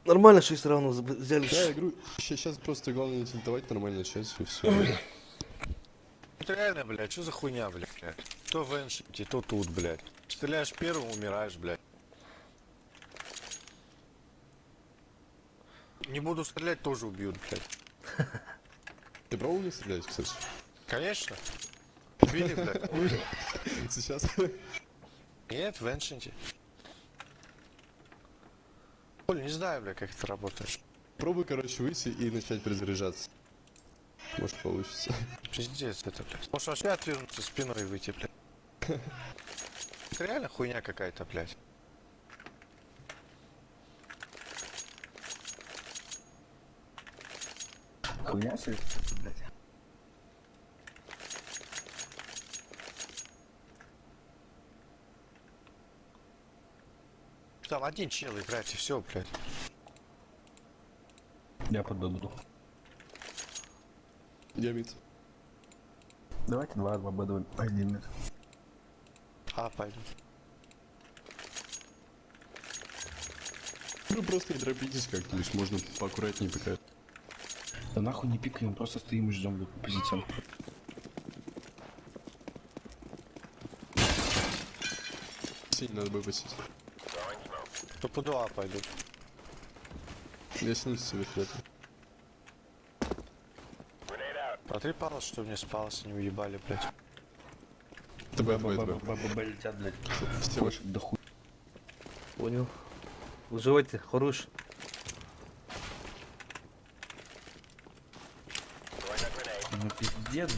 Нормально 6 раундов взяли. Да, игру. Сейчас просто главное не тильтовать, нормально начать, и все. Это реально, блядь, что за хуйня, блядь? То в эншите, то тут, блядь. Стреляешь первым, умираешь, блядь. Не буду стрелять, тоже убьют, блядь. Ты пробовал не стрелять, кстати? Конечно. Убили, блядь. Сейчас. Нет, в эншите. Оль, не знаю, блядь, как это работает. Пробуй, короче, выйти и начать перезаряжаться. Может получится. Пиздец это, блядь. Может вообще отвернуться спиной и выйти, блядь. Это реально хуйня какая-то, блядь. Хуйня себе, блядь. Там один чел играет и все, блядь. Я подобуду. Я мид. Давайте 2 буду один. А, пойду. Ну просто не торопитесь как-нибудь, можно поаккуратнее пока. Да нахуй не пикаем, просто стоим и ждем позицию. Сильно надо выпустить. Стопудово пойду. Я снизу себе флету. Смотри, палос, что мне спалось, не уебали, блядь. ТБ будет, Баба летят, блядь. Все. Больше до хуй. Понял. Выживайте, хорош. Ну пиздец.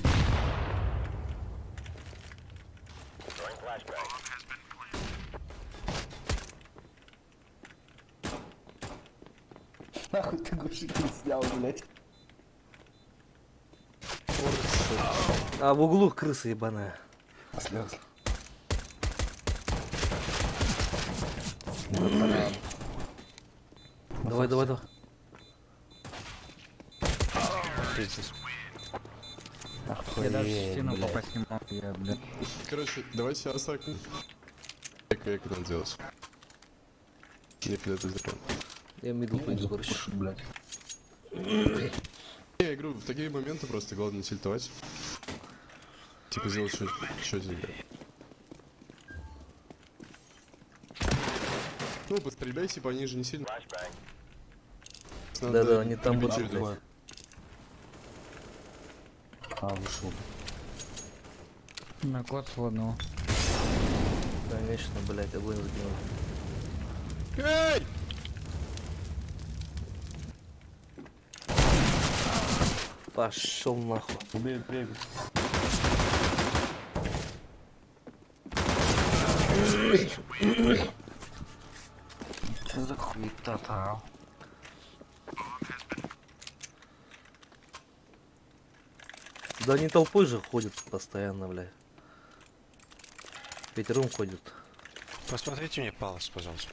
Нахуй ты гушик не снял, блядь. А в углу крыса ебаная. Слез. Давай, давай, давай. Пиздец. Я даже в стену попасть не могу, я, блядь. Короче, давайте осакнем. Как надо делать? Я флету зря. Я мидл пойду, короче. Блядь. Я игру в такие моменты просто главное не тильтовать. Типа сделать что тебе. Ну, постреляйте пониже, не сильно. Да-да, они там прибить будут, людей. блядь. А, вышел. На код сводного. Конечно, блядь, огонь сгинул. Эй! Пошел нахуй. Убей, убей. Что за хуета-то, а? Да они толпой же ходят постоянно, блядь. Пятером ходят. Посмотрите мне палос, пожалуйста.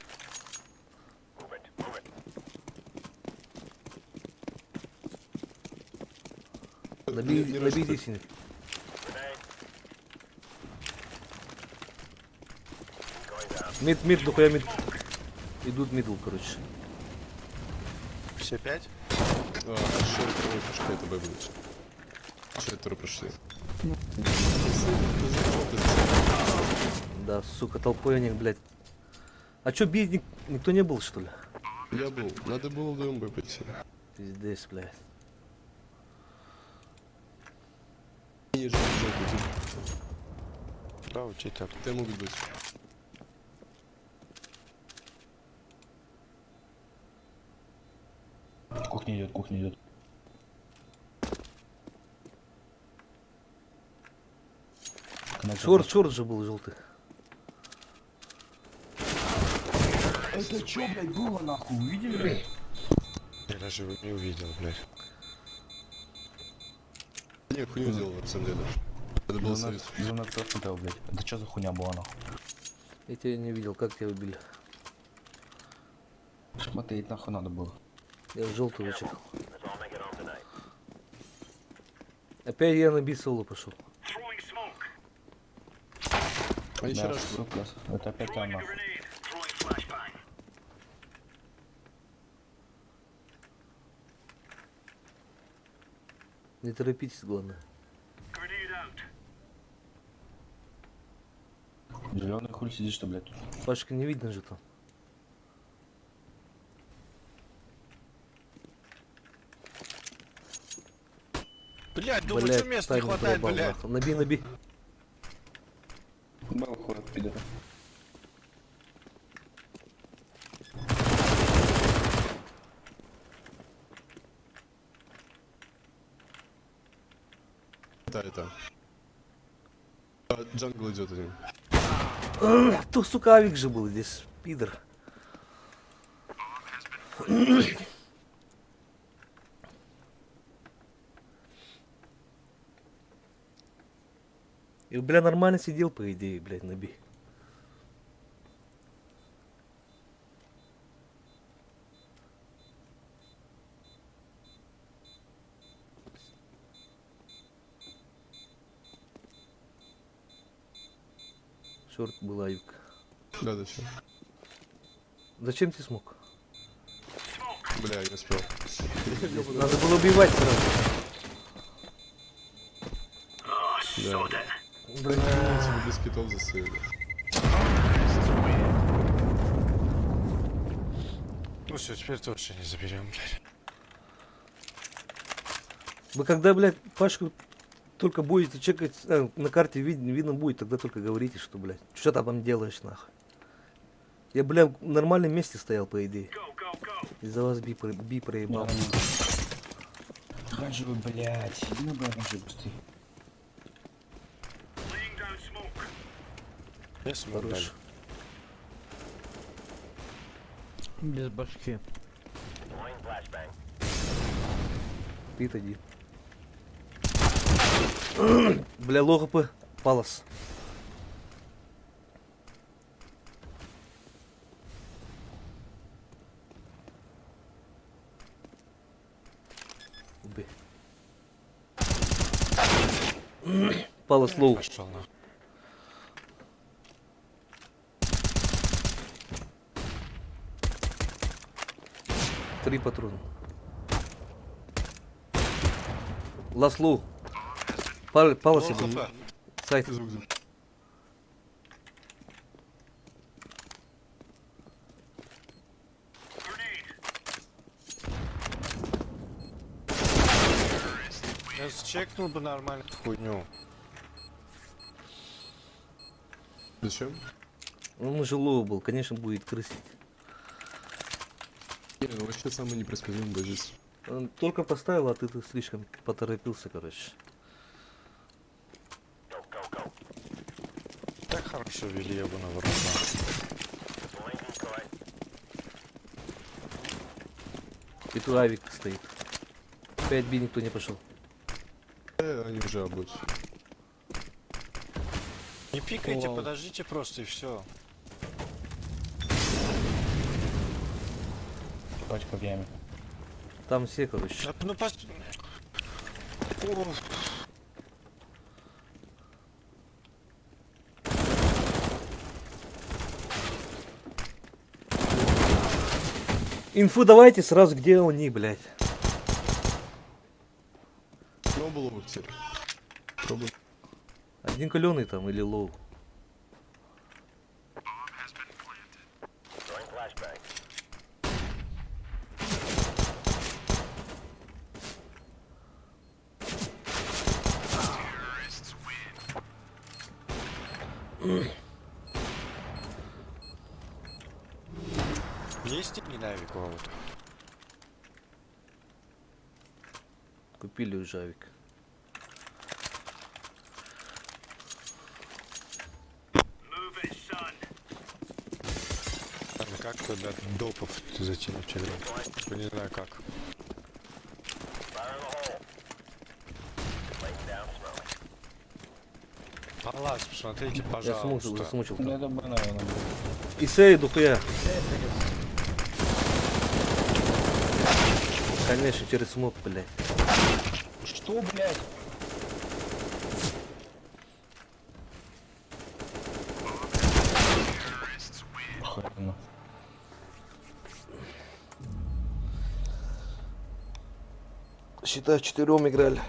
Набей 10. Мид, дохуя мид. Идут мидл, короче. Все 5? Что это будет? Четверо прошли. Да, сука, толпой они, блядь. А чё, бить никто не был, что ли? Я был. Надо было вдвоем бы пойти. Пиздец, блядь. Ниже, ниже, Да, учитель. Ты могут быть. Кухня идет, кухня идет. Шорт же был желтый. Это чё, блядь, было нахуй? Увидели? Я даже его не увидел, блядь. Не, хуйню сделал, на самом деле. Это был совет. Зона кто смотрел, блядь? Это чё за хуйня была нахуй? Я тебя не видел, как тебя убили. Смотреть нахуй надо было. Я в желтую вычекал. Опять я на бисолу пошел. А еще Да, раз. сука, это опять она нахуй. Не торопитесь, главное. Зеленый хуй сидишь, что, блядь? Пашка не видно же там. Блядь, думаю, что места не тайминг хватает, проебал, блядь. нахуй. Наби, наби. Был хуй, пидор. Это. А, джангл идет один. То, сука, авик же был здесь, пидор. И, бля, нормально сидел, по идее, блядь, наби. Шорт был авик. Да, зачем? Зачем ты смог? Бля, я не успел. Надо было убивать сразу. Да. Блин. Тебе без китов засыли. Ну все, теперь точно не заберем, блядь. Вы когда, блядь, Пашку только будете чекать, на карте видно будет, тогда только говорите, что, блядь, что ты там делаешь, нахуй. Я, бля, в нормальном месте стоял, по идее. Из-за вас би проебал. Оранжевый, блядь. Иди на оранжевый быстрее. Я смог Хорош. дали. Без башки. Пит один. Бля, логопы, палас. Убей. Палас лоу. Пошел на. 3 патрона. Ласт лоу. Палас Лоу был. хп. Сайт. Звук, звук. Я чекнул бы нормально эту хуйню. Зачем? Он же лоу был, конечно, будет крысить. Не, ну вообще самый непредсказуемый боец. Он только поставил, а ты слишком поторопился, короче. Так хорошо вели его на ворота. И тут авик стоит. 5 би никто не пошел. Они уже обуть. Не пикайте, Лол. подождите просто и все. Пачка в яме. Там все, короче. Ну пос... О, Инфу давайте сразу, где они, блядь. Ну, было бы теперь. Пробуй. Один каленый там или лоу. есть не Нави кого-то? Купили уже авик. Ладно, как туда допов затянуть в игру? Я не знаю как. Палац, посмотрите, Я смучил, пожалуйста. засмучил Ну там. это банально. И сей духуя. Конечно, через смог, блядь. Что, блядь? Охуенно. Считай, 4 играли.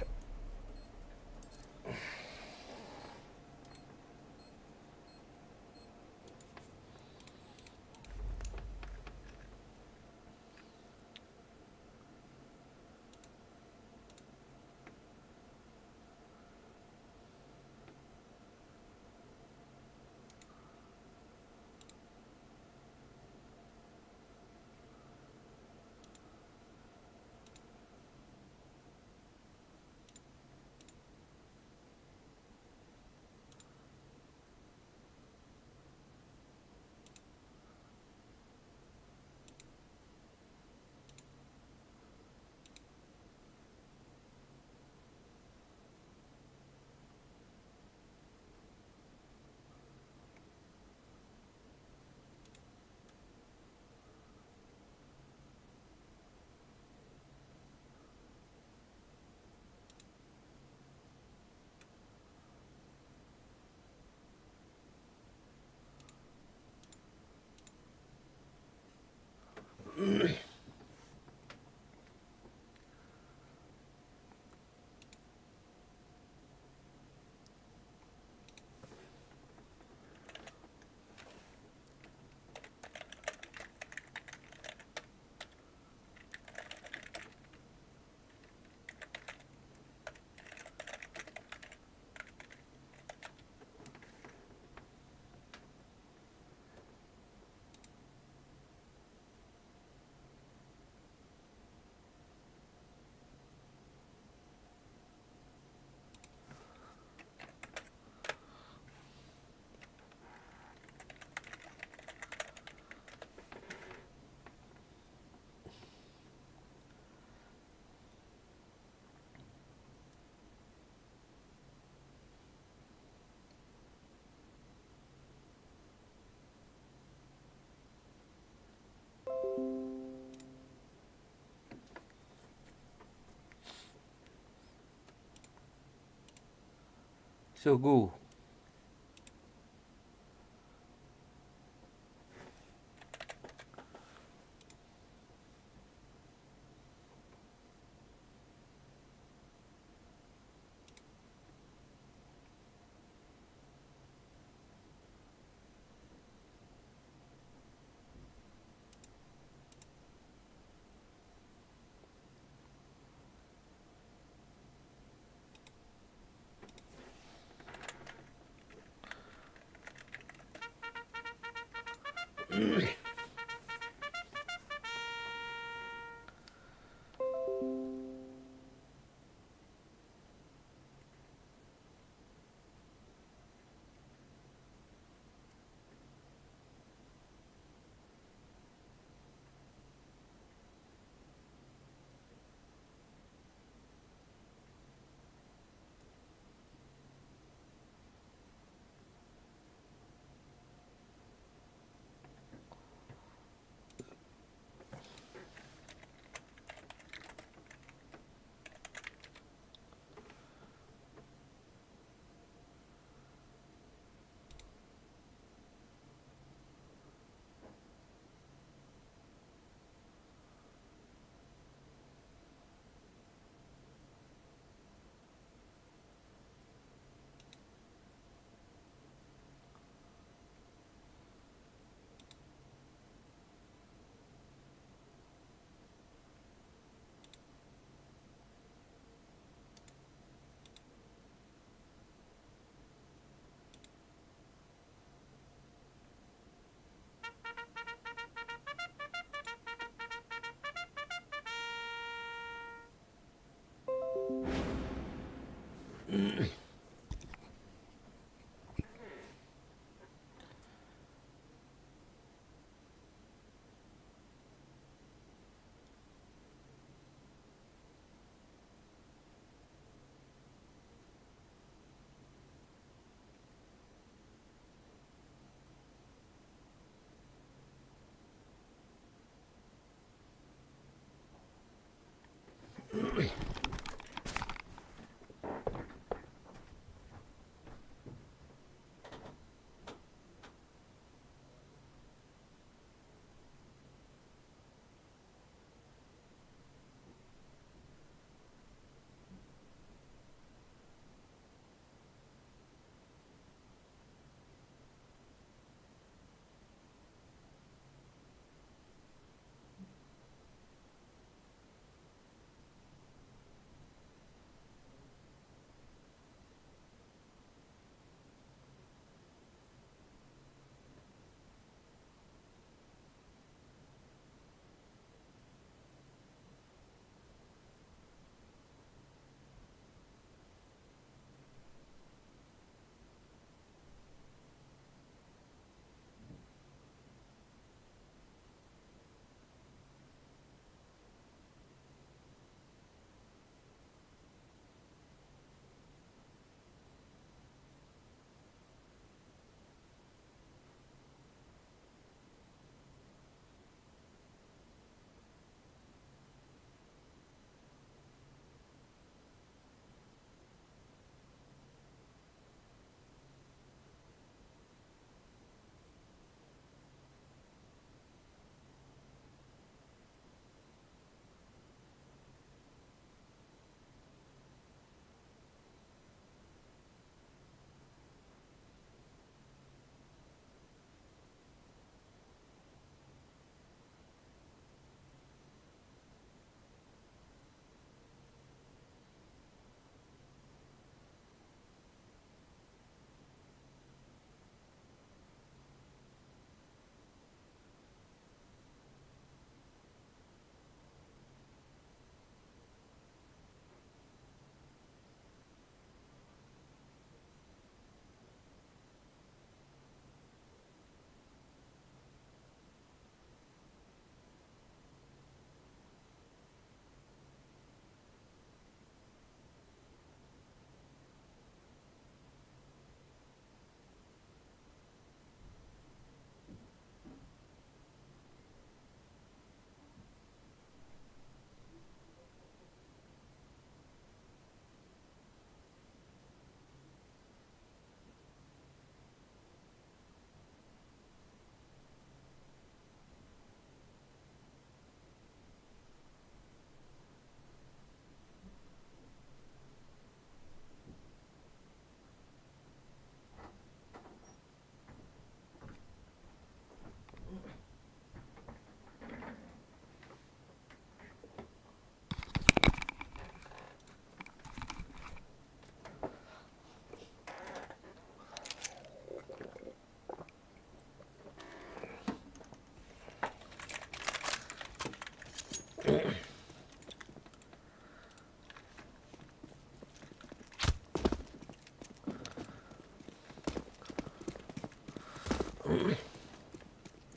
Все, гоу.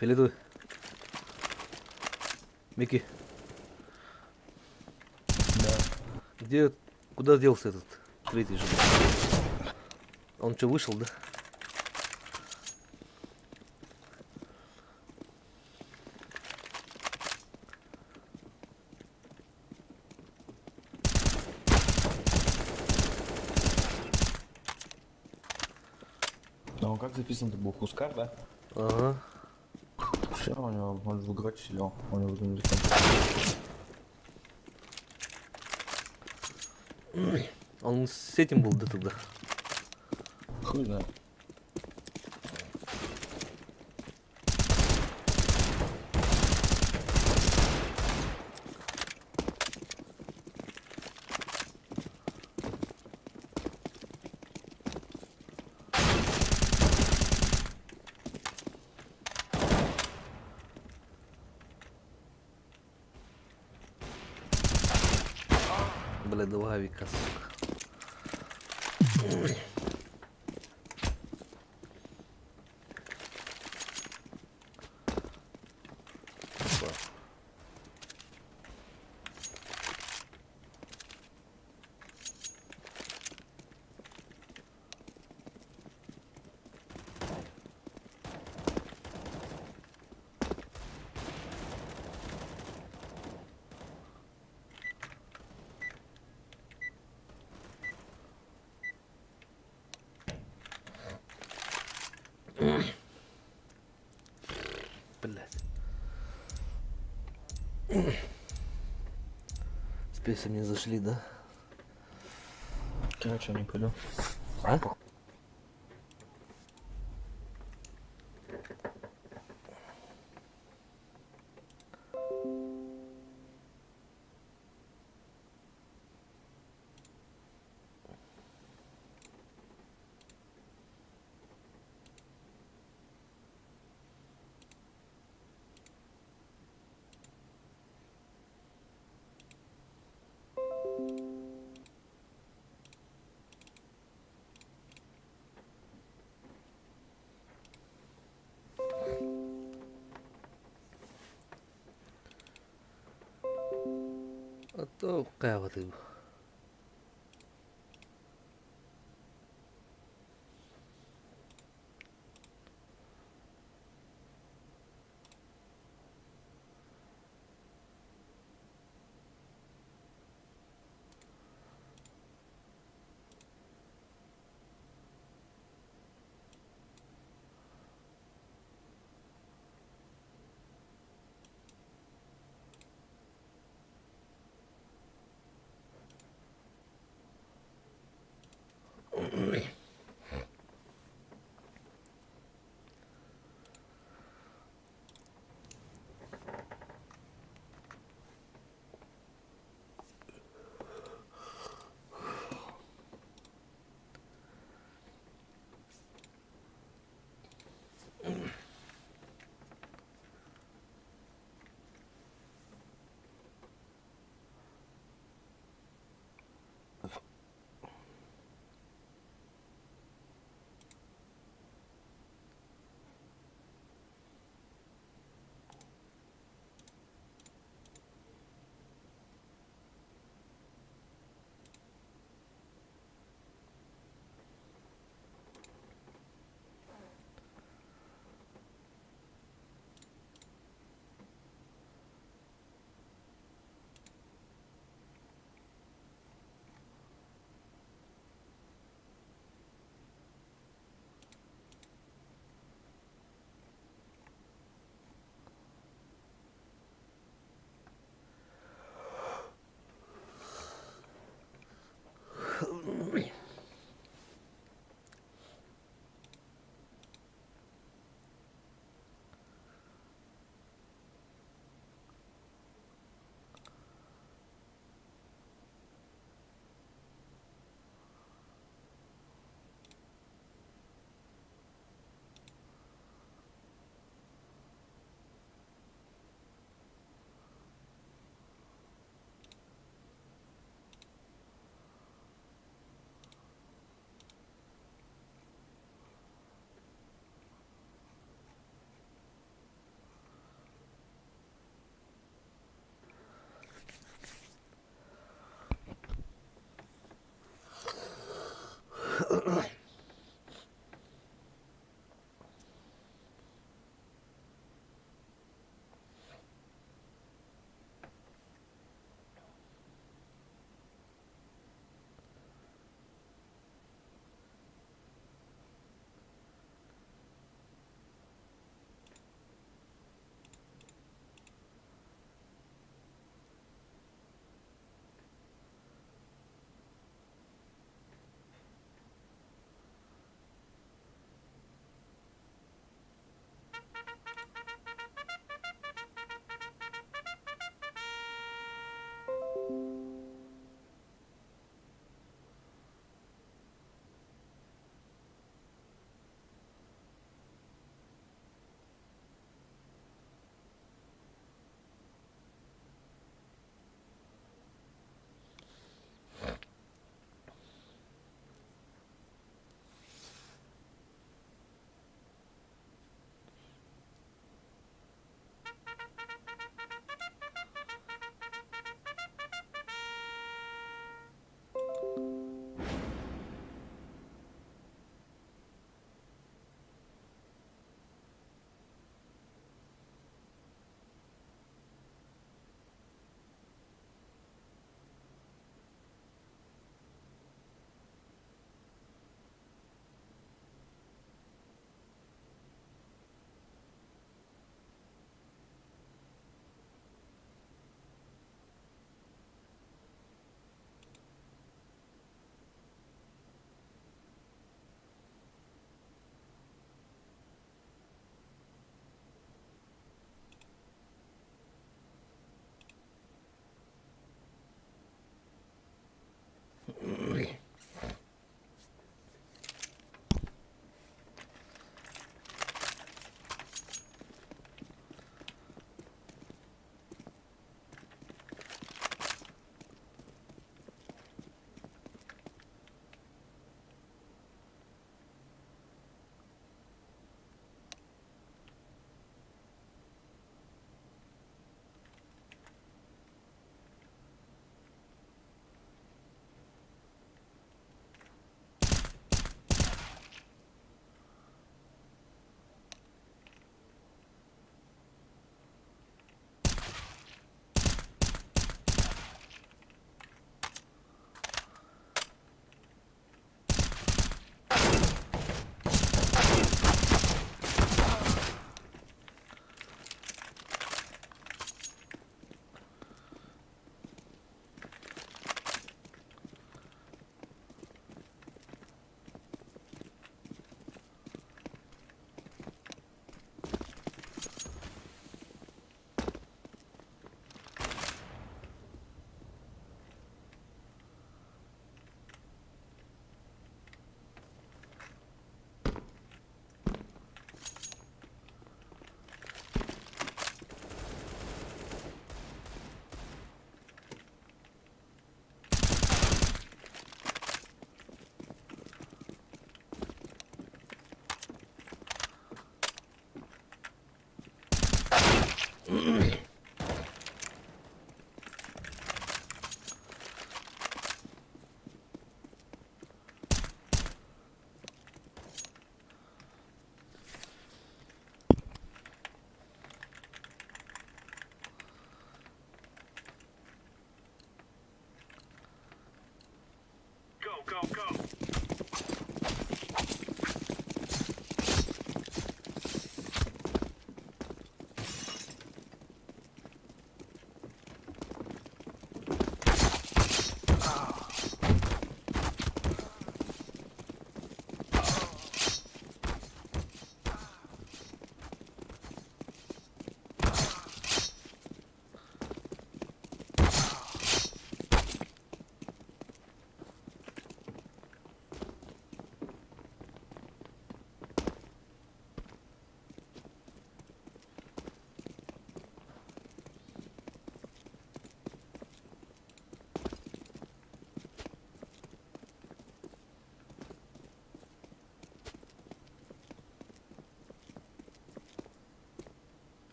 Фиолетовый. Микки. Да. Где, куда делся этот третий же? Он что, вышел, да? Ну, как записан-то был Хускар, да? Ага. Все, у него, он в играть сидел. У него в телефон. Он с этим был, да, тогда? Хуй знает. Бля, два авика, сука. Блядь. С песен не зашли, да? Короче, я не пойду. А? А то кава ты.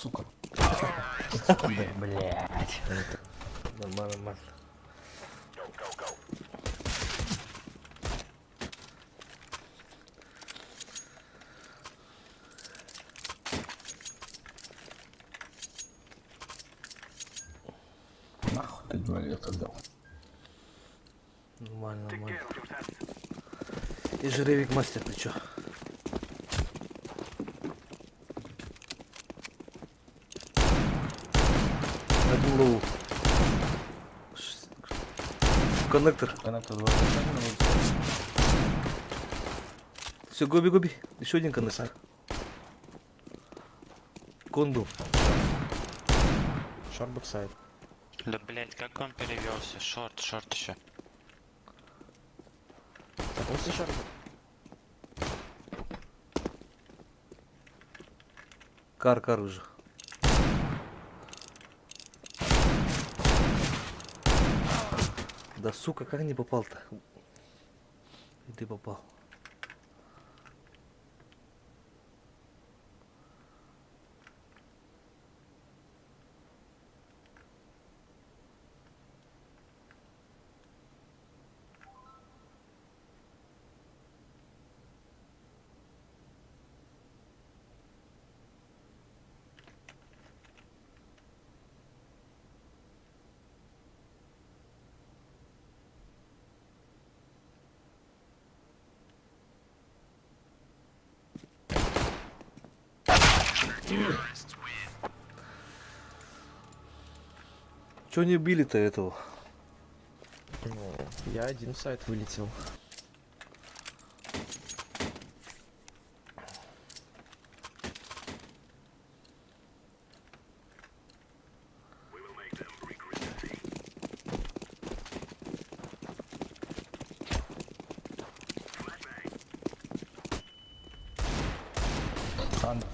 Сука. Блять. Нормально, нормально. Нахуй ты дуалет отдал. Нормально, нормально. И жеребик мастер, ты чё? Один лоу. Коннектор. Коннектор 2. Все, гоби, гоби. Еще один коннектор. Конду. Шорт бэксайд. Да блять, как он перевелся? Шорт еще. После шорт. Кар уже. Да сука, как не попал-то? И ты попал. Чё не убили-то этого? Ну, я один в сайт вылетел.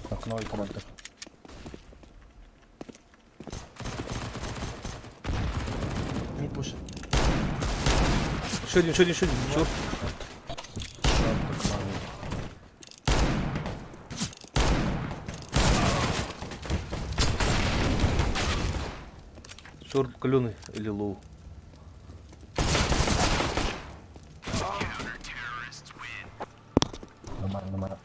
Окно и команда. Мид пушит. Еще один. Чё? Шорт окно. Шорт каленый или лоу? Нормально.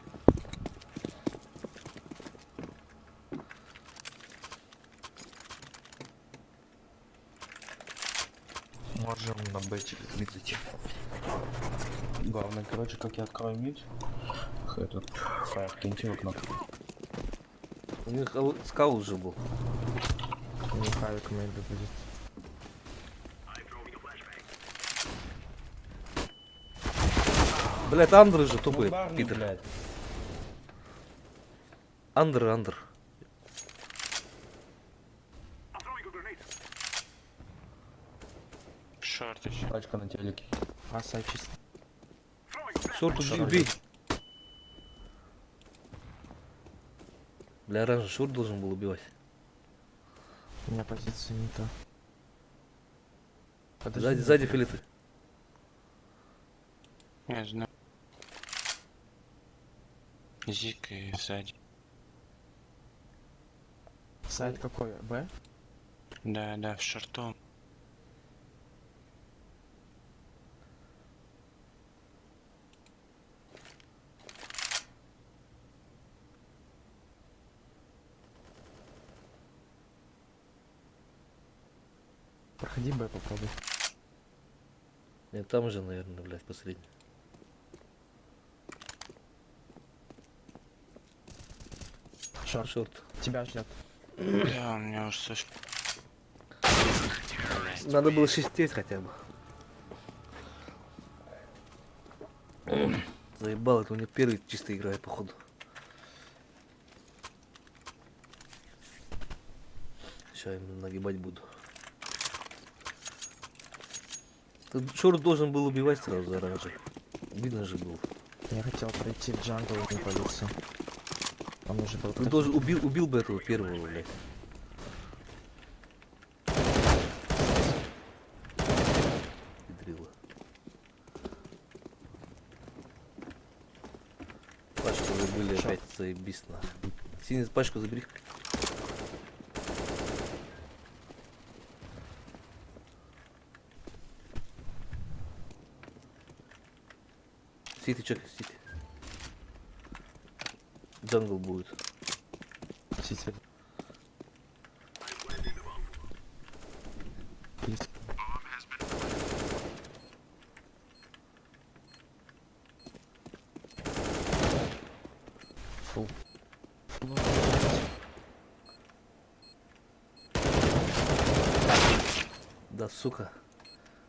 Можем на бетик видеть. Главное, короче, как я открою мид, этот фаер киньте в окно. У них скаут уже был. Не хавик мейда будет. Блять, андер же тупые, Питер. блядь. Андер. Шорт еще. Пачка на телеке. А, сайт чисто. Шорт убей. Бля, раньше шорт должен был убивать. У меня позиция не та. Сзади филеты. Я знаю. Зик и сзади. Сайт какой? Б? Да, в шорту. Проходи Б, попробуй. Нет, там же, наверное, блядь, последний. Шорт. Тебя ждет. Да, у меня уже слышно. Надо было шестеть хотя бы. Заебал, это у него первый чисто играет, походу. Сейчас я нагибать буду. Тут шорт должен был убивать сразу заранее. Видно же был. Я хотел пройти в джангл и не полился. Он уже был. Ты должен убил бы этого первого, блядь. Педрила. Пачку забыли опять, заебись нахуй. Синий пачку забери. Сити, чек, сити. Джангл будет. Сити. Есть. Фул. Фул. Да, сука.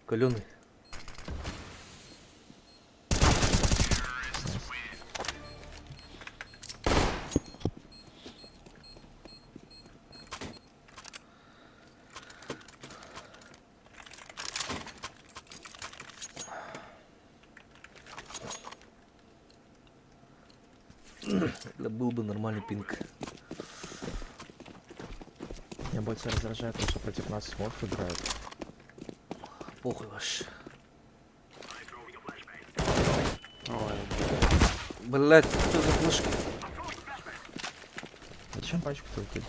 Каленый. Бля, был бы нормальный пинг. Меня больше раздражает то, что против нас смог играет. Похуй вообще. Ой, Блять, что за флешки? Зачем пачку только кидать?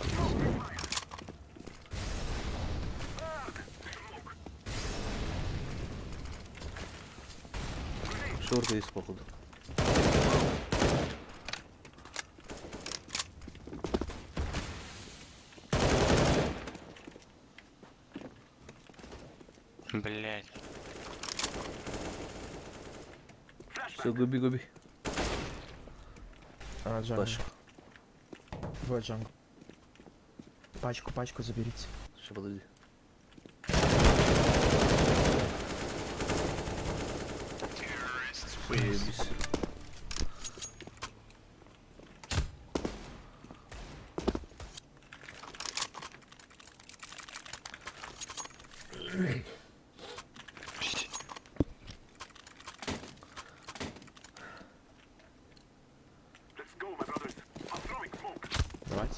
Шорты есть, походу. блядь. Все, губи, губи. Джангл. Паша. Вот джангл. Пачку заберите. Сейчас, подожди. Всё, ебись.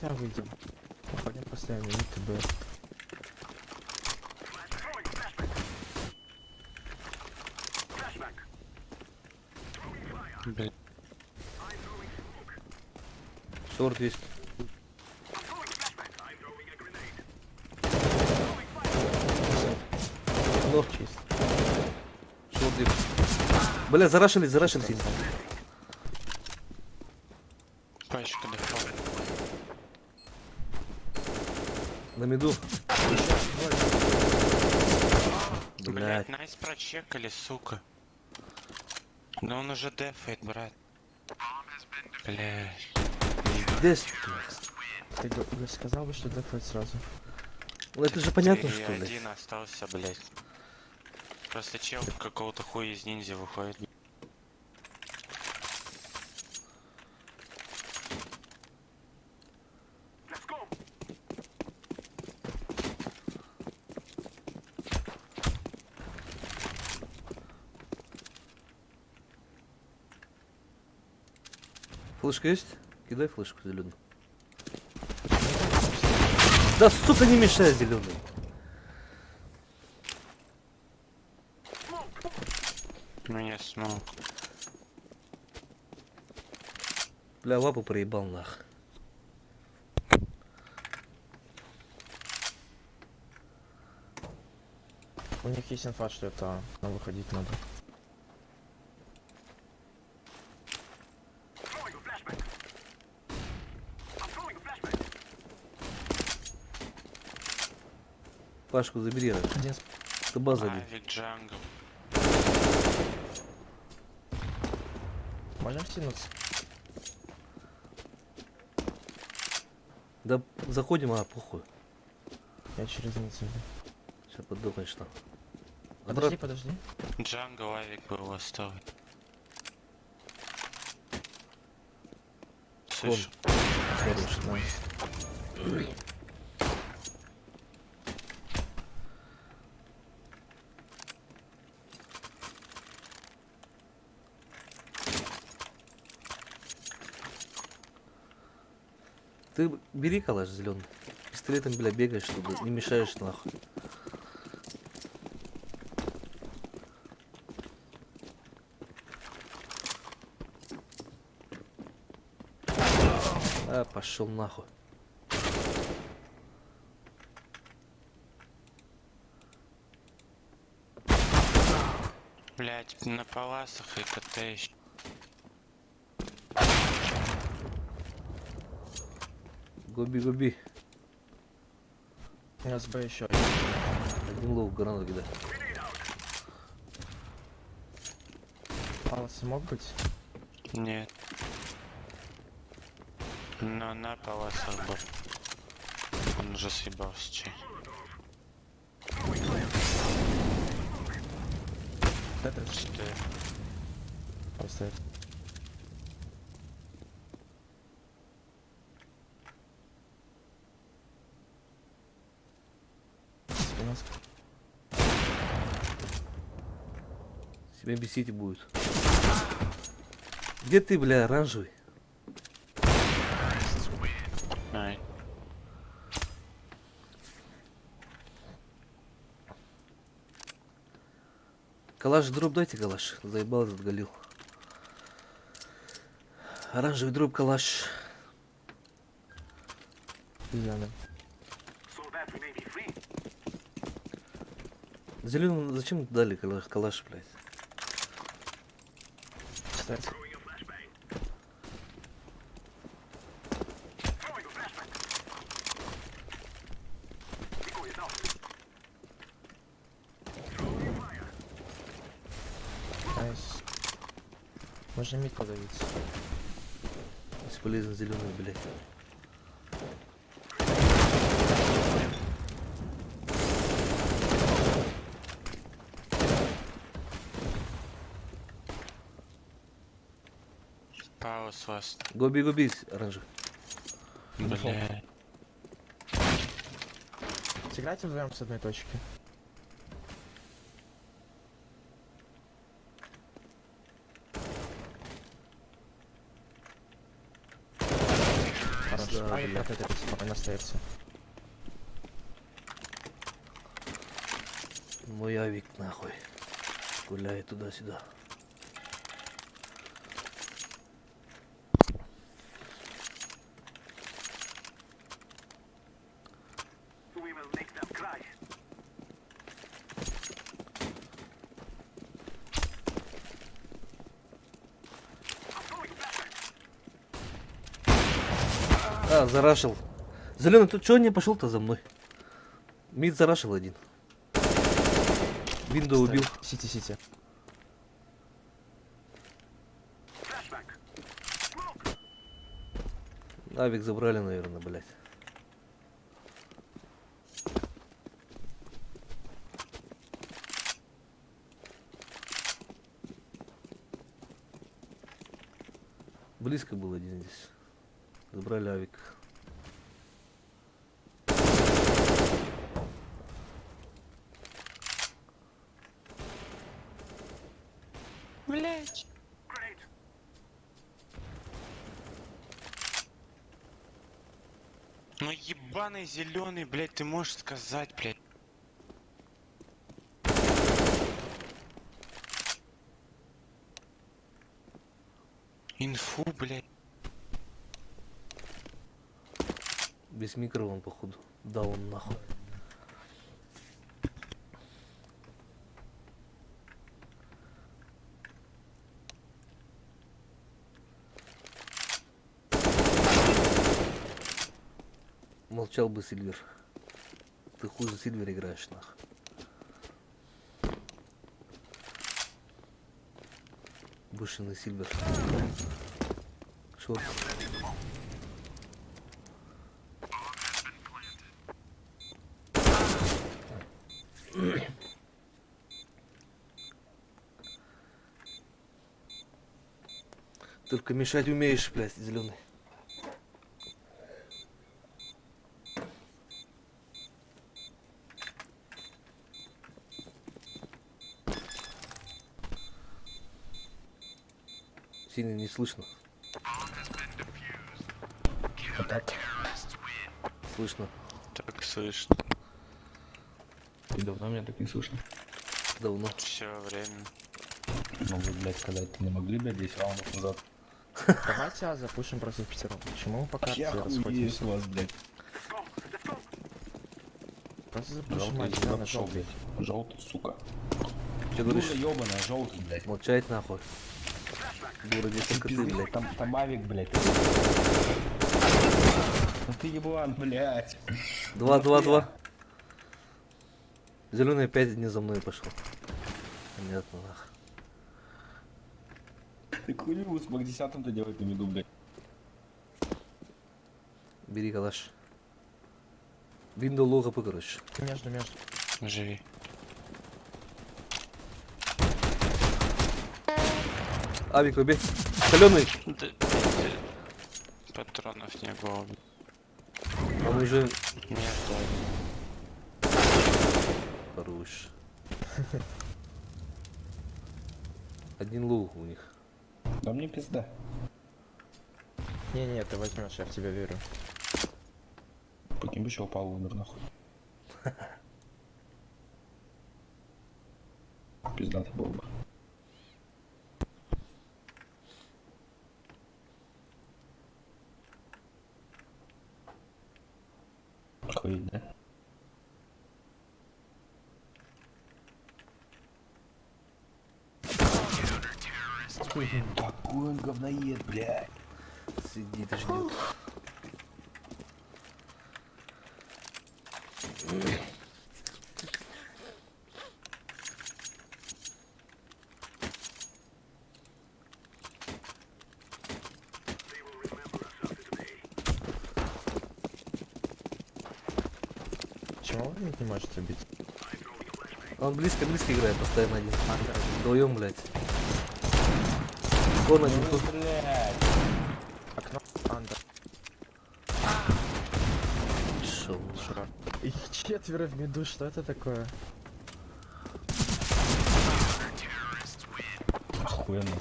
Давайте выйдем. Уходим после минуты Б. Блядь. Шорт есть. Лох. Чисто. Шорт есть. Бля, зарашили сильно. Пачка дефолт. На миду. Блядь, Блять. найс прочекали, сука. Но он уже дефает, брат. Блядь. Здесь. Ты сказал бы, что дефать сразу. Ну это же понятно, что ли. Один остался, блядь. Просто чел какого-то хуя из ниндзя выходит. Флешка есть? Кидай флешку зеленую. Да сука, не мешай зеленый. Меня смог. Бля, лапу проебал нах. У них есть инфа, что это нам выходить надо. Пашку забери, раньше. Один Ты база один. Авик джангл. Можем стянуться? Да заходим, а похуй. Я через ниц иду. Сейчас подумаешь там. Подожди. Джангл авик был осталось. Слышь, Хорош, Найс. Ты бери калаш зеленый. Пистолетом, бля, бегаешь, чтобы не мешаешь нахуй. А, пошел нахуй. блядь, на паласах и КТ еще. Гоби, гоби. СБ еще. Один лоу гранату кидай. Палас мог быть? Нет. Но на паласах был. Он уже съебался, чей. Это 4. просто. Спина. Себя бесить будет. Где ты, бля, оранжевый? Ай. Калаш дроп дайте, калаш. Заебал этот галил. Оранжевый дроп, калаш. Зеленый. Зеленый зачем дали калаш, калаш, блядь? Кстати. Найс. Можно мид подавить. Бесполезно зеленый, блядь. Паус вас. Гоби, гоби, оранжевый. Бля. Сыграйте вдвоем с одной точки. Хорошо. Да, Ай, бля. вот это спокойно остается. Мой авик, нахуй. Гуляет туда-сюда. А, зарашил. Зеленый, тут чё не пошел-то за мной? Мид зарашил один. Виндо убил. Сити. Авик забрали, наверное, блядь. Близко был один здесь. Забрали авик. Блять. Ну ебаный зеленый, блять, ты можешь сказать, блять. Инфу, блять. Без микро он, походу. Да, он нахуй. Молчал бы Сильвер. Ты хуже Сильвер играешь, нах. Бывший Сильвер. Шорт. Только мешать умеешь, блядь, зеленый. Сильно не слышно. Слышно. Так слышно. И давно меня так не слышно. Давно. Все время. Ну вы, блядь, сказать-то не могли, блядь, 10 раундов назад. Давайте запушим просто в пятером. Почему мы пока Я все хуею расходимся? с вас, блядь. Просто запушим Желтый один сюда на пошел, желтый. блядь. Желтый, сука. Что Дура говоришь? ебаная, желтый, блядь. Молчать нахуй. Дура, где только ты, Пиздец, блядь. там авик, блядь. ты еблан, блядь. 2. Зеленый опять не за мной пошел. Понятно, нах. Ты хуйню с Мак 10-м-то делать на виду, блядь. Бери калаш. Виндоу лого короче. Между. Живи. Авик, убей. Соленый. Патронов не было. Он уже Нет, да. хорош. Один лук у них. Да мне пизда. Не, ты возьмешь, я в тебя верю. Покинь бы еще упал, умер нахуй. Пиздато было бы. Охуеть, да? Такой он говноед, блядь. Сидит и ждет. Чего вы не можете бить? Он близко играет, постоянно один. Вдвоем, блядь. Кон один тут. Окно, андер. Шо, Шо? Их 4 в миду, что это такое? Охуенно.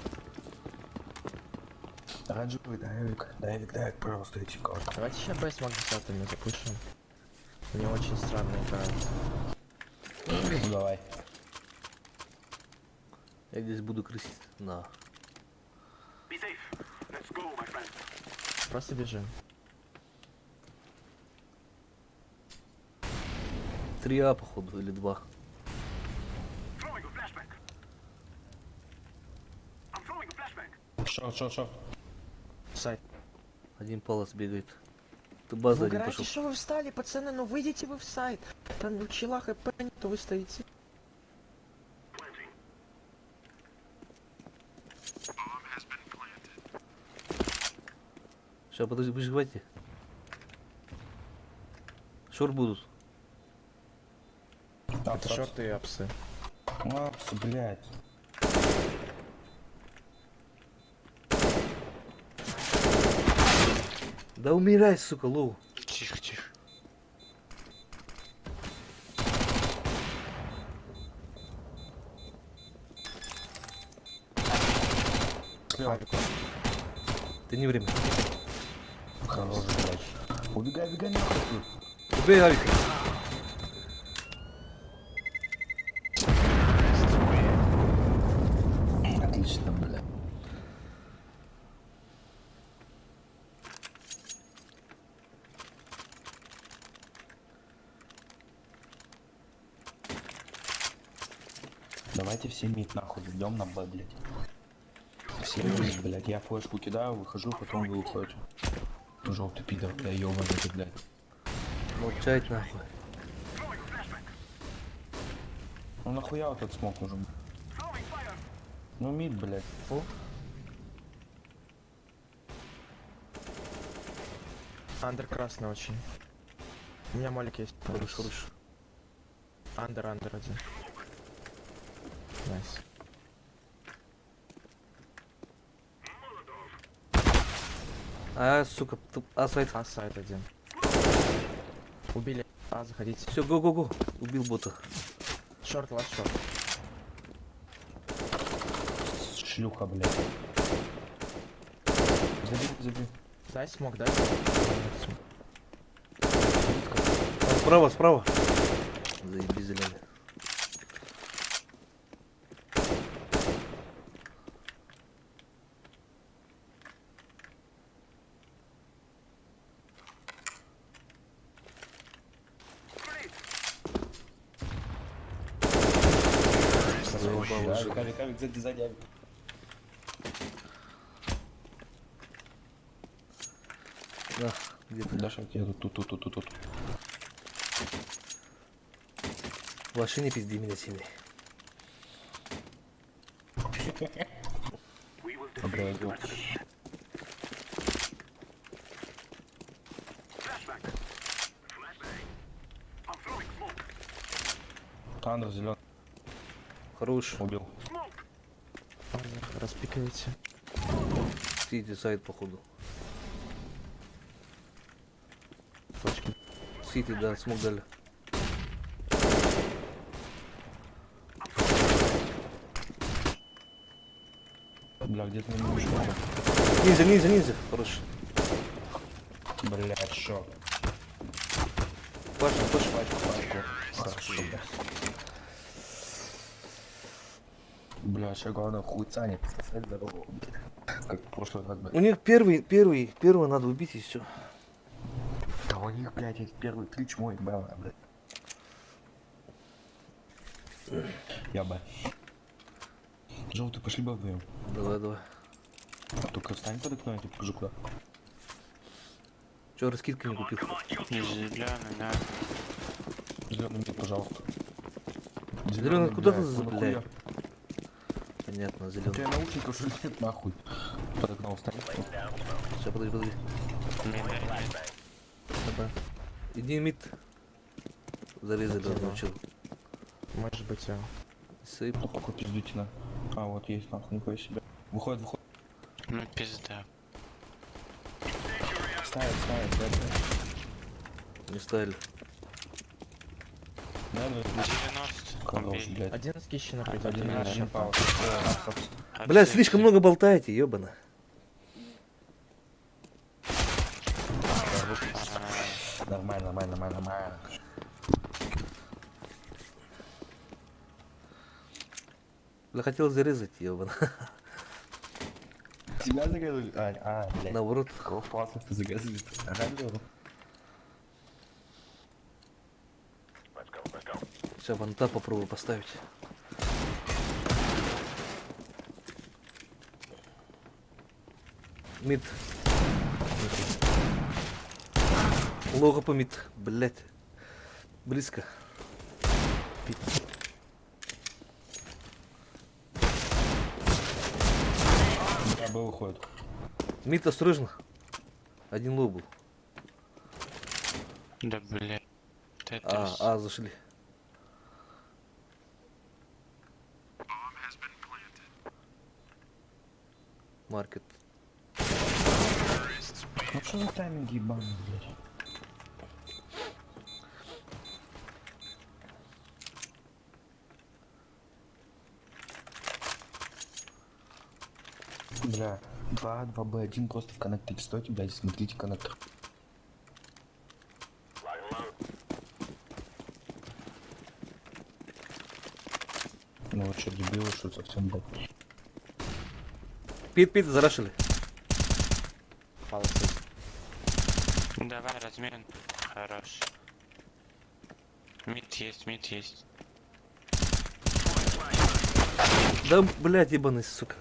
Оранжевый Давик, просто эти карты. Давайте сейчас Б с Мак 10-ми запушим. Мне очень странно играют. Ну давай. Я здесь буду крысить. На. Просто бежим. 3А походу, или 2. Шо. Сайт. Один палец бегает. Ты база Вы один играете, пошел. что вы встали, пацаны, ну выйдите вы в сайт. Там у чела хп нет, вы стоите. Сейчас, подожди, выживайте. Шор будут. Это шорты и апсы. Апсы, блядь. Да умирай, сука, лоу. Тихо. Ты не время. Хорош, блядь. Убегай нахуй. Убей Авика. Отлично, блядь. Давайте все мид нахуй, идем на Б, блядь. Все мид, блядь. Я флешку кидаю, выхожу, потом вы уходите. Желтый пидор, бля, ёбаный ты, блядь. Молчать нахуй. Ну нахуя вот этот смог нужен? Ну мид, блядь. Фу. Андер красный очень. У меня молик есть. Хорош. Андер один. Найс. А, сука, сайт. А сайт один. Убили. А, заходите. Все, го. Убил бота. Шорт, ласт шорт. Шлюха, блядь. Забей. Дай смог, дай. Справа. Заеби зеленый. Авик, сзади Авик. На, где ты? Даша, я тут. Вообще не пизди меня сильней. Бля, я иду. Тандер зеленый Хорош. убил. Распикивайте. Сиди сайт, походу. Флешки. Сити, да, смог дали. Бля, где-то не мешал. Ниндзя. Хорош. Блядь, шо? Паша. Хорошо, бля. Бля, еще главное хуйца не пососать дорогу. Как в прошлый раз, блядь. У них первый надо убить и все. Да у них, блядь, эти первые 3 чмо ебало, блядь. Я бы. Желтый, пошли бы вдвоем. Давай. Только встань под окно, я тебе покажу куда. Че, раскидки не купил? Зеленый, да. Зеленый мне, пожалуйста. Зеленый, куда ты, ну блядь? нахуя? Понятно, У зеленый. тебя наушников что ли нет, нахуй? Под окном встань. Сейчас, подожди. Опа. Иди мид. Зарезали одного чела. Может быть, Сейп. Ну какой пиздютина. А, вот есть, нахуй, нихуя себе. Выходит. Ну пизда. Ставит, да. Не ставили. Да, 90. Хорош, Убей. блядь. один скищено придет. Один или наш нет? пауза. Бля, слишком много болтаете, ёбана. Нормально. Бля, хотел зарезать, ёбана. Тебя загазывали? Блядь. Наоборот. Кого в палцах ты загазывали? Радио? Сейчас ванта попробую поставить. Мид. Лого по мид. Блять. Близко. Да, был выходит. Мид осторожно. Один лоб был. Да блядь. Тетрис. Зашли. Маркет. Ну что за тайминг ебаный, блядь? Бля, 2Б1 просто в коннекторе. Стойте, блядь, смотрите коннектор. Ну вот что, дебилы, что совсем, блядь. Пит, зарашили. Палцы. Давай размен. Хорош. Мид есть. Да, блядь, ебаный, сука.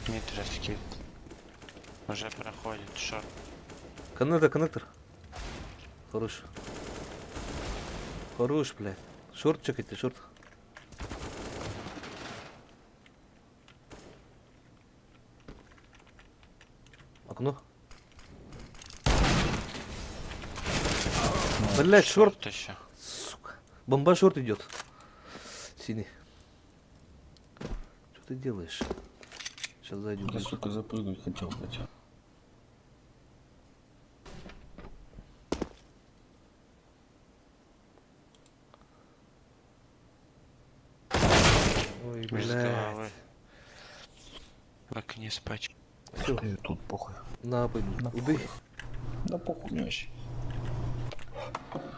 Мид раскид. Уже проходит. Шорт. Коннектор. Хорош, блядь. Шорт чекайте, шорт. Окно. Блядь, шорт. еще. Сука. Бомба шорт идет. Синий. Что ты делаешь? Сейчас зайдем. Я, сука, запрыгнуть хотел, блядь. Ой, Пизда. блядь. вы в окне спать. Все, Тут похуй. на, пойду. На Убей. похуй. Да похуй мне вообще.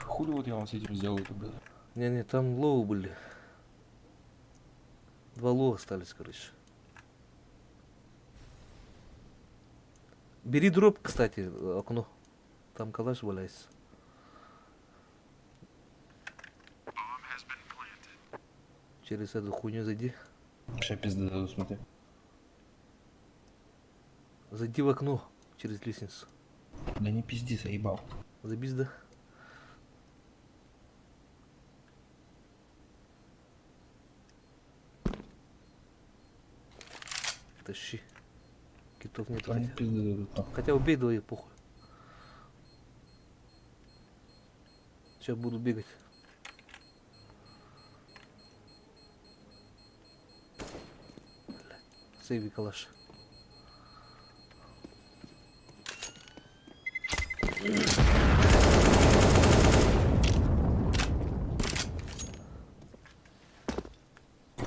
Хули вот я вам с этим сделаю-то, блядь. Не-не, там лоу были. 2 лоу остались, короче. Бери дроп, кстати, окно. Там калаш валяется. Через эту хуйню зайди. Сейчас пизды дадут, смотри. Зайди в окно через лестницу. Да не пизди, заебал. Забись, да? Тащи. Китов нет. Там пизды дадут, нахуй. Хотя убей двоих, похуй. Сейчас буду бегать. Бля. Сейви калаш.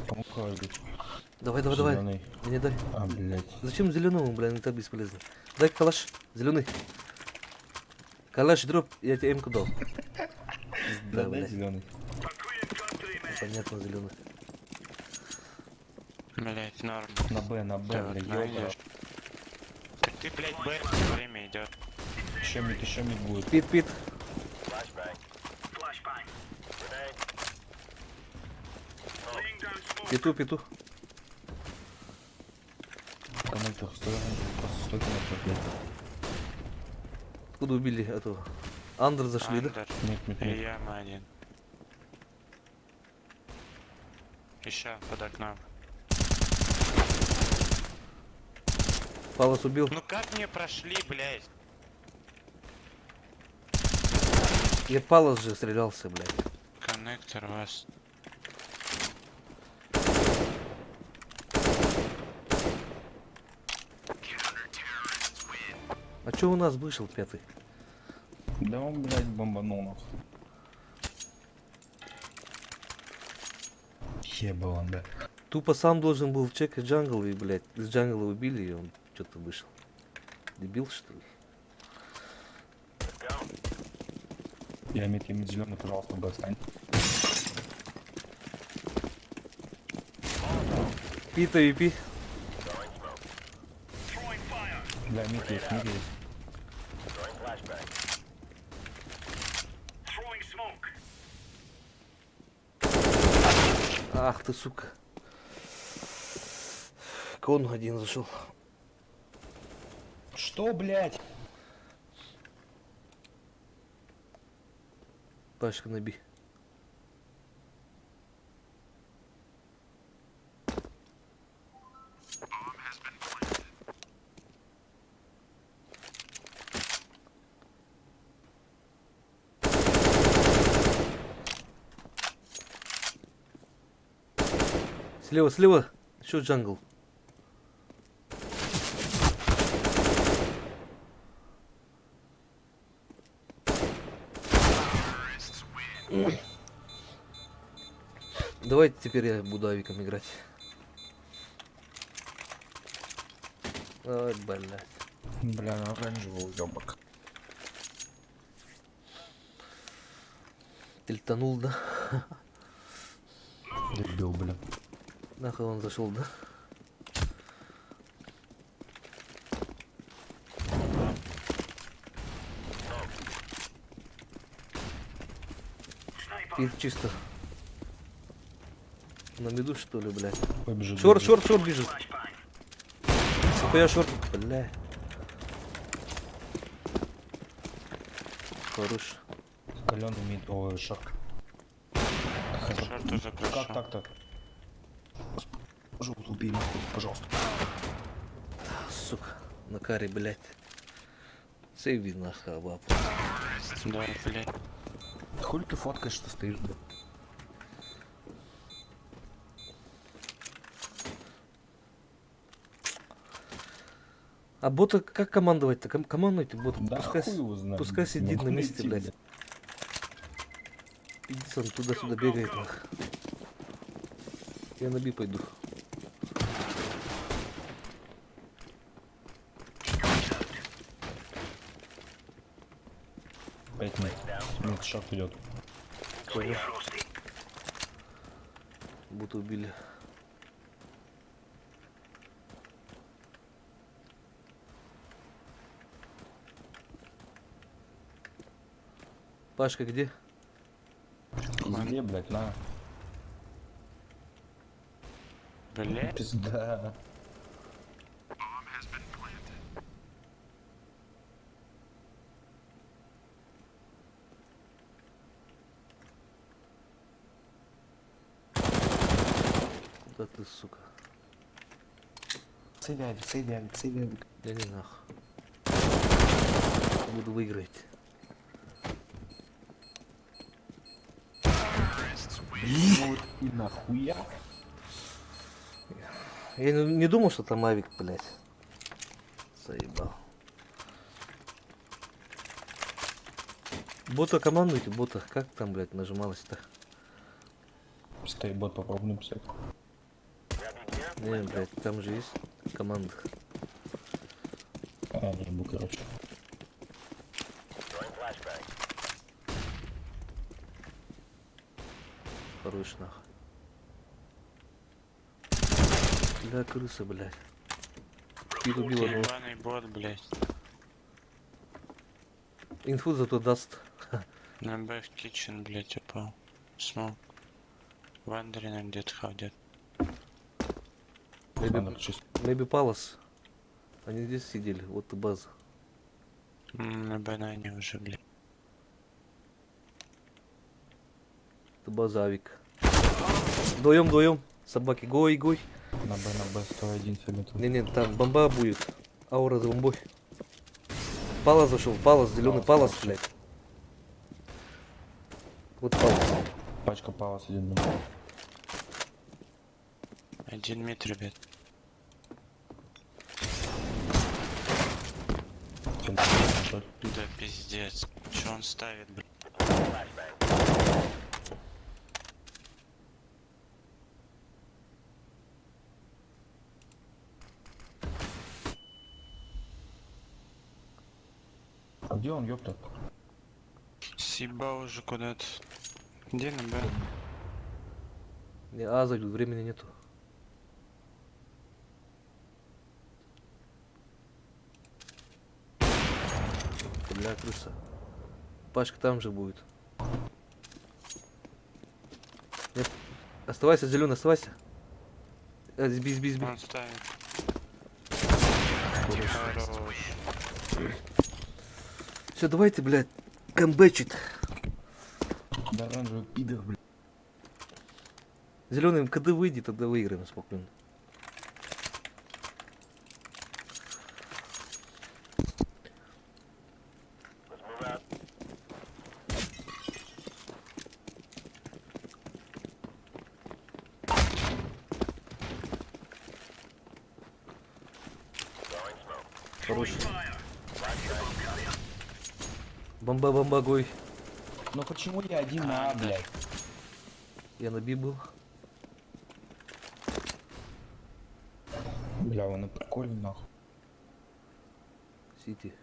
Помог каждый. Давай, давай, давай. Зелёный. Не дай. А, блядь. Зачем зеленому, бля, не так бесполезно. Дай калаш, зеленый. Калаш дроп, я тебе эмку дал. Да, дай блядь. зеленый. Понятно, зеленый. Блять, норм. На Б, Ты вот блядь, ёбара. найдешь. Так ты, блять, Б все время идет. Еще мид будет. Пит, пит. Пету, пету. Коннектор, стой, просто стой, коннектор, блядь. Откуда убили этого? Андер зашли, да? Андер. Нет, И нет. яма один. Еще под окном. Палас убил. Ну как мне прошли, блять? Я Палас же стрелялся, блядь. Коннектор вас. А чё у нас вышел пятый? Да он, блядь, бомбанул нас. Ебал он, да. Тупо сам должен был чекать джангл и, блядь, из джангла убили, и он что-то вышел. Дебил, что ли? Я мид зеленый, пожалуйста, Б встань. Пита и пи. Да, мид есть, мид есть. Ах ты, сука. Кон один зашел. Что, блядь? Пашка наби. Слева, слева. Еще джангл. Давайте теперь я буду авиком играть. Ой, блядь. Бля, на оранжевого ёбок. Тильтанул, да? Дебил, бля. Нахуй он зашел, да? Пит чисто. На меду, что ли, блядь? Побежит. Шорт, шорт, шорт бежит. Сука, я шорт, бля. Хорош. Каленый мид, ой, шаг. Шорт уже прошел. Как так-то? Желтый убей, нахуй, пожалуйста. Сука, на каре, блядь. Сейви нахуй, бабу. Да, блять. Хули ты фоткаешь, что стоишь, бля? А бота как командовать-то? Командуйте бота. Да пускай, хуй его знает. пускай сидит Могу на месте, найти, блядь. Иди сам туда-сюда бегает, нах. Я на би пойду. 5 минут. Минут шаг идет. Понял. Будто убили. Пашка где? Где, блядь, на? Бля. Пизда. Куда ты, сука? Цивявик, цивявик, цивявик. Я не нах. Буду выиграть. Вот и нахуя? Я не думал, что там авик, блядь. Заебал. Бота командуйте, бота. Как там, блядь, нажималось-то? Стой, бот, попробуй написать. Не, блядь, там же есть команда. А, не ебу, короче. Хорош нах. Бля, крыса, блядь. Кит убил одного. Ебаный бот, блядь. Инфу зато даст. На Б в kitchen, блядь, упал. Смог. Вандерина где-то ходят. Maybe... чисто. Maybe Palace. Они здесь сидели, вот и база. На банане уже, блядь. Это база авик. Вдвоем. Собаки, гой. На Б 101 фиолетовый. Не, там бомба будет. Аура за бомбой. Палас зашел, Палас, зеленый Палас, блядь. Вот Палас. Пачка палас 1 минут. 1 мид, ребят. Да пиздец. Че он ставит, блядь? А где он, ёпта? Съебал уже куда-то. Где на Б? Не, зайдут, времени нету. Бля, крыса. Пашка там же будет. Нет. Оставайся, зеленый, оставайся. Сби. Он ставит. Хорош. Все, давайте, блядь, камбэчит. Да оранжевый пидор, блядь. Зеленый, когда выйди, тогда выиграем спокойно. Хорош. Бомба, гой. Ну почему я один на А, блядь? Я на Би был. Бля, вы на приколе нахуй. Сити.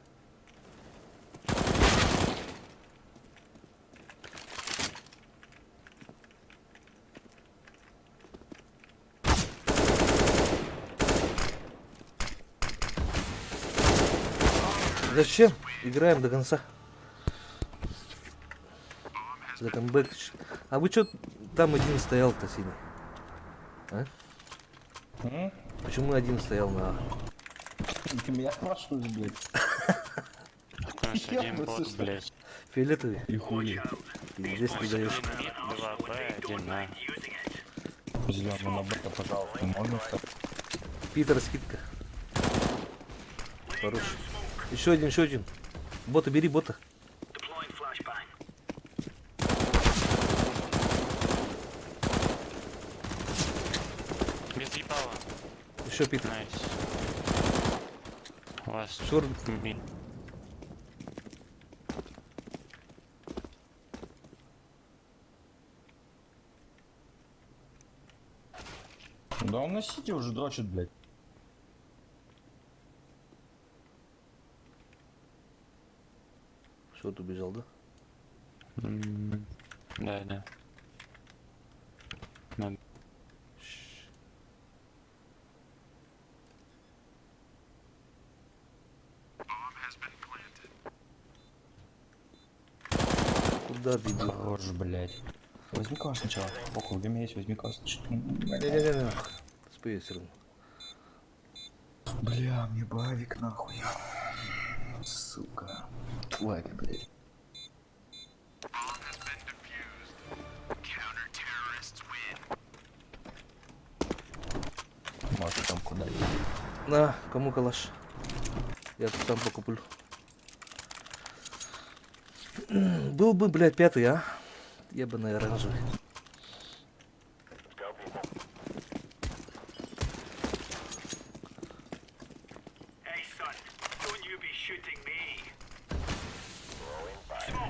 Зачем? Играем до конца. За камбэк. А вы чё там один стоял-то синий? А? Почему один стоял на А? Ты меня спрашиваешь, блядь. У нас один бот, блядь. Фиолетовый? И хуй. Ты здесь не даешь. 1 мид, 2 Б, 1 А. Зеленый на бета, пожалуйста, можно так? Питер, скидка. Хорош. Еще один. Бота, бери бота. Без ебала. Еще Питер. Найс. У вас Шорт. мид. Да он на сити уже дрочит, блядь. Шорт убежал, да? Да, да. Надо. Куда дебил? Хорош, блядь. Возьми кого сначала. Похуй, время есть, возьми кого сначала. Не-не-не, спей все равно. Бля, мне бавик нахуй. Сука. Тварь, блядь. Может там куда идти. На, кому калаш? Я тут сам покуплю. Был бы, блядь, пятый, а? Ебаный оранжевый.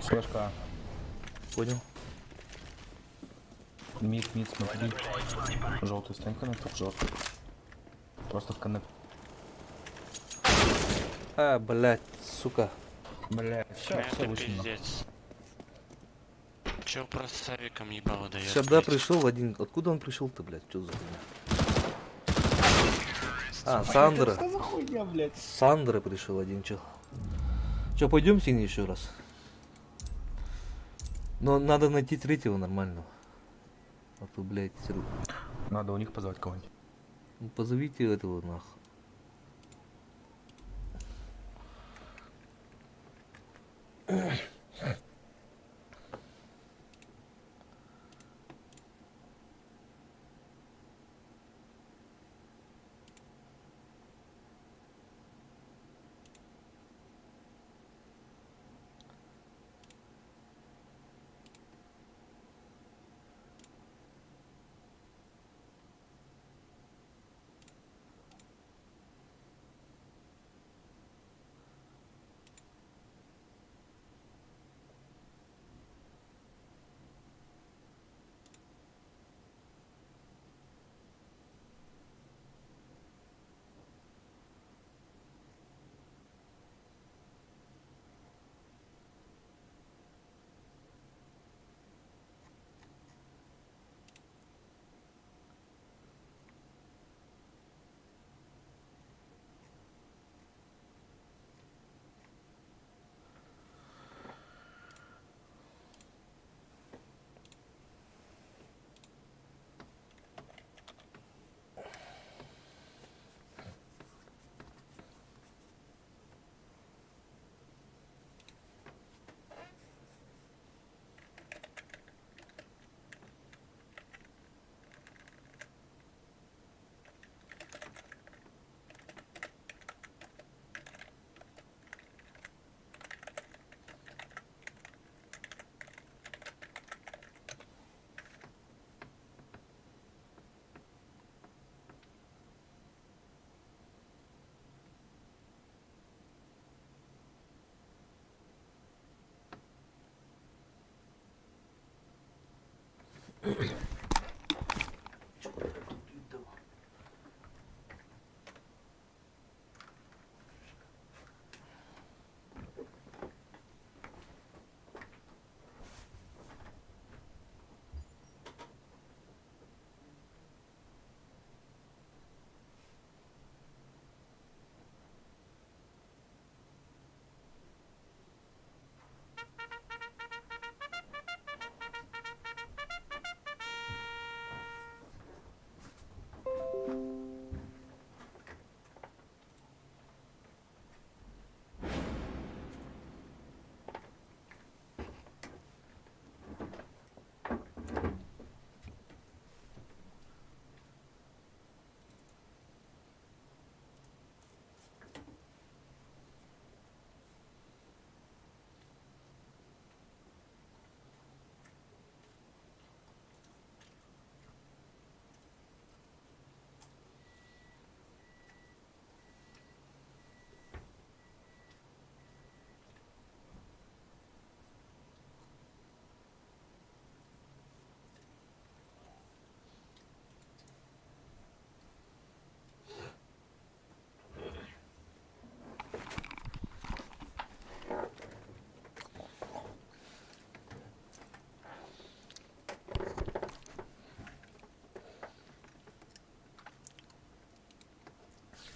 Слышка. Понял? Мид, смотри. Желтый стань коннектор, жестко. Просто в коннектор. А, блядь, сука. Бля, все Это вышли. пиздец. Чё просто с авиком ебало дает? Сюда блядь? пришел один. Откуда он пришел-то, блядь? Что за хуйня? А, Сандра. Что за хуйня, блядь? Сандра пришел один, чел. Че, пойдем с ней еще раз? Но надо найти третьего нормального. А то, блядь, Надо у них позвать кого-нибудь. ну, позовите этого нахуй.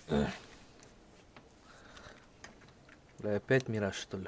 Бля, опять мираж, что ли?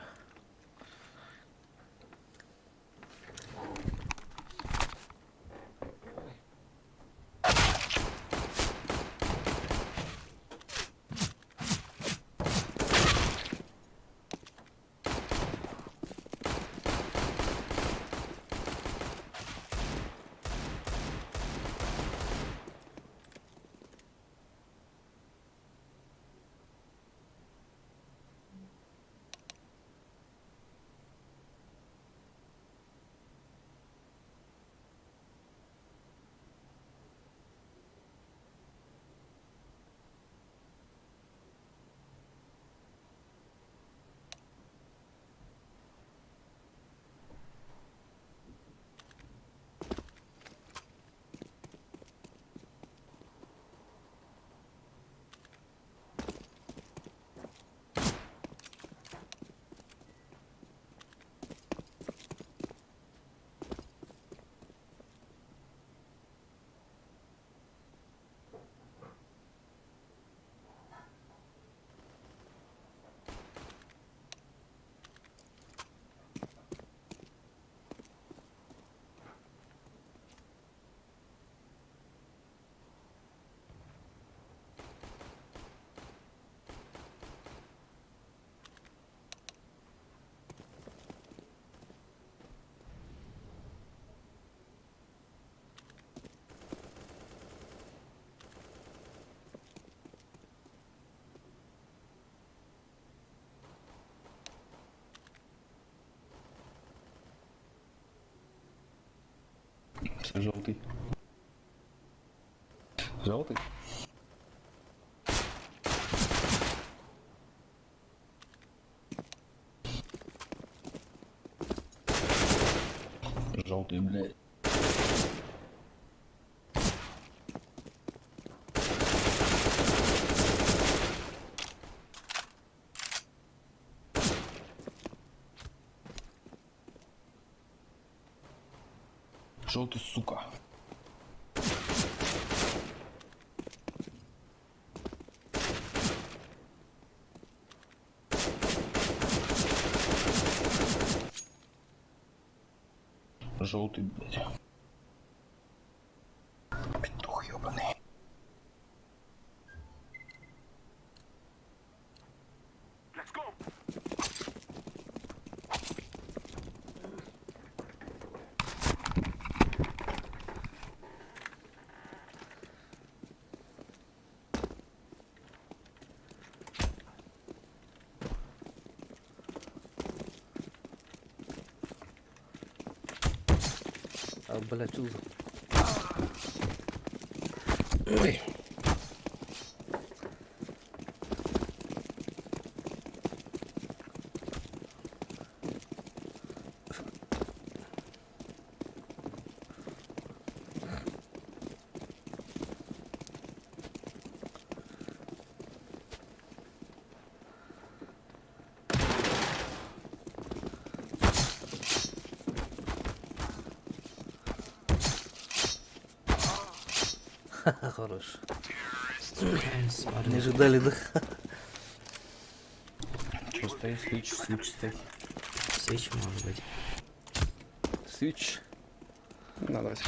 Желтый. Желтый? Желтый, блядь. Желтый, сука. Желтый, блядь. Петух ёбаный. А, бля, что за... Ой. Ха-ха, хорош. Не ожидали, да? Что стоит? Свич стоит. Свеч может быть. Свич. На, давайте.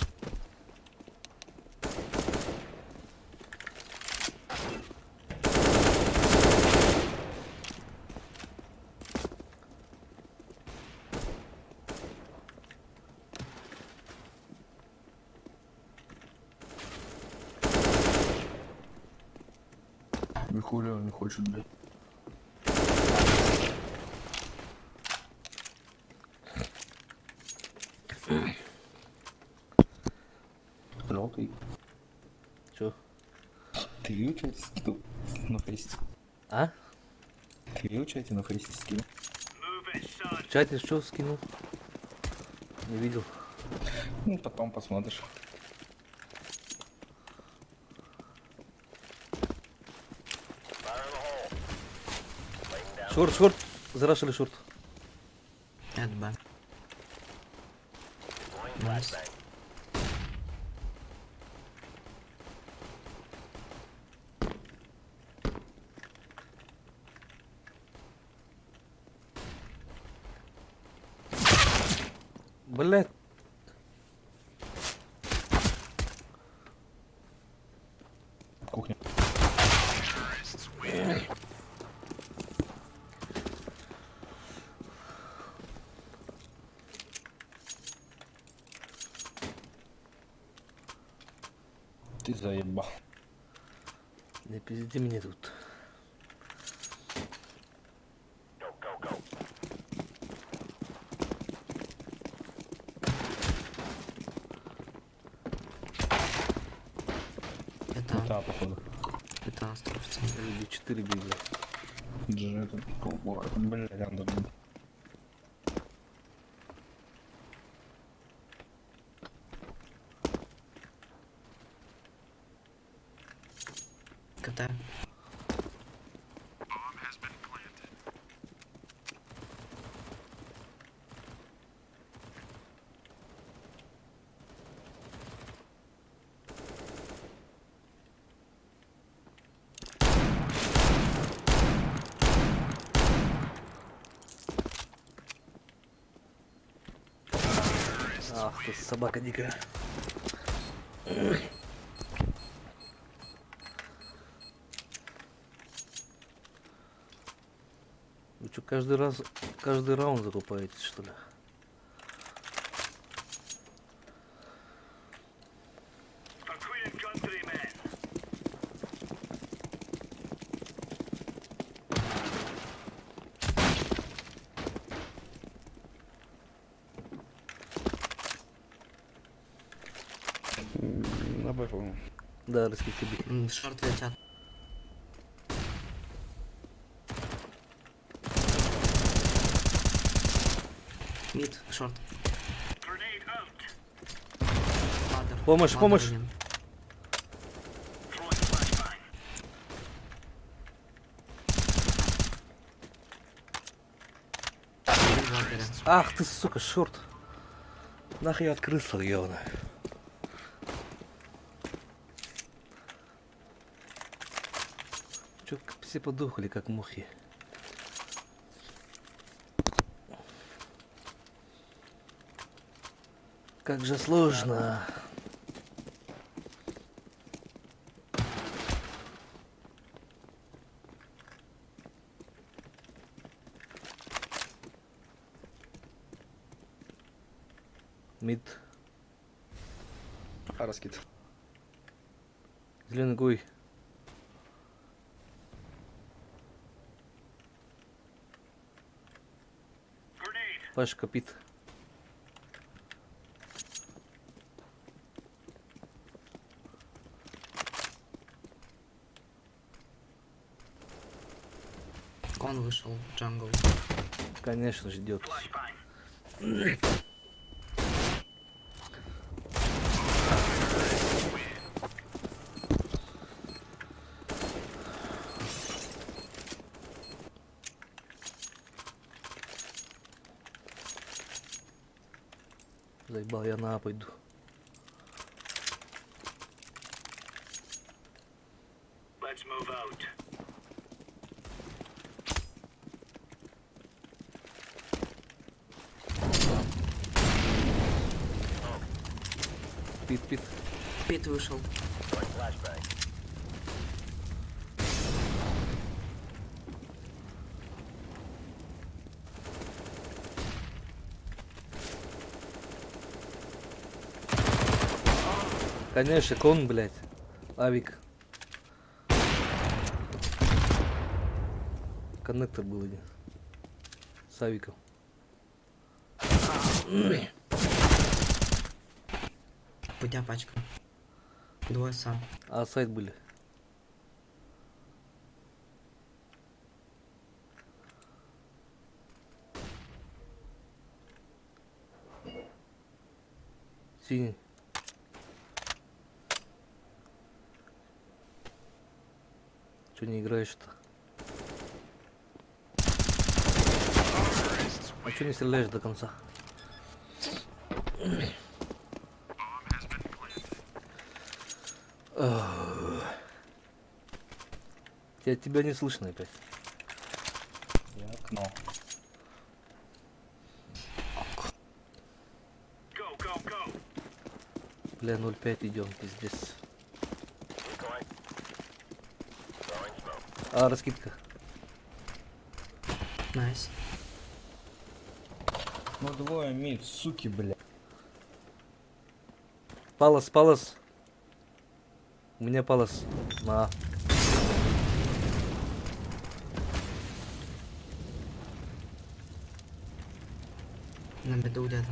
Нихуя он не хочет, блядь. Желтый. Чё? Ты видел, что я тебе скинул на фейсе? А? Ты видел, что я тебе на фейсе скинул? В чате что скинул? Не видел. Ну, потом посмотришь. Шорт, шорт. Зарашили шорт. Это Б. Найс. Блять. Кухня. Ты заебал. Не пизди мне тут. Это, Да, походу. 15%. Люди 4 бей, блядь. Джет, блядь, рандом. КТ. Ах ты собака дикая. Вы что, каждый раунд закупаетесь, что ли? На Б, по-моему. Да, раскидки бей. Шорт летят. Мид, шорт. Ладер. Помощь, Ладер помощь. один. Один в ладере. Ах ты, сука, шорт. Нахуй я открылся, говно. Чё, все подохли, как мухи. Как же сложно. Мид. А, раскид. Зеленый гой. Паш копит. Кон вышел, джангл. Конечно, ждет. Заебал, я на А пойду. Пит, пит. Пит вышел. Конечно, кон, блядь. Авик. Коннектор был один. С авиком. Путя пачка. Двое сам. А сайт были. Синий. Че не играешь-то? А че не стреляешь до конца? Тебя не слышно опять. Я окно. Бля, 0,5 идем, пиздец. А, раскидка. Найс. Ну двое мид, суки, бля. Палас, палас. У меня палас. На. На беду где-то.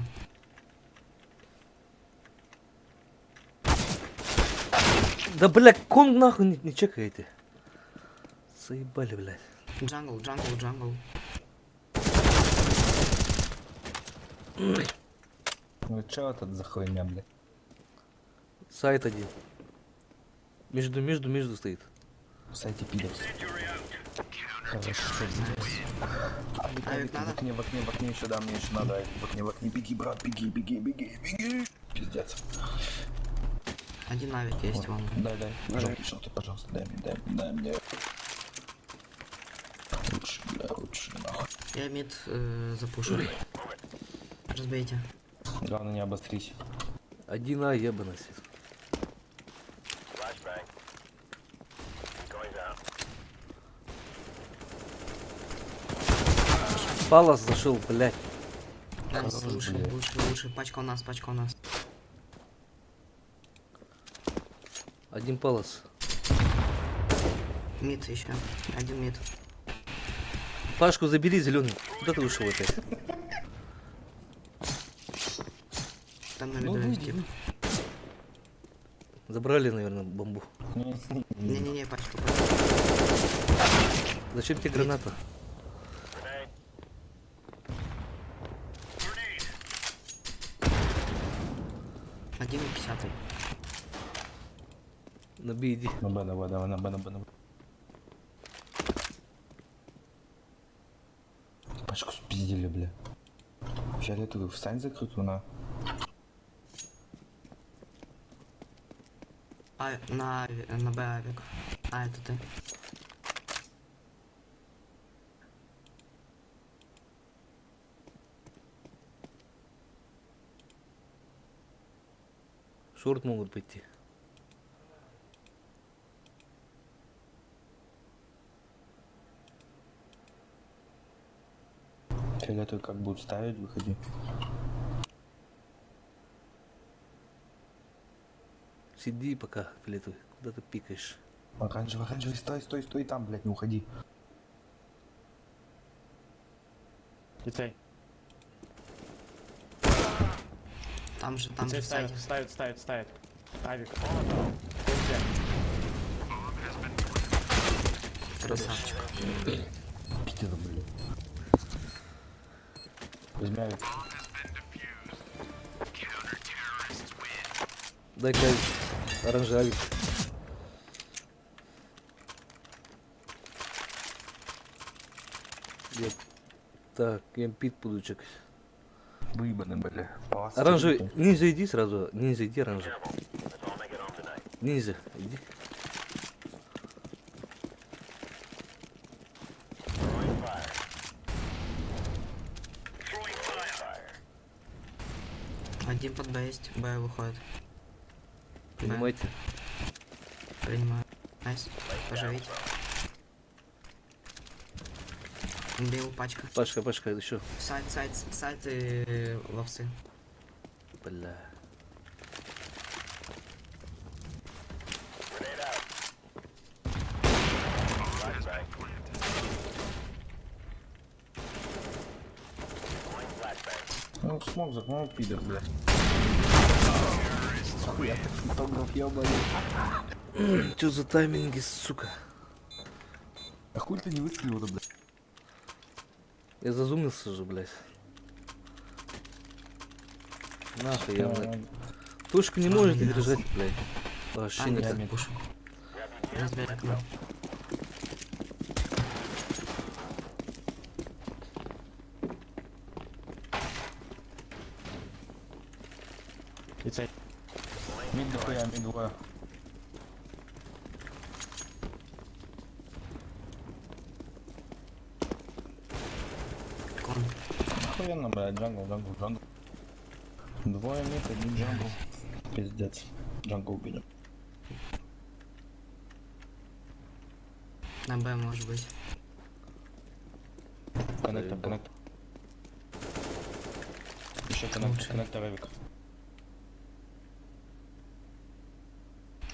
Да, бля, кон нахуй не чекаете. Заебали, блядь. Джангл, джангл, джангл. Ну чё это за хуйня, бля? Сайт один. Между стоит. В сайте пидорс. Хорошо, Авик надо? в окне еще, да, мне еще надо. В окне, беги, брат, беги. Пиздец. Один авик есть вон. Дай, жалкий шоты, пожалуйста, дай мне. Лучше, нахуй. Я мид запушу. Разбейте. Главное не обострись. Один А ебаный. Палас зашел, блядь. Найс, Хорош, лучше, блядь. лучше. Пачка у нас, пачка у нас. Один палас. Мид еще. Один мид. Пашку забери, зеленый. Куда ты ушел опять? Там на Ну, виду есть тип. Забрали, наверное, бомбу. Не-не-не, пачка. Зачем тебе граната? Один 50. На Б иди. Ну, давай, на Б. Пачку спиздили, бля. Фиолетовый, встань закрытую, на. А, на Б авик. А, это ты. Шорт могут пойти. Фиолетовый как будут ставить, выходи. Сиди пока, филетовый. Куда ты пикаешь? Оранжевый, стой там, блядь, не уходи. Детей. Там же Детей в сайте. ставит. Авик. Красавчик. Пиздец, блядь. Возьми авик. Дай-ка оранжевик. Так, я пит буду чекать. Выебаны, бля. Оранжевый, ниндзя иди сразу. Ниндзя иди, оранжевый. Ниндзя, иди. Один под Б есть. Б выходит. Понимаете? Принимаю. Найс. Поживите. Бил пачка. Пашка, еще. Сайт и ловцы. Бля. Ну, смог закнул, пидор, блядь. Хуя ты фотограф, ёбаный. Что за тайминги, сука? А хуй ты не выстрелил, блядь? Я зазумился же, блядь. Нахуй я, блядь. Тушка не может держать, блядь. Вообще А, никак. я пушу. Разбери окно. Детей. Мид дохуя, мид двое. Кон. Охуенно, блядь, джангл. Двое мид, один джангл. Пиздец. Джангл убили. На Б может быть. Коннектор, коннектор. Еще коннектор, коннектор Эвик.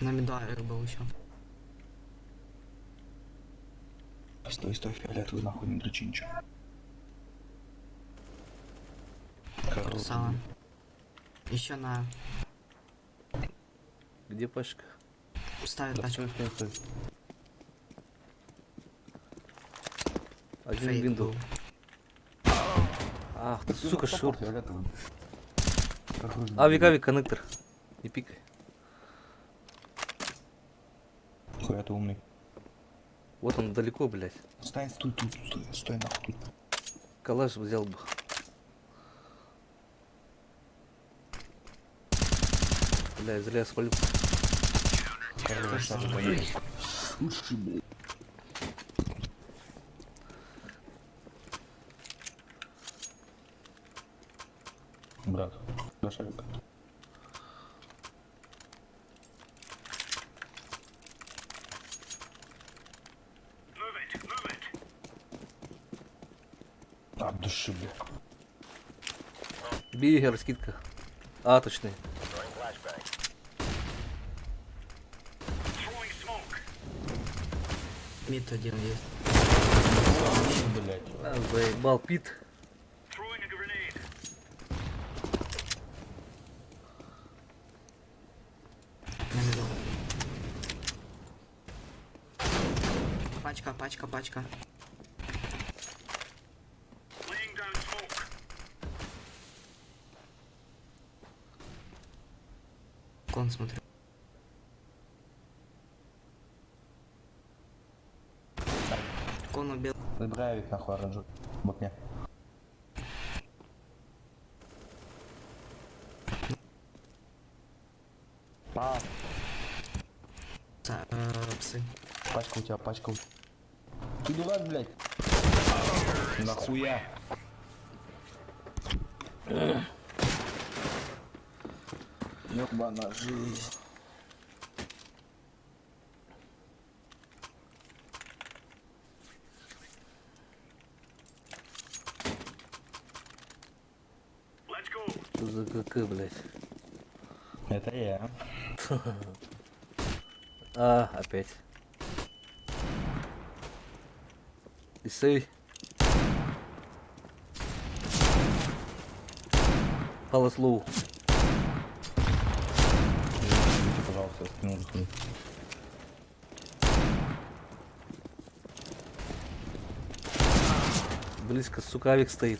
На миду Авик был еще. Стой, стой, фиолетовый, нахуй, не дрочи ничего. Сала. Еще на... Где пачка? Ставит Да, тачку. стой, стой, стой. Один Фейк винду. был. Ах, ты, сука, шорт. Фиолетовый. Авик, коннектор. Не пикай. Хуя ты умный. Вот он далеко, блядь. Стой, стой, тут, стой нахуй. Калаш взял бы. Бля, зря я свалил. Слушай, блядь. Брат, дошарик. От души, блядь. Бигер, скидка. А, точнее. Мид один есть. Блядь. А, заебал Пит. На миду. Пачка. Кон смотрю. Кон убил. Забирай их нахуй оранжевый. В окне. Псы. Пачка у тебя, пачка у тебя. Ты дурак, блядь. Нахуя? Ёбана жизнь. Что за КК, блядь? Это я. А, опять. Исей. Палас лоу. Извините, пожалуйста, я спину захожу. Близко, сука, авик стоит.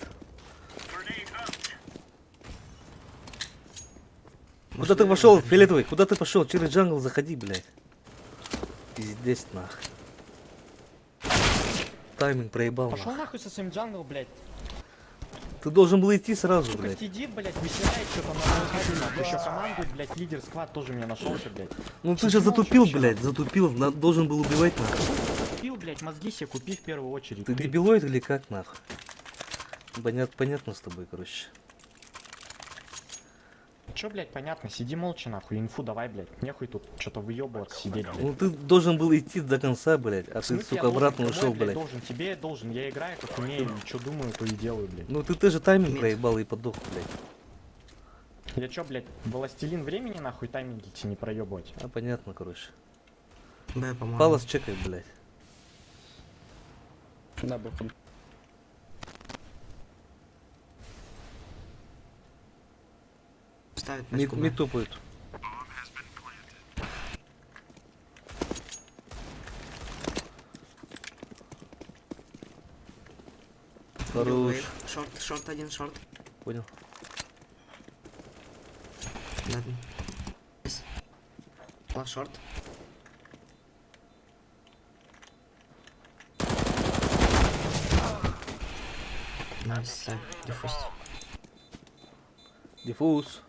Куда ты пошел, фиолетовый? Куда ты пошел? Через джангл заходи, блядь. Пиздец, нах. Тайминг проебал, Пошел нах. нахуй со своим джангл, блядь. Ты должен был идти сразу, Сука, блядь. сидит, блядь, высирает что-то на выходе, нахуй. Еще командует, блядь, лидер сквад тоже меня нашелся, блядь. Ну ты же затупил, блядь, затупил. Должен был убивать, нах. Купил, блядь, мозги себе купи в первую очередь. Ты дебилоид или как, нах? Понятно с тобой, короче. Чё, блядь, понятно, сиди молча, нахуй, инфу давай, блядь. Нехуй тут что-то выебываться, сидеть, блядь. Ну ты должен был идти до конца, блядь, а В ты, смысле, сука, я должен? обратно Кому я, ушел, блядь. должен, тебе я должен, я играю как умею, что думаю, то и делаю, блядь. Ну ты же тайминг проебал и подох, блядь. Я чё, блядь, властелин времени, нахуй, тайминги тебе не проебывать? А понятно, короче. Б, по-моему. Палас чекай, блядь. Да, бэком. Ставит Не пачку Б. топают. Хорош. Шорт один, шорт. Понял. Ладно. Лав шорт. Найс, дефуст. Диффуз.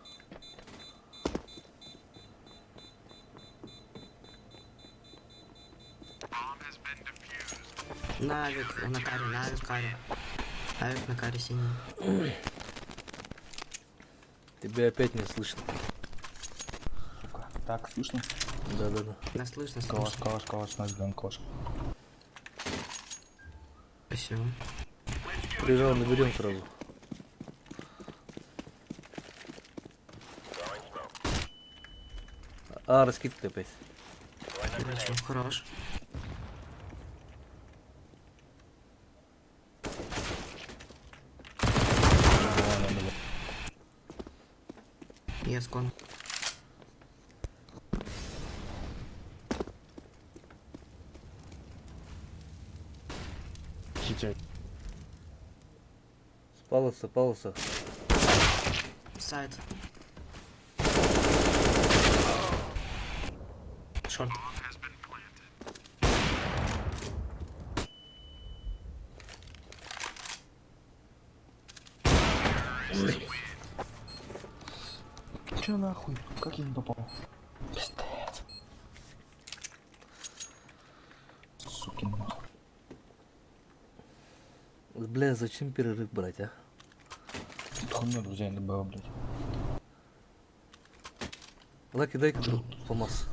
Навик, на каре, навик каре. Навик на каре синий. Тебя опять не слышно. Так, слышно? Да-да-да. Да, слышно, Калаш, слышно. калаш, калаш, нас ждем, калаш. Спасибо. Приезжал, наберем сразу. А, раскидка опять. Хорошо, хорош. Я скон. Сити. Спалося, палося. Сайт. Шорт. Че нахуй? Как я не попал? Пиздец. Сукин нахуй. Бля, зачем перерыв брать, а? Тут хуйня, друзья, не было, блядь. Лаки, дай-ка друг помаз.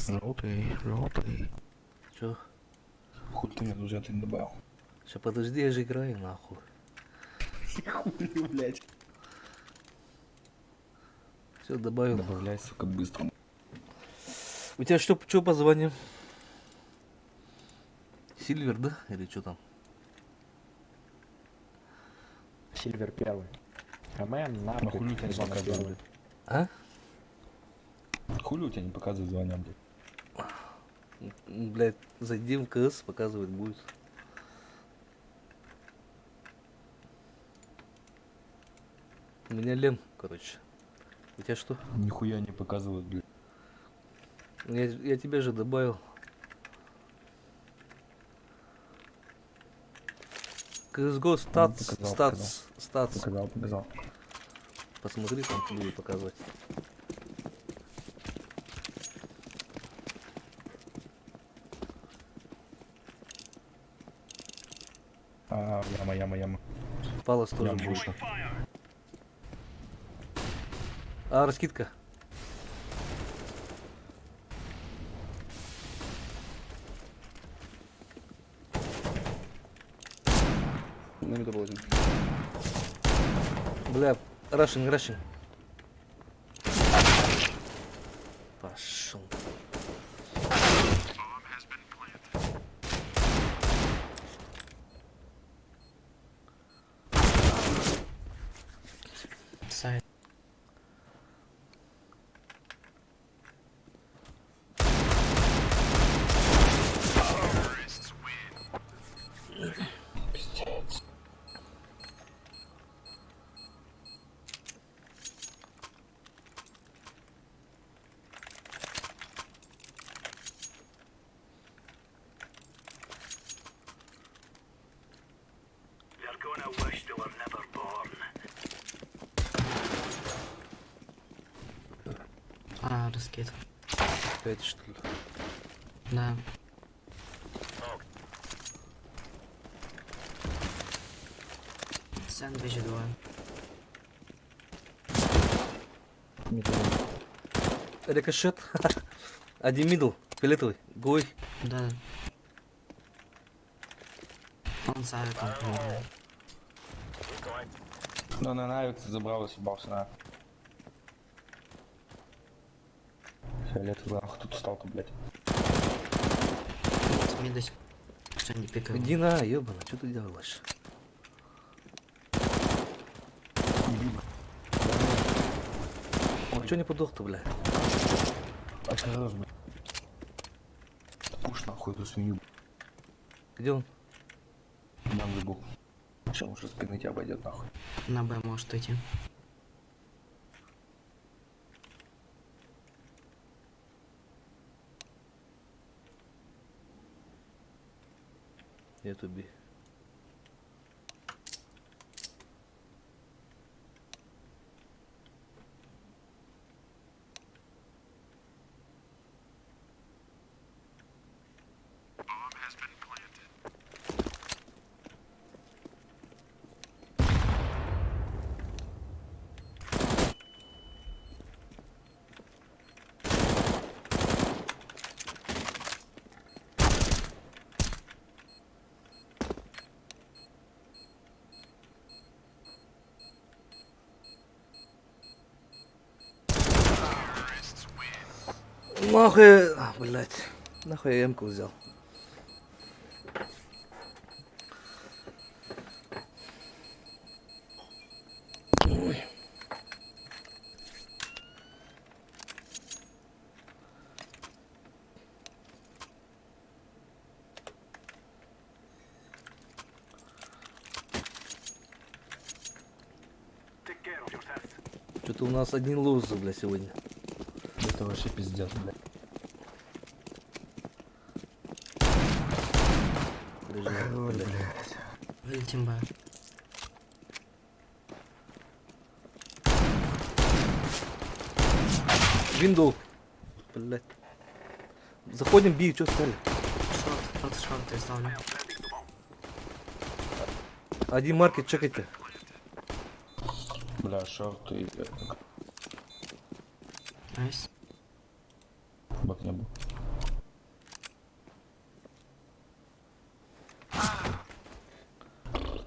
Желтый, желтый. Чё? Хуй ты мне, друзья, ты не добавил. Сейчас подожди, я же играю нахуй. Хуй, блядь. Все, добавил. Добавляй, сука, быстро. У тебя что по званию? Сильвер, да? Или что там? Сильвер первый. МН, Ну хули у тебя не Зона показывает, первый. блядь. А? Хули у тебя не показывает звание, блядь. Блять, зайди в КС, показывает будет. У меня Лен, короче. У тебя что? Нихуя не показывает, блядь. Я тебя же добавил. CSGO статс, показал, статс. Показал. Посмотри, там будет показывать. А, яма. Палос тоже Яма будет. вышла. А, раскидка. На миду был один. Бля, рашинг. Пошел. Сайт. Пиздец. А, раскид. Опять что ли? Да. Сэндвич 2. Рикошет. Один мидл. Фиолетовый. Гой. Да. Он сайтом. Ну, на навик забрал и съебался на. Фиолетовый, нахуй тут стал-то, блядь. Мидось. Что не пикал? Иди на, ёбана, что ты делаешь? Он что не подох-то, бля? Осторожно, блядь. Пуш нахуй эту свинью. Где он? Нам забыл. Сейчас он сейчас спины тебя обойдет нахуй. На Б может идти. Я туби. Нахуй, блядь, нахуй я М-ку взял. Что-то у нас один луз, бля, сегодня. Это вообще пиздец, блядь. Подожди, бля. Вылетим Б. Винду. Блядь. Заходим, бей, что стали? Шорт я ставлю. Один маркет, чекайте. Бля, шорт и... Найс. Бак не был.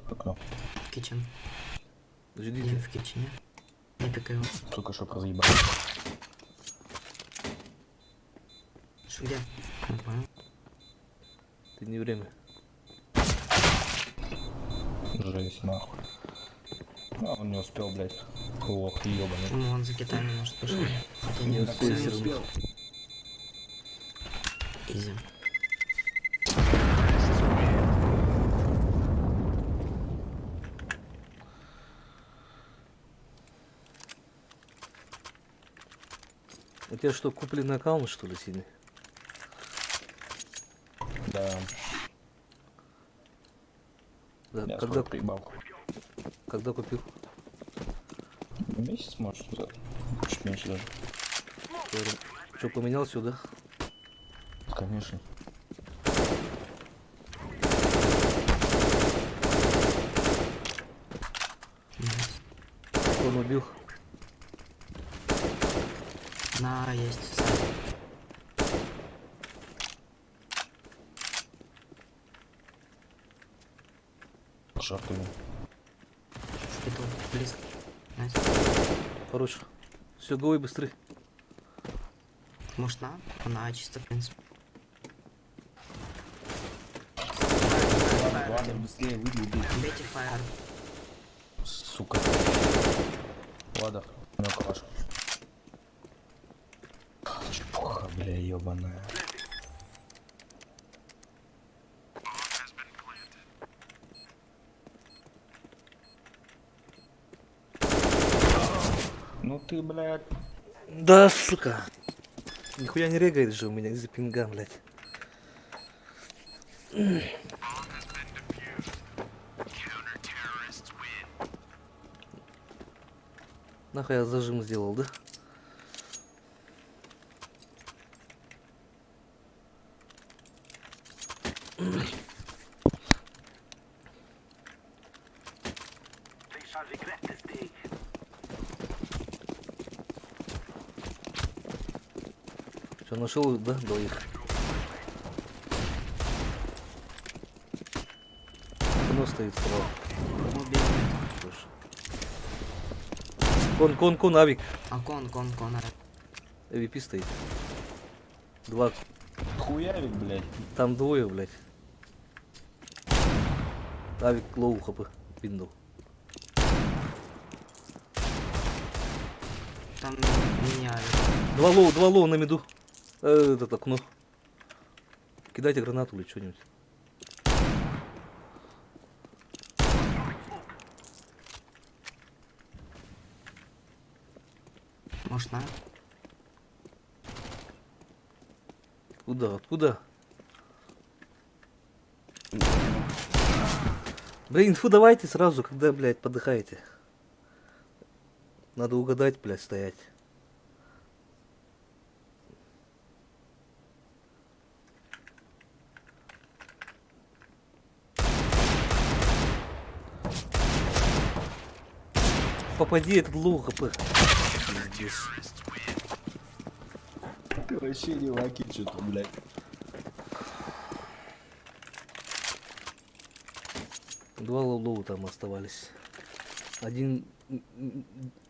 Окно. Кичен. Ждите. Один в кичене. Не пикаю. Сука, чтоб разъебал. Ш, где? Не понял. Ты не время. Жесть, нахуй. А, он не успел, блядь. Лох, ебаный. Ну, он за Китаями может пошел. Хотя Не нет, успел все все равно. Изи. У тебя что, купленный аккаунт, что ли, сильный? Да, Да, я когда, скоро приебал. когда купил? Месяц, может, назад. Чуть меньше даже. Что, поменял сюда? Конечно. Он убил. На, есть. Сайт. Шорт ему. Шпитал. Близко. Найс. Хорош. Все, говори быстрее. Может на? На, чисто, в принципе. Ладно, быстрее выйди, убей. Бейте фаер. Сука. Ладно, у меня калаш. Чепуха, бля, ебаная. Ну ты, блядь. Да, сука. Нихуя не регает же у меня из-за пинга, блядь. Нахуй я зажим сделал, да? Что, нашел, да, двоих? Оно стоит справа. Убил. Слушай. Кон, авик. А кон. AVP стоит. Два. Хуявик, блядь. Там двое, блядь. Авик лоу хп. Виндоу. Там меня. Два лоу на миду. Этот окно. Кидайте гранату или что-нибудь. Может на? Откуда? Блин, инфу давайте сразу, когда, блядь, подыхаете. Надо угадать, блядь, стоять. Попади, этот лоу хп. Пиздец. Ты вообще не лаки, что-то, блядь. Два лоу там оставались. Один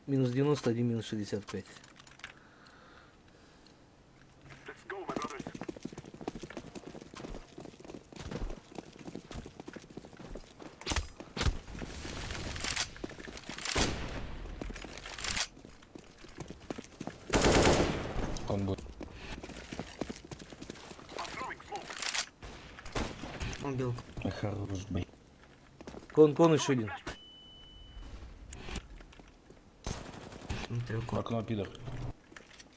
минус 90, один минус 65. убил. Хорош, блядь. Кон еще один. Смотрю, кон. Окно, пидор.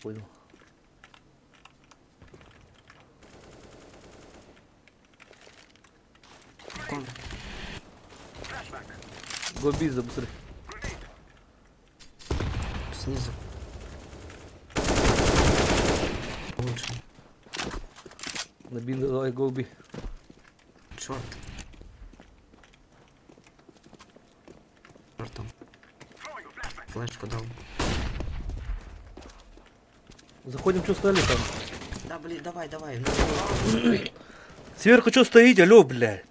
Понял. Кон. Гоби, забыстрей. Снизу. Лучше. Наби, давай, гоби. Шорт. Шортом. Флешку дал. Заходим, что стали там? Да, блин, давай. Сверху что стоите, алё, блядь?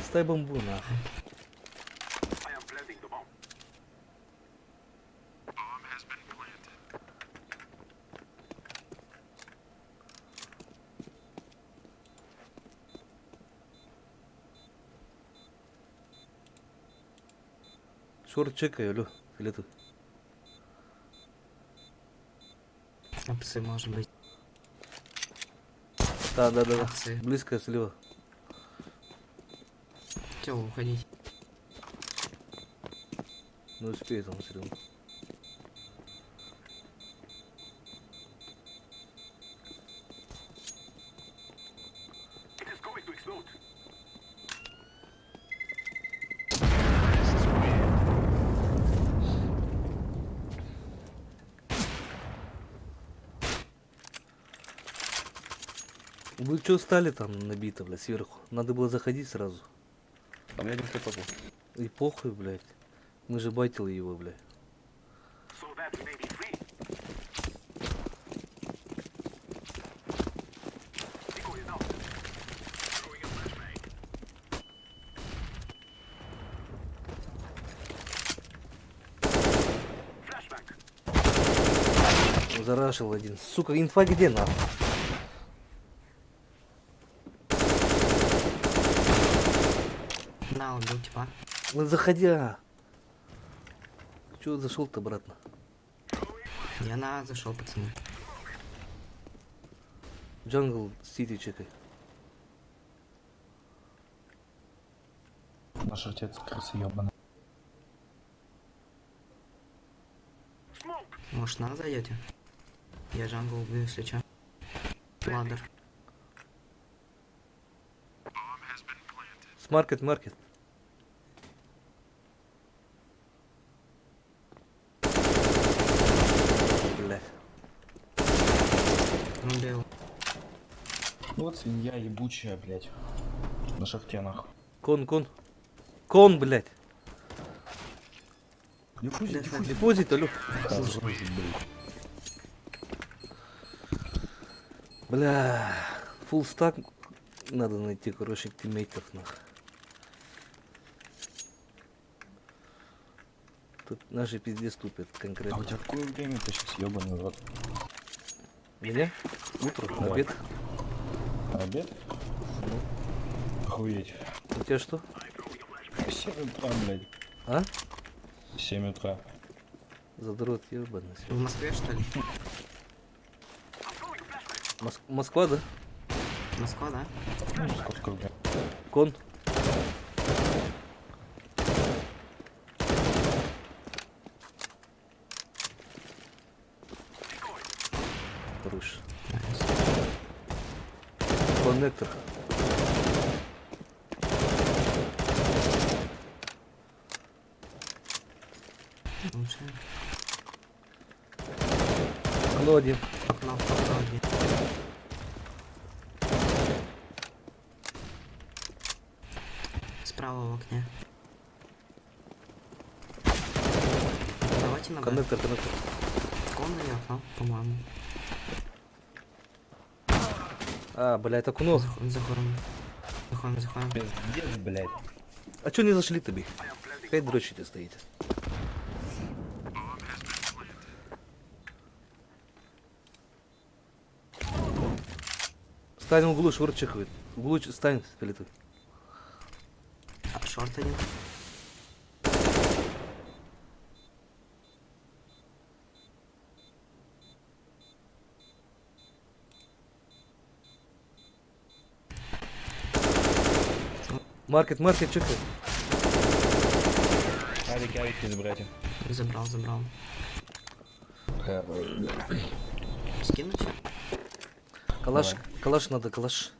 Ставь бомбу, нахуй. Шорт чекай, алё, или ты? Апсы, может быть. Да. Апсы. Близко слева. Чё, уходить? Не успеет он все равно. Вы что стали там набито, блядь, сверху? Надо было заходить сразу. А мне один попал. И похуй, блядь. Мы же байтили его, блядь. Зарашил один. Сука, инфа где нахуй? На, убил, типа. Ну заходя. Чего зашел-то обратно? Я на А зашел, пацаны. Джангл Сити чекай. Наш отец крыса ёбаная. Может, на зайдете? Я джангл убью, если чё. Ладер. С маркет. Блядь. Убил. Вот свинья ебучая, блядь. На шахте, нахуй. Кон, блядь. Диффузит, диффузит. Диффузит, алё. Хорош, блядь. Бля. Фулл стак. Надо найти хороших тиммейтов, нахуй. Тут наши пиздец тупят А конкретно. у тебя какое время-то сейчас, ёбаный рот? Меня? Утро, Да. обед. Обед? Охуеть. У тебя что? 7 утра, блядь. А? 7 утра. Задрот, ебаный. В Москве, что ли? Москва, да? Москва, да? Ну, сколько, блядь. Кон. Хорош. Коннектор. Лучше. Окно один. Окно один. Справа в окне. Давайте на Б. Коннектор. Комната и окно, по-моему. А, блядь, окно. Заходим. Пиздец, блядь. А чё не зашли тобі? Хай дрочите стоїть. Стань в углу, швырт чекает. В углу стань, пилитуй. А, шорт один. Маркет, чекай. Авик, из братья. Забрал. Скинуть? Калаш надо, калаш.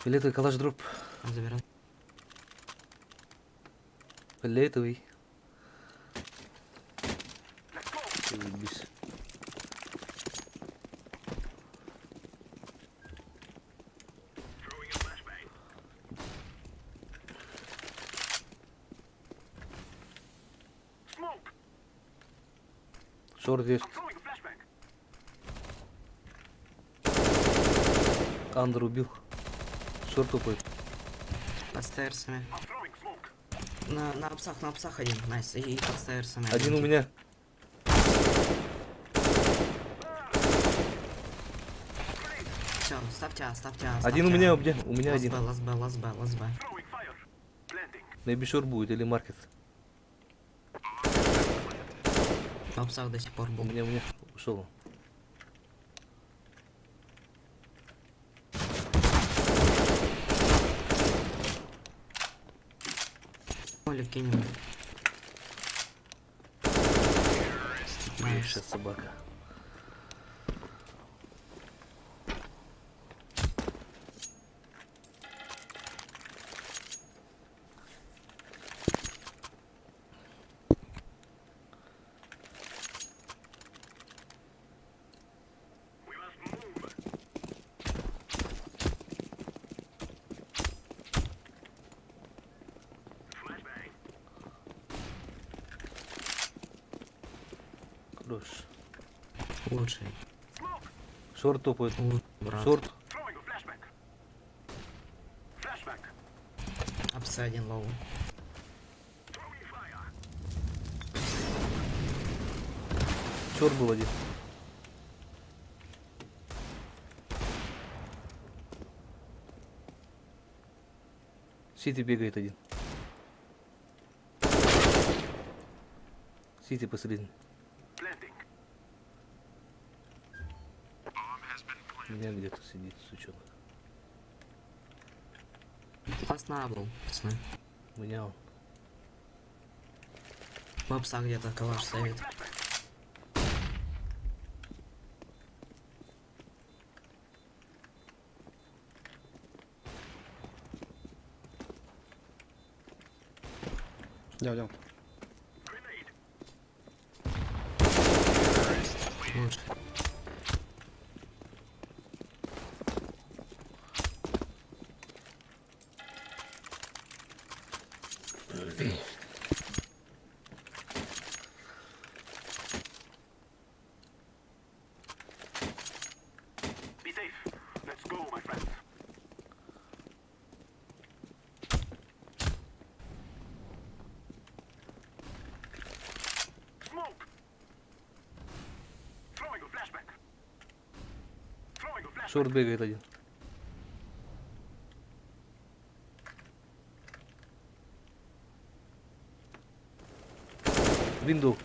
Фиолетовый калаш дроп. Забирай. Фиолетовый. Заебись. Шорт есть. Андер убил. Шорт тупой. Под стейрсами. На апсах один. Найс. И под стейрсами. Один у меня. Все, ставьте. Один у меня, у меня один. Лас Б. Maybe шорт будет или маркет. На апсах до сих пор У был. меня ушел. Олив кинем. Найс. Сейчас собака. Хорош. Лучший. Шорт топает. Брат. Шорт. Апсы один лоу. Шорт был один. Сити бегает один. Сити посередине. У меня где-то сидит, сучонок. Ласт на был, пацаны. У меня он. В апсах где-то калаш стоит. Идем. Лучше. Шорт бегает один. Винду.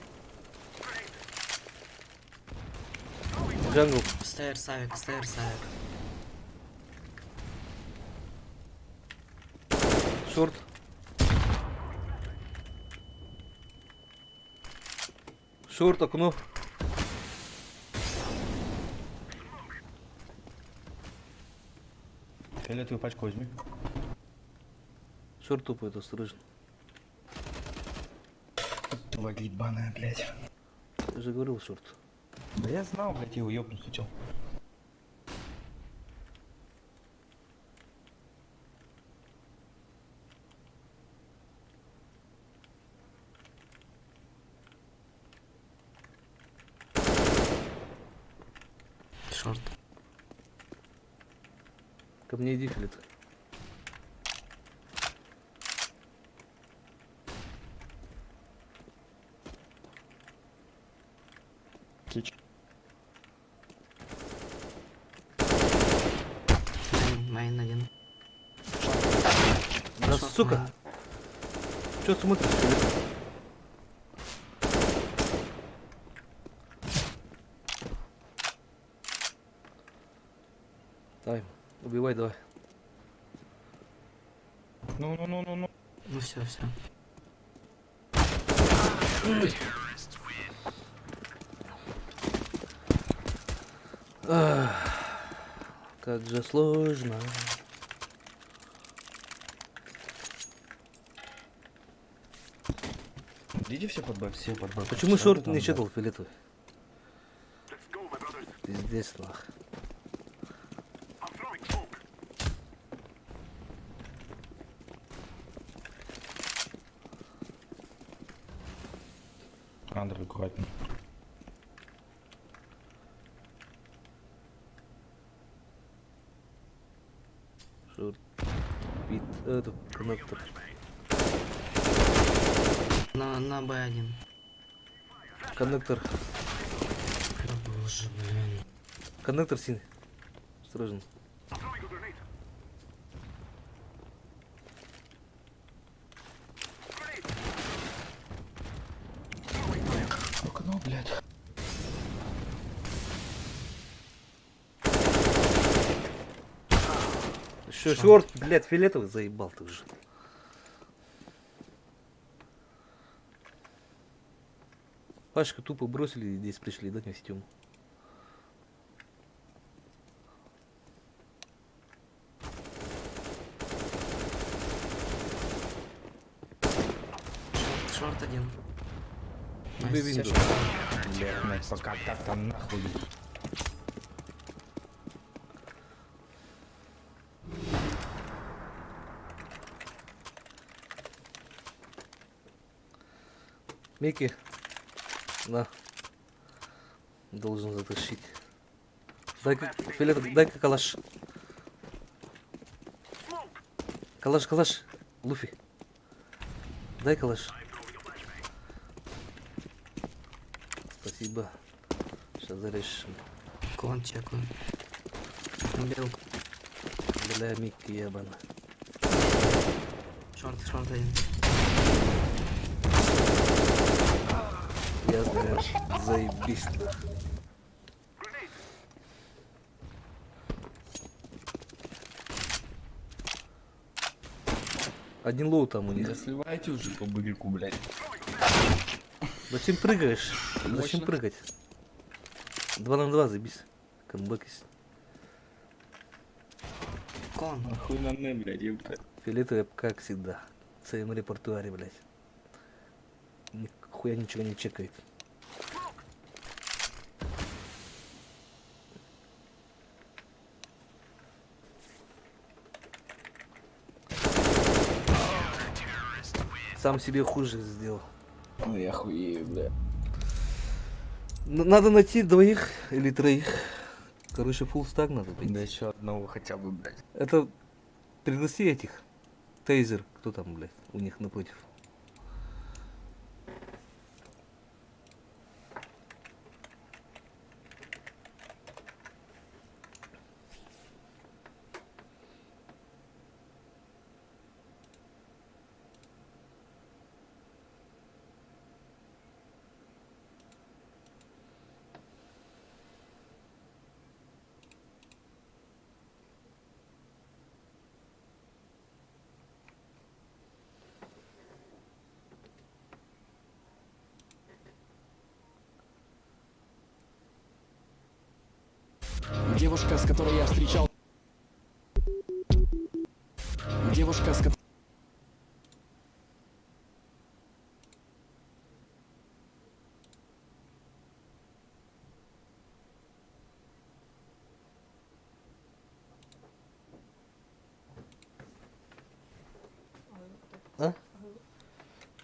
Джангл. Стейр савик. Шорт. Шорт, окно. Фиолетовую пачку возьми. Шорт тупает, осторожно. Тварь ебаная, блядь. Я же говорил, шорт. Да я знал, блядь, его ёбнуть хотел. Шорт. Ко мне иди, Филит. Кич. Майн один. Да сука! Чё смотришь, Филит? Тайм. Убивай давай. Ну. Ну все, все. Как же сложно. Идите все под бэк, все под бэк. Почему Всё, шорт там, не да. читал фиолетовый? Пиздец, нах. Андер, аккуратно. Шорт. Пит, это, коннектор. На Б1. Коннектор. Да боже, блин. Коннектор синий. Осторожно. Окно, блядь. Еще шорт, блядь, фиолетовый заебал ты уже. Пашка тупо бросили и здесь пришли, да, вместе Тёму? Шорт один. Тебе Найс. винду. Блядь, пока как там нахуй. Микки, на. Должен затащить. Дай-ка, фиолетовый, дай-ка калаш. Калаш, Луфи. Дай калаш. Спасибо. Сейчас зарешим. Клон чекаю. Белку. Бля, Микки ебана. Шорт один. Я знаю, заебись. Один лоу там у них. Да сливайте уже по бырику, блядь. Зачем прыгаешь? Зачем Мощно. прыгать? 2 на 2 забись. Камбэк есть. Клон. Нахуй на не, блядь, ёпта. Фиолетовый, как всегда. В своем репертуаре, блядь. Нихуя ничего не чекает. Сам себе хуже сделал. Ой, я хуею, блядь. Надо найти двоих или троих. Короче, фулл стак надо быть. Да еще одного хотя бы, блядь. Это пригласи этих. Тейзер, кто там, блядь, у них напротив. Девушка, с которой я встречал. Девушка, с которой...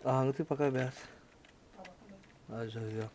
А? Ну ты пока бяс. Живет.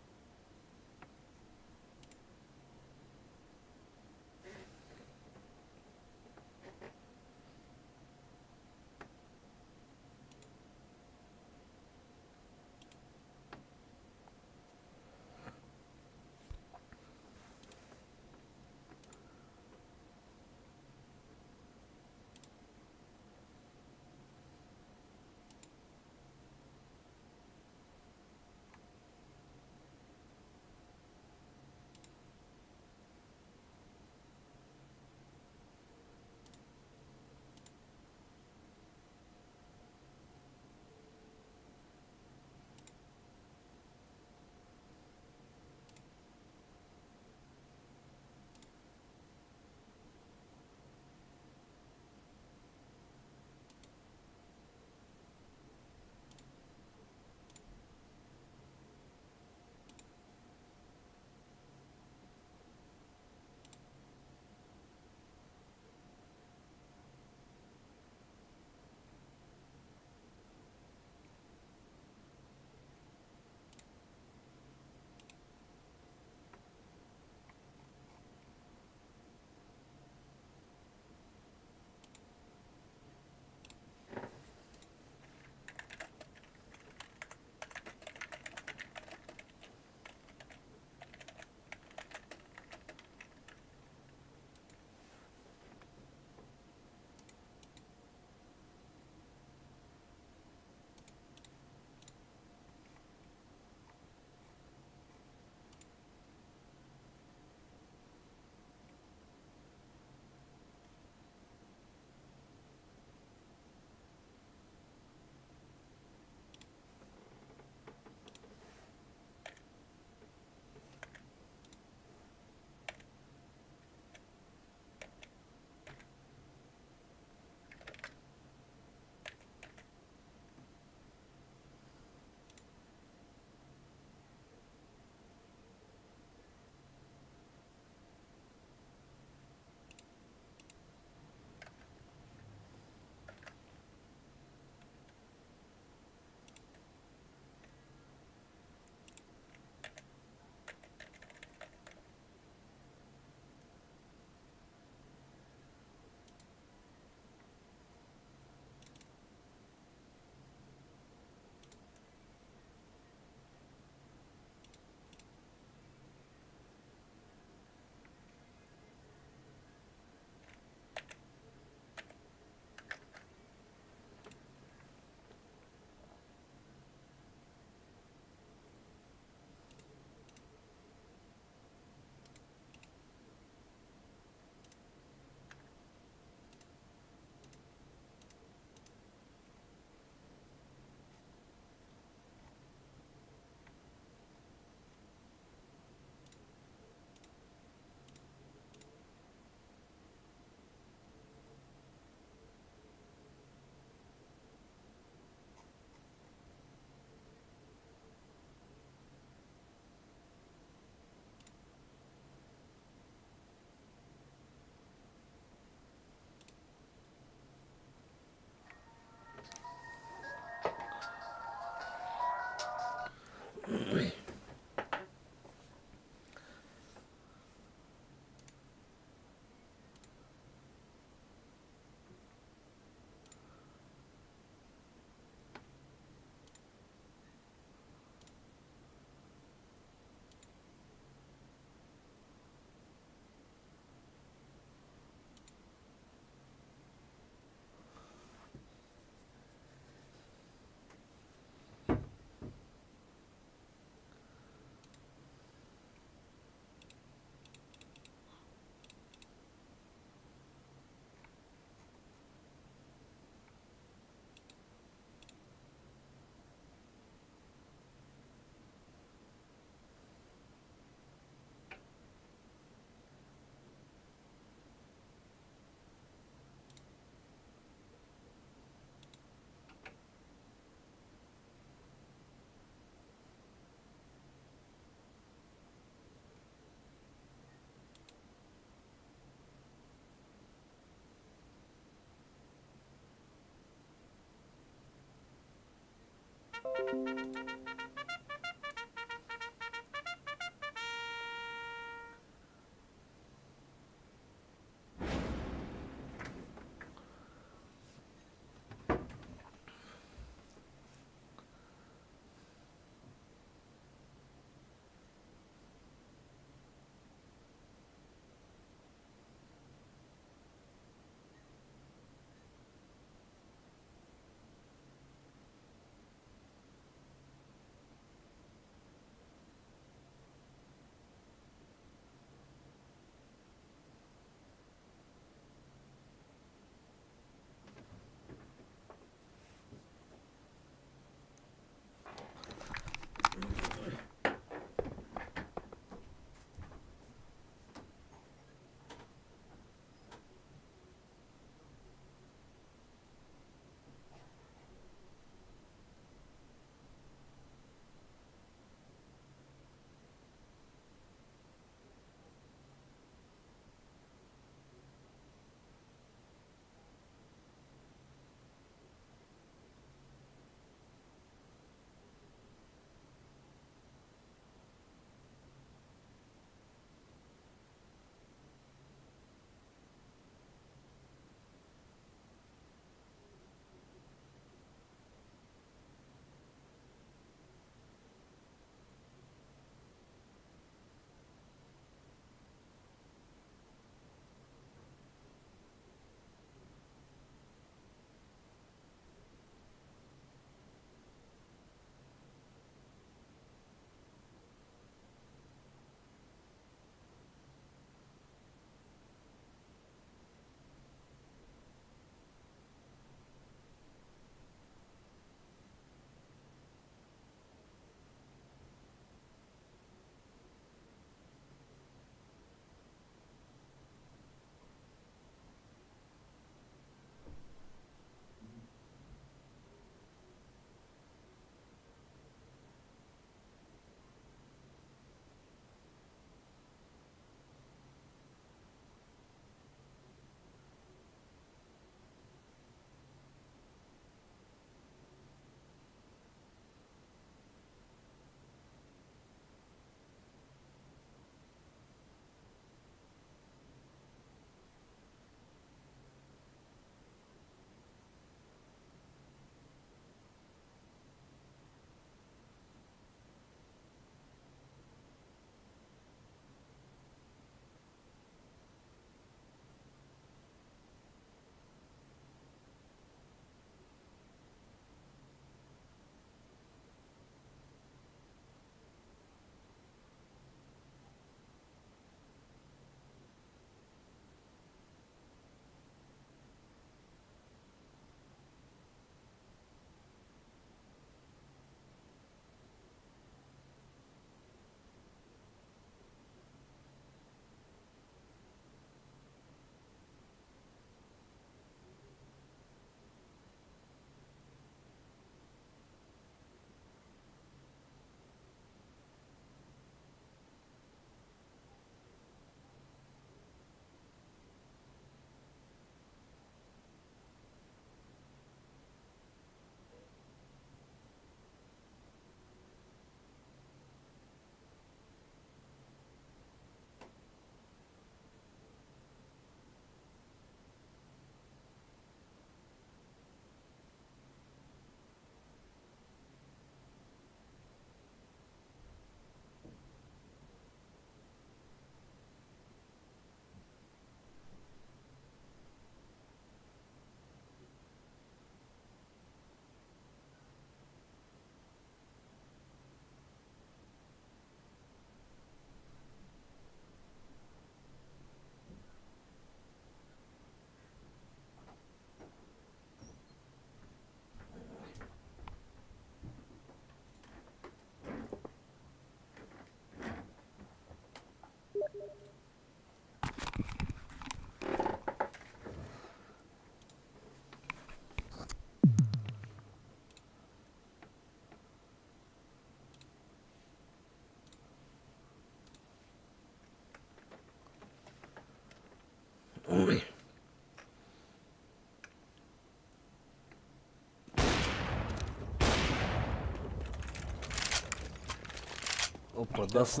Опа, даст.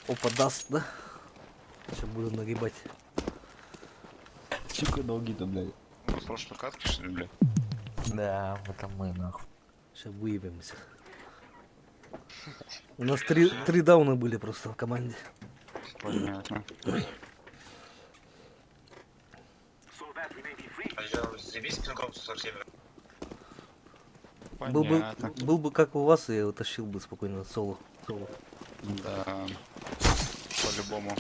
Опа, даст, да? Сейчас буду нагибать. Сука, долги-то, блядь. В прошлой катке, что ли, блядь? Да, это мы, нахуй. Сейчас выебемся. У нас три дауна были просто в команде. Понятно. Понятно. Был бы как у вас, я его тащил бы спокойно на соло. Да. По-любому.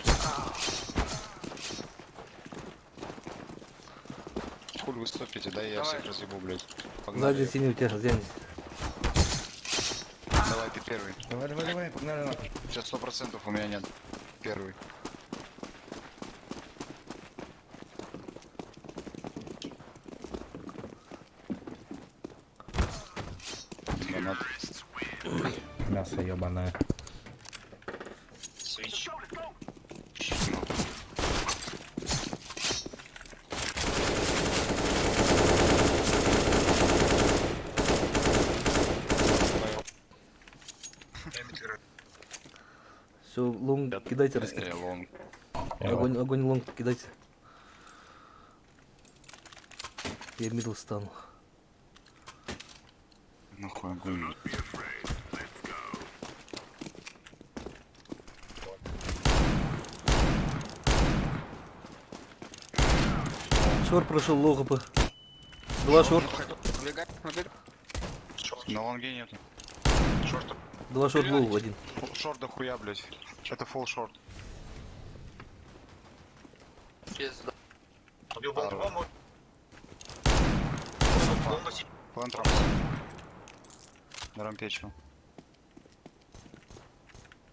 Хуй вы стопите, да, я всех разъебу, блядь. Сзади Погнали. синий у тебя, сзади. Давай, ты первый. Давай, погнали нахуй. Сейчас 100% у меня нет. Первый. Гранат. Мясо ебаное. Свич. Все, лонг кидайте, раскид. Лонг. Огонь лонг кидайте. Я мидл стану. Нахуй огонь. Шорт прошел, лоха. Два шорт. На лонге нету. Шорт. Два шорт лоу, один. Фулл шорт до хуя, блядь. Это фулл шорт. План рамп. На рампе чё?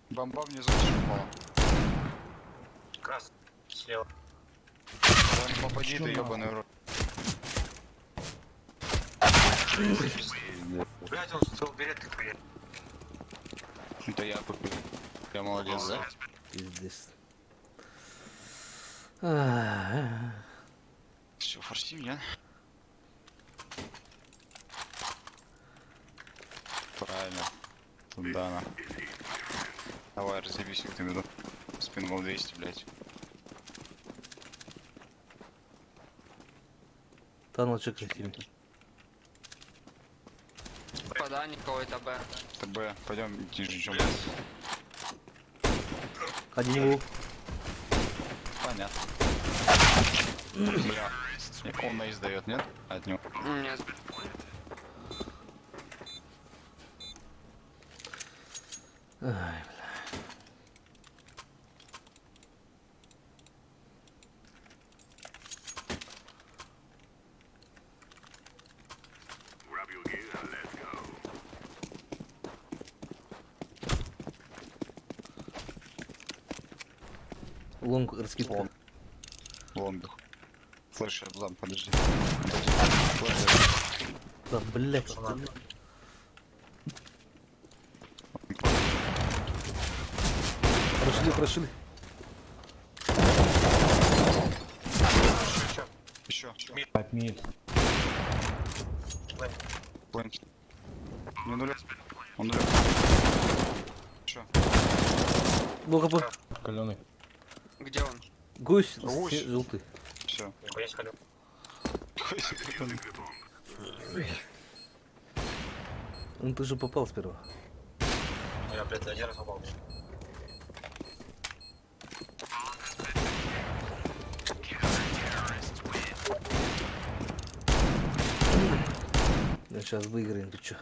Бомба внизу еще упала. Крас. Слева. Да не попади ты, ёбаный рот. Блять, он стал берет и хуя. Это я купил. Я молодец, да? Пиздец. Все, форси меня. Правильно. Туда на. Давай, разъебись, как ты веду. Спингол 200, блядь. Танл чекай синий. Попадание какое-то Б. ТБ, пойдем, тише, Один лоу. Понятно. Бля. Он на издает, нет? От него. Нет. Ай, лонг раскидка. Лонг. Лонг. Флэш, зам, подожди. Да, блять. Прошли. Еще. От мид. Планк. Не нуля. Он нуля. Че? Лоха бы. Каленый. Где он? Гусь, Гусь. желтый. Все. Есть халю. Ну ты же попал сперва. Я, блядь, один раз попал. Я сейчас выиграем, ты чё?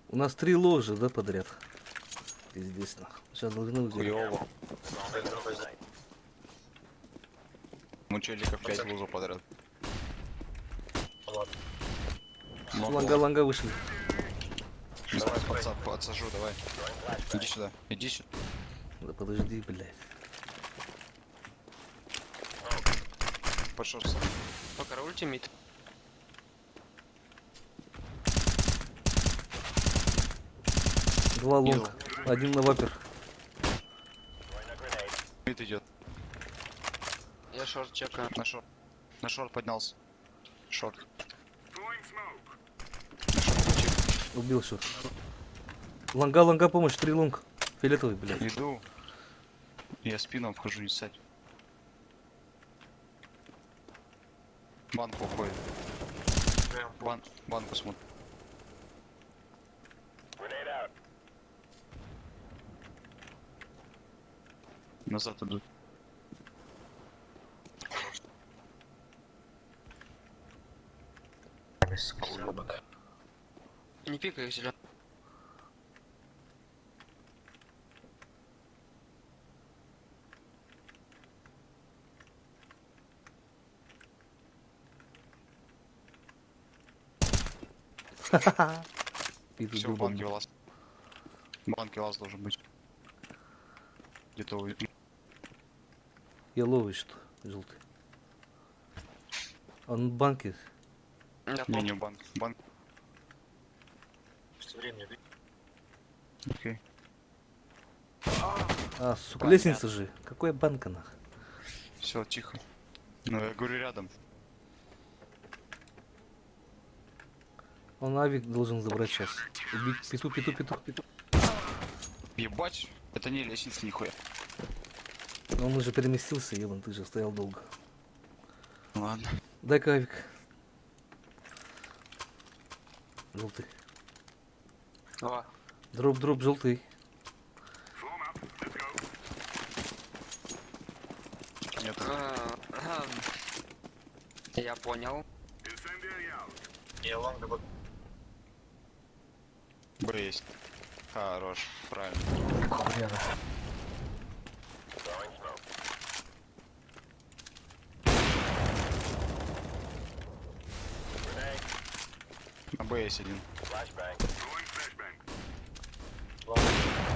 У нас 3 ложи, да, подряд? Пиздец, нахуй. Сейчас должны выиграть. Хуёво. Мы челиков 5 лузу подряд. Ланга вышли. Давай, подсажу, давай. Иди сюда, иди сюда. Да подожди, блядь. Под шорт. Пока ультимит. Два лонг. Один на вапер. Мид идет. Я шорт чекаю. На шорт. На шорт поднялся. Шорт. Убил шорт. Лонга помощь, 3 лонг. Фиолетовый, блядь. Иду. Я спину обхожу, не ссать. Банку уходит. Банку смотрит. Назад идут. Не пикай их зелёный. Пиздец, Все, в долбан. банке лаз. В банке лаз должен быть. Где-то Еловый что? Желтый. Он в банке. не в банк. Банк. Окей. А, сука, лестница же. Какой банка нах? Все, тихо. Ну, я говорю, рядом. Он авик должен забрать сейчас. Убить пету. Ебать, это не лестница, нихуя. Но он уже переместился, ебан, ты же стоял долго. Ладно. Дай-ка авик. Желтый. О, Дроп, желтый. Нет. я понял. Б есть. Хорош, правильно. На Б есть один.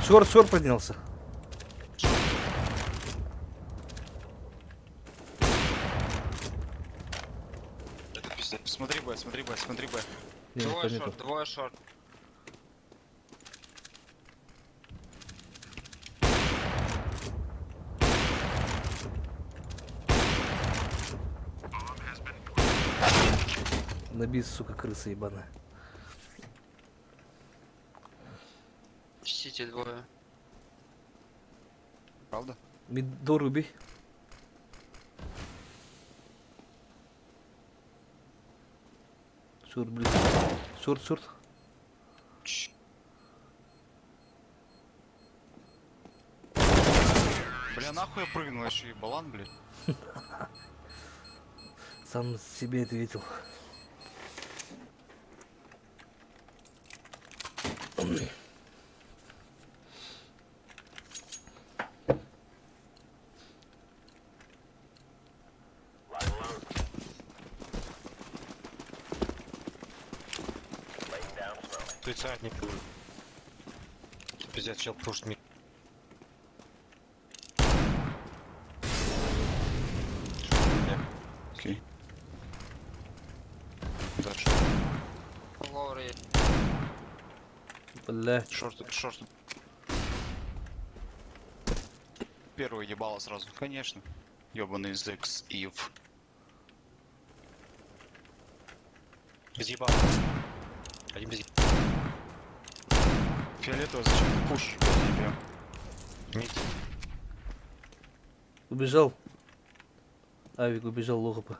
Шорт поднялся. Это пиздец. Смотри Б. Не, Двое это не шорт, то. двое шорт. Набит, сука, крыса ебаная. В сити двое. Правда? Миддор убей. Шорт, блин. Шорт. Бля, нахуй я прыгнул, еще и балан, блядь. Сам себе ответил. Тридцатник. Пиздец, чел пушит ми. Окей. Дальше. Лоуэр есть. Бля. Шорт. Первый ебало сразу. Конечно. Ёбаный Зекс Ив. Без еба. Один без еба. Фиолетовый, зачем ты пушишь? Я не Мид. Убежал. Авик убежал логопа.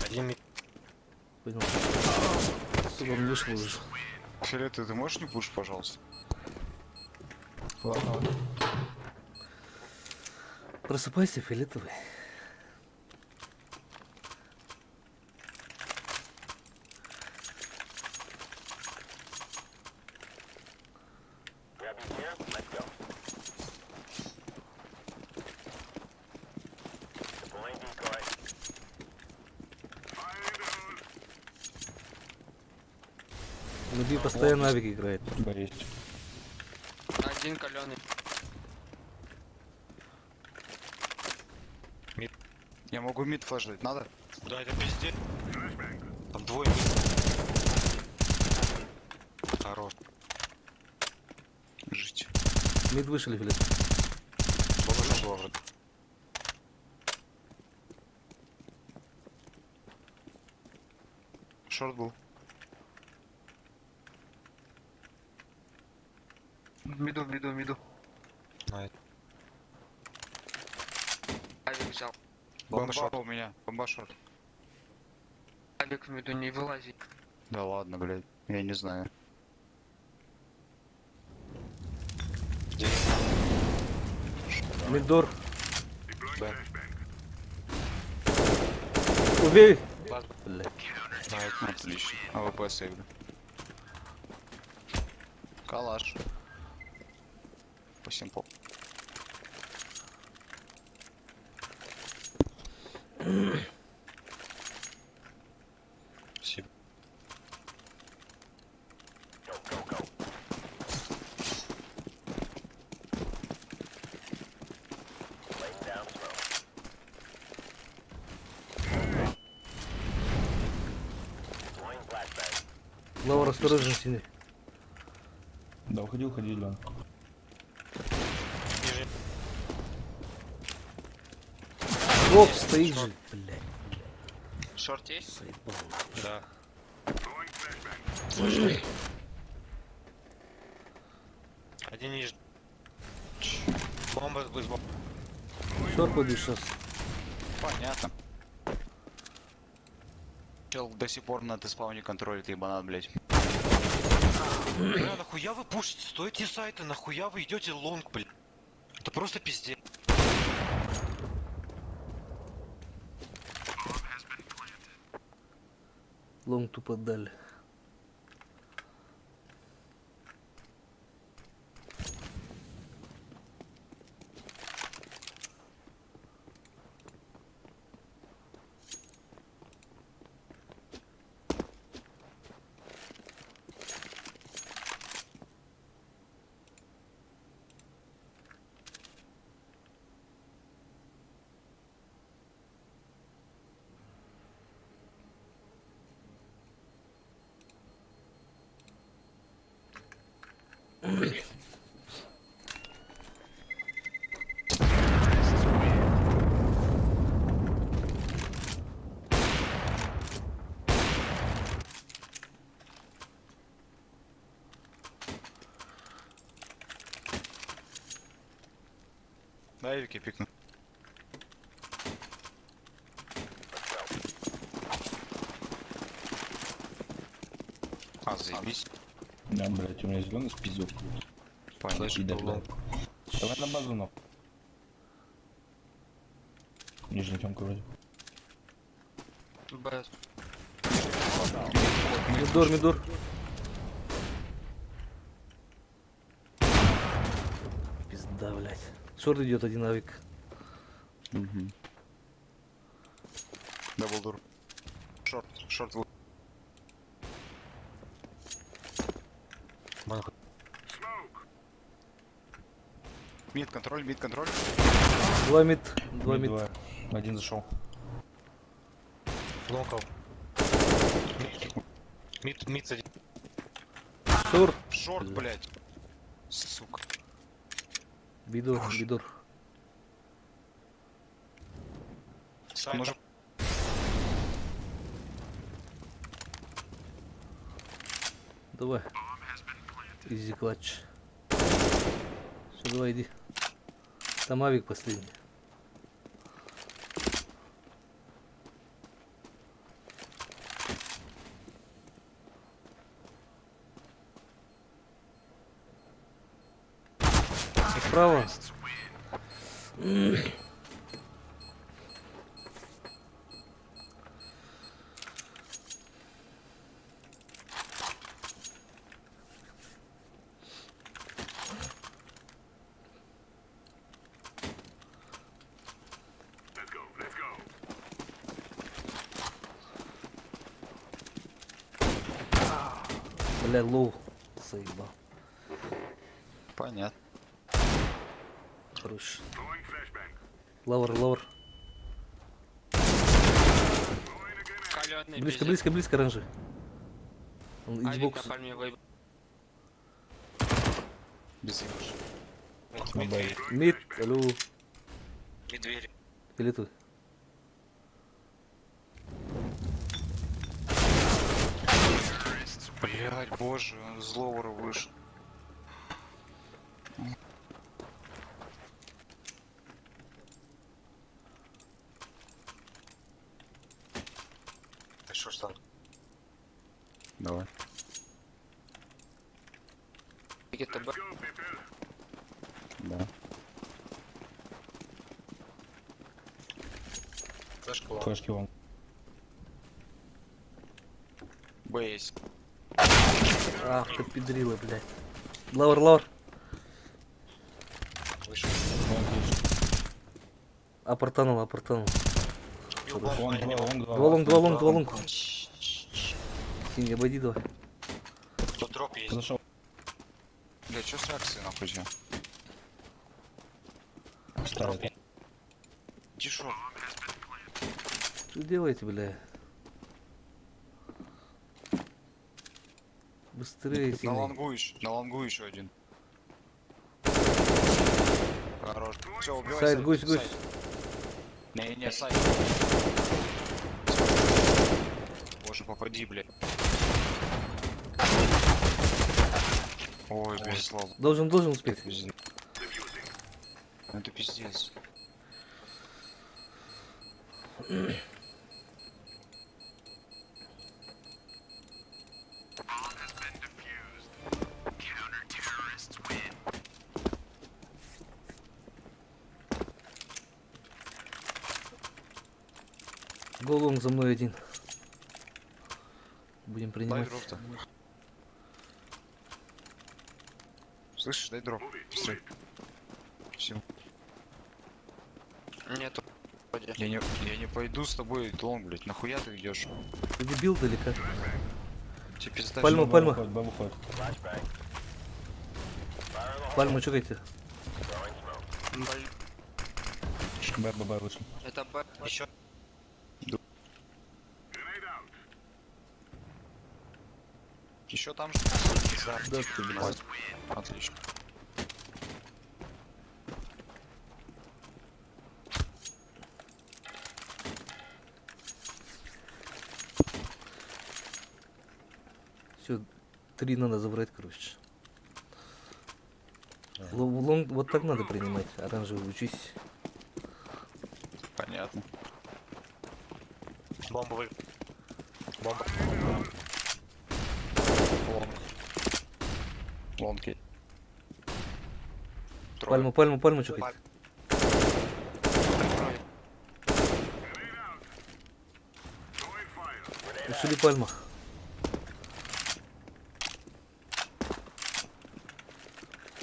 Один мид. Понял. Сука, он вышел уже. Фиолетовый, ты можешь не пушить, пожалуйста? Просыпайся, фиолетовый. Нуби постоянно авик играет. Б есть. Один каленый. Я могу мид флешить, надо? Да, это пиздец. Там двое мид. Хорош. Жить. Мид вышли, фиолетовый. Положил вроде. Шорт был. Миду. Авик взял. Бомба у меня. Бомба шорт. Авик в миду не вылази. Да ладно, блядь. Я не знаю. Мидор. Убей! Блядь. Отлично. АВП сейвлю. Калаш. По симпл. Спасибо. Лавр, осторожно, синий. Да, уходи, Лен. Оп, стоит же, блядь. Шорт есть? Да. Один нижний. Бомба с бомбой. Шорт будет сейчас. Понятно. Чел до сих пор на деспауне контролит ебанат, блядь. Бля, нахуя вы пушите? Стойте сайты, нахуя вы идете лонг, блядь? Это просто пиздец. Лонг тупо дали. Да, Вики пикну. А, заебись. Да, блядь, у меня зеленый спиздок. Понятно. Давай на базу, нахуй. Нижний темка вроде. БС. Мидор. Пизда, блядь. Шорт идет один авик. Угу. Даблдур. Шорт. Мид контроль. Два мид. Один зашел. Лонков. Мид один. Шорт. Шорт, блядь. Сука. Бидор. Сайт. Может, Давай. Изи клатч. Все, давай, иди. Там авик последний. Справа. Бля, лоу. Заебал. понятно. Хорош. Лавр. Каленый Близко, оранжи. Он Авик Xbox. на пальме выебал. Без игрыш. Медведь. Мид, алло. Медведь. Или тут? Блять, боже, он с ловера вышел. Ты что ж там? Давай. Где-то Б. Да. Флешка лонг. Флешки вон. Б есть. Ах, ты педрила, блядь. Лавр, лавр. Вышел. Апартанул, апартанул. Лонг 2, лонг 2. Два лонг, два лонг, два лонг. Синий, обойди давай. Тут дроп есть. Зашел. Бля, чё с реакцией нахуй же? Ставит. Тишок. Что делаете, бля? Быстрее, На синий. лонгу еще один. Хорош. Все, убивай. Сайд, гусь, гусь. Не, сайд. Боже, попади, блядь. Ой, без слов. Должен успеть. Это пиздец. Голон за мной один. Будем Дай принимать. дроп-то. Слышишь, дай дроп. Быстрей. Все. Нету. Вроде. Я не пойду с тобой, лонг, блядь. Нахуя ты идешь? Ты дебил далеко. Тебе пизда. Пальма, всё. пальма. Б выходит. Пальму чекайте. Б вышел. Это Б. Еще. Еще там же. Да, ты, блядь. Отлично. Все, 3 надо забрать, короче. Лонг вот так надо принимать. Оранжевый учись. Понятно. Бомбовый. Бомба. Лонги. Пальму чекайте. Ушли пальма.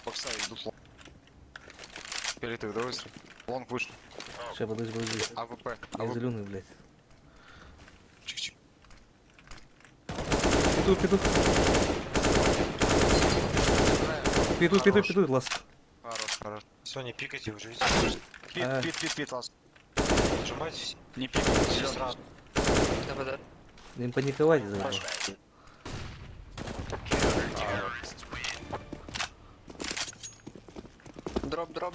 Бокса идут лонг. Перетых, давай быстро. Лонг вышел. Сейчас, подожди. АВП. Я зеленый, блядь. Чик-чик. Петух, ласт. Хорош. Все, не пикайте уже. А. Пит, лас. Нажимайте все. Не пикай, все сразу. ДВД. Не паниковать за это.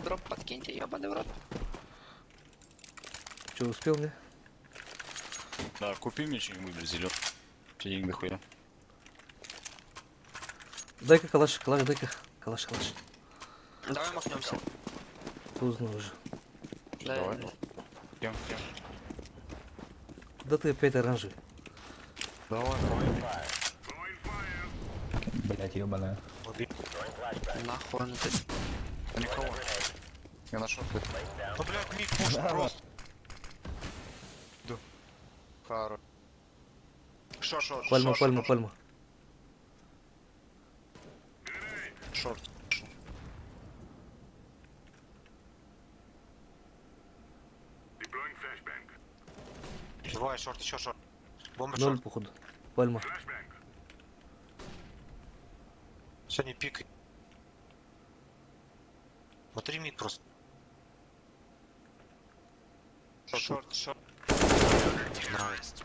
Дроп, подкиньте, ебаный в рот. Че, успел, не? Да, купи мне что-нибудь, блядь, зелёный. Денег дохуя. Дай-ка калаш, дай-ка. Калаш. Давай махнемся. Поздно уже. Давай. Идем. Куда ты опять оранжевый? Давай. Блять, ебаная. Нахуй он это. Никого. Я нашел ты. Ну, блядь, миг пушит просто. Да. Хорош. Шорт. Пальма. Шорт. Давай, шорт, еще шорт. Бомба 0, шорт. походу. Пальма. Все, не пикай. Смотри мид просто. Шорт. Нравится.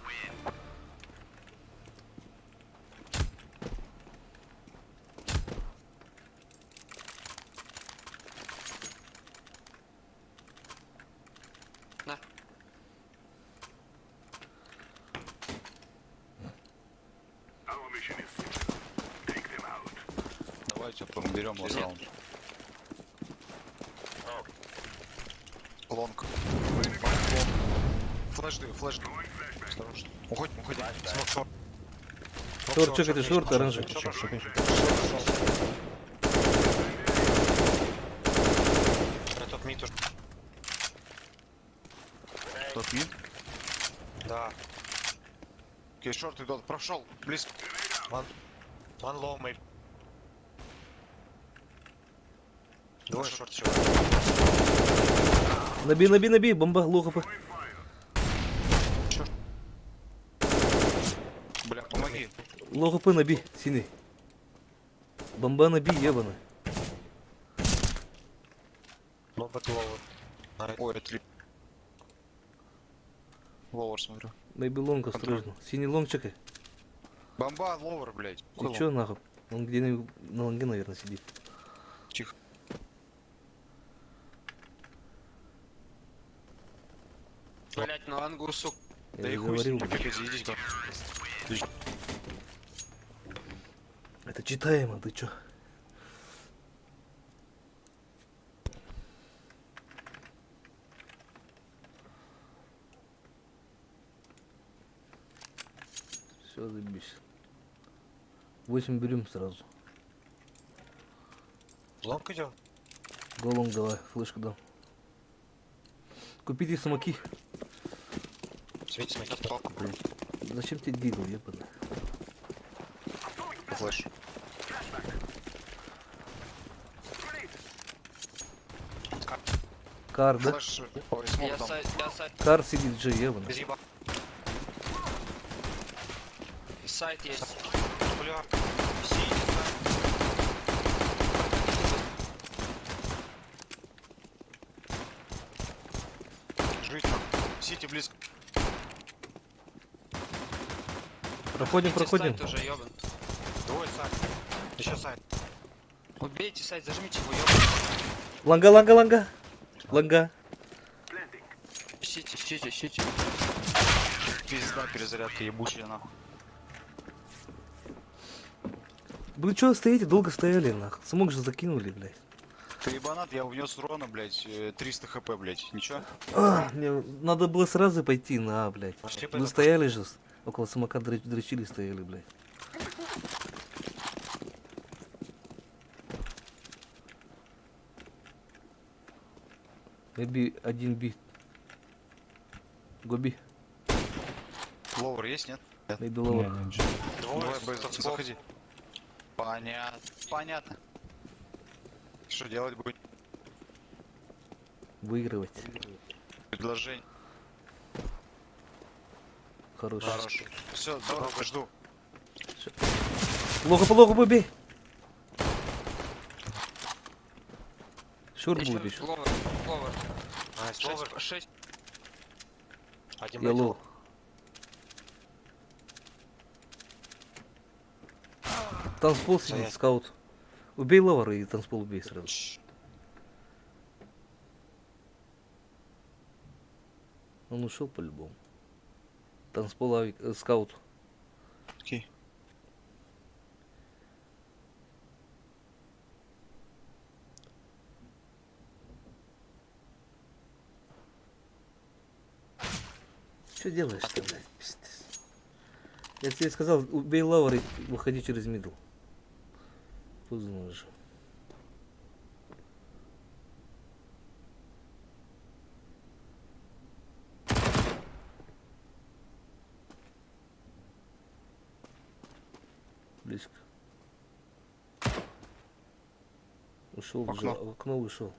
На. типа, мы берем лast раунд. Лонг. Флэш даю, флэш даю. Осторожно. Уходим, уходим. Смок шорт. Шорт, чекайте, шорт, оранжевый. Топ мид уже. Топ мид? Да. Окей, шорт идет. Прошел. Близко. One low, maybe. Двое шорт еще. Наби, бомба, лохопа. Бля, помоги. Лохопа наби, синий. Бомба наби, ебаный. Лобот ловер. Ой, это ловер смотрю. Наби лонг, осторожно. Синий лонг, чекай. Бомба ловер, блядь. Ты чё нахуй? Он где на лонге, наверное, сидит. Тихо. Блять, на лангу, сука. Я Да и же хуй с ним, говорил. капец, идите. Это читаемо, ты чё? Все, заебись. 8 берем сразу. Лонг идем? Голом давай, флешку дам. Купите самоки. Свети, смотри, палку, блин. Зачем тебе дигл, ебаный? Флэш. Кар, да? Флэш. Ой, смог Я дам. сайт, Кар сидит же, ебаный. Без еба. сайт есть. Бля. Жить там. Сити близко. Проходим. Сайт уже, ёбан. Двое сайт. Еще сайт. Убейте сайт, зажмите его, ёбан. Ланга. Щите. Пизда, перезарядка ебучая, нахуй. Вы чё стоите? Долго стояли, нахуй. Смог же закинули, блядь. Ты ебанат, я внес урона, блядь, 300 хп, блядь. Ничего? Мне надо было сразу пойти на, блядь. Пошли, Вы пойдем. стояли же, около самока дрочили стояли, блядь. Maybe 1B. Гоби. Ловер есть, нет? Maybe lower. Двое, заходи. Понятно. Что делать будет? Выигрывать. Предложение. Хорош. Хорошо. Все, здорово, жду. Плохо побей. Шорт будет еще. Ловер. Ловер. 6. Один Я лоу. Танцпол сидит, Стоять. скаут. Убей ловера и танцпол убей сразу. Он ушел по-любому. Танцпол скаут. Окей. Что делаешь-то, блядь? Пиздец. Я тебе сказал, убей лавр и выходи через мидл. Поздно уже. Близко. Ушел уже, Окно. в окно вышел.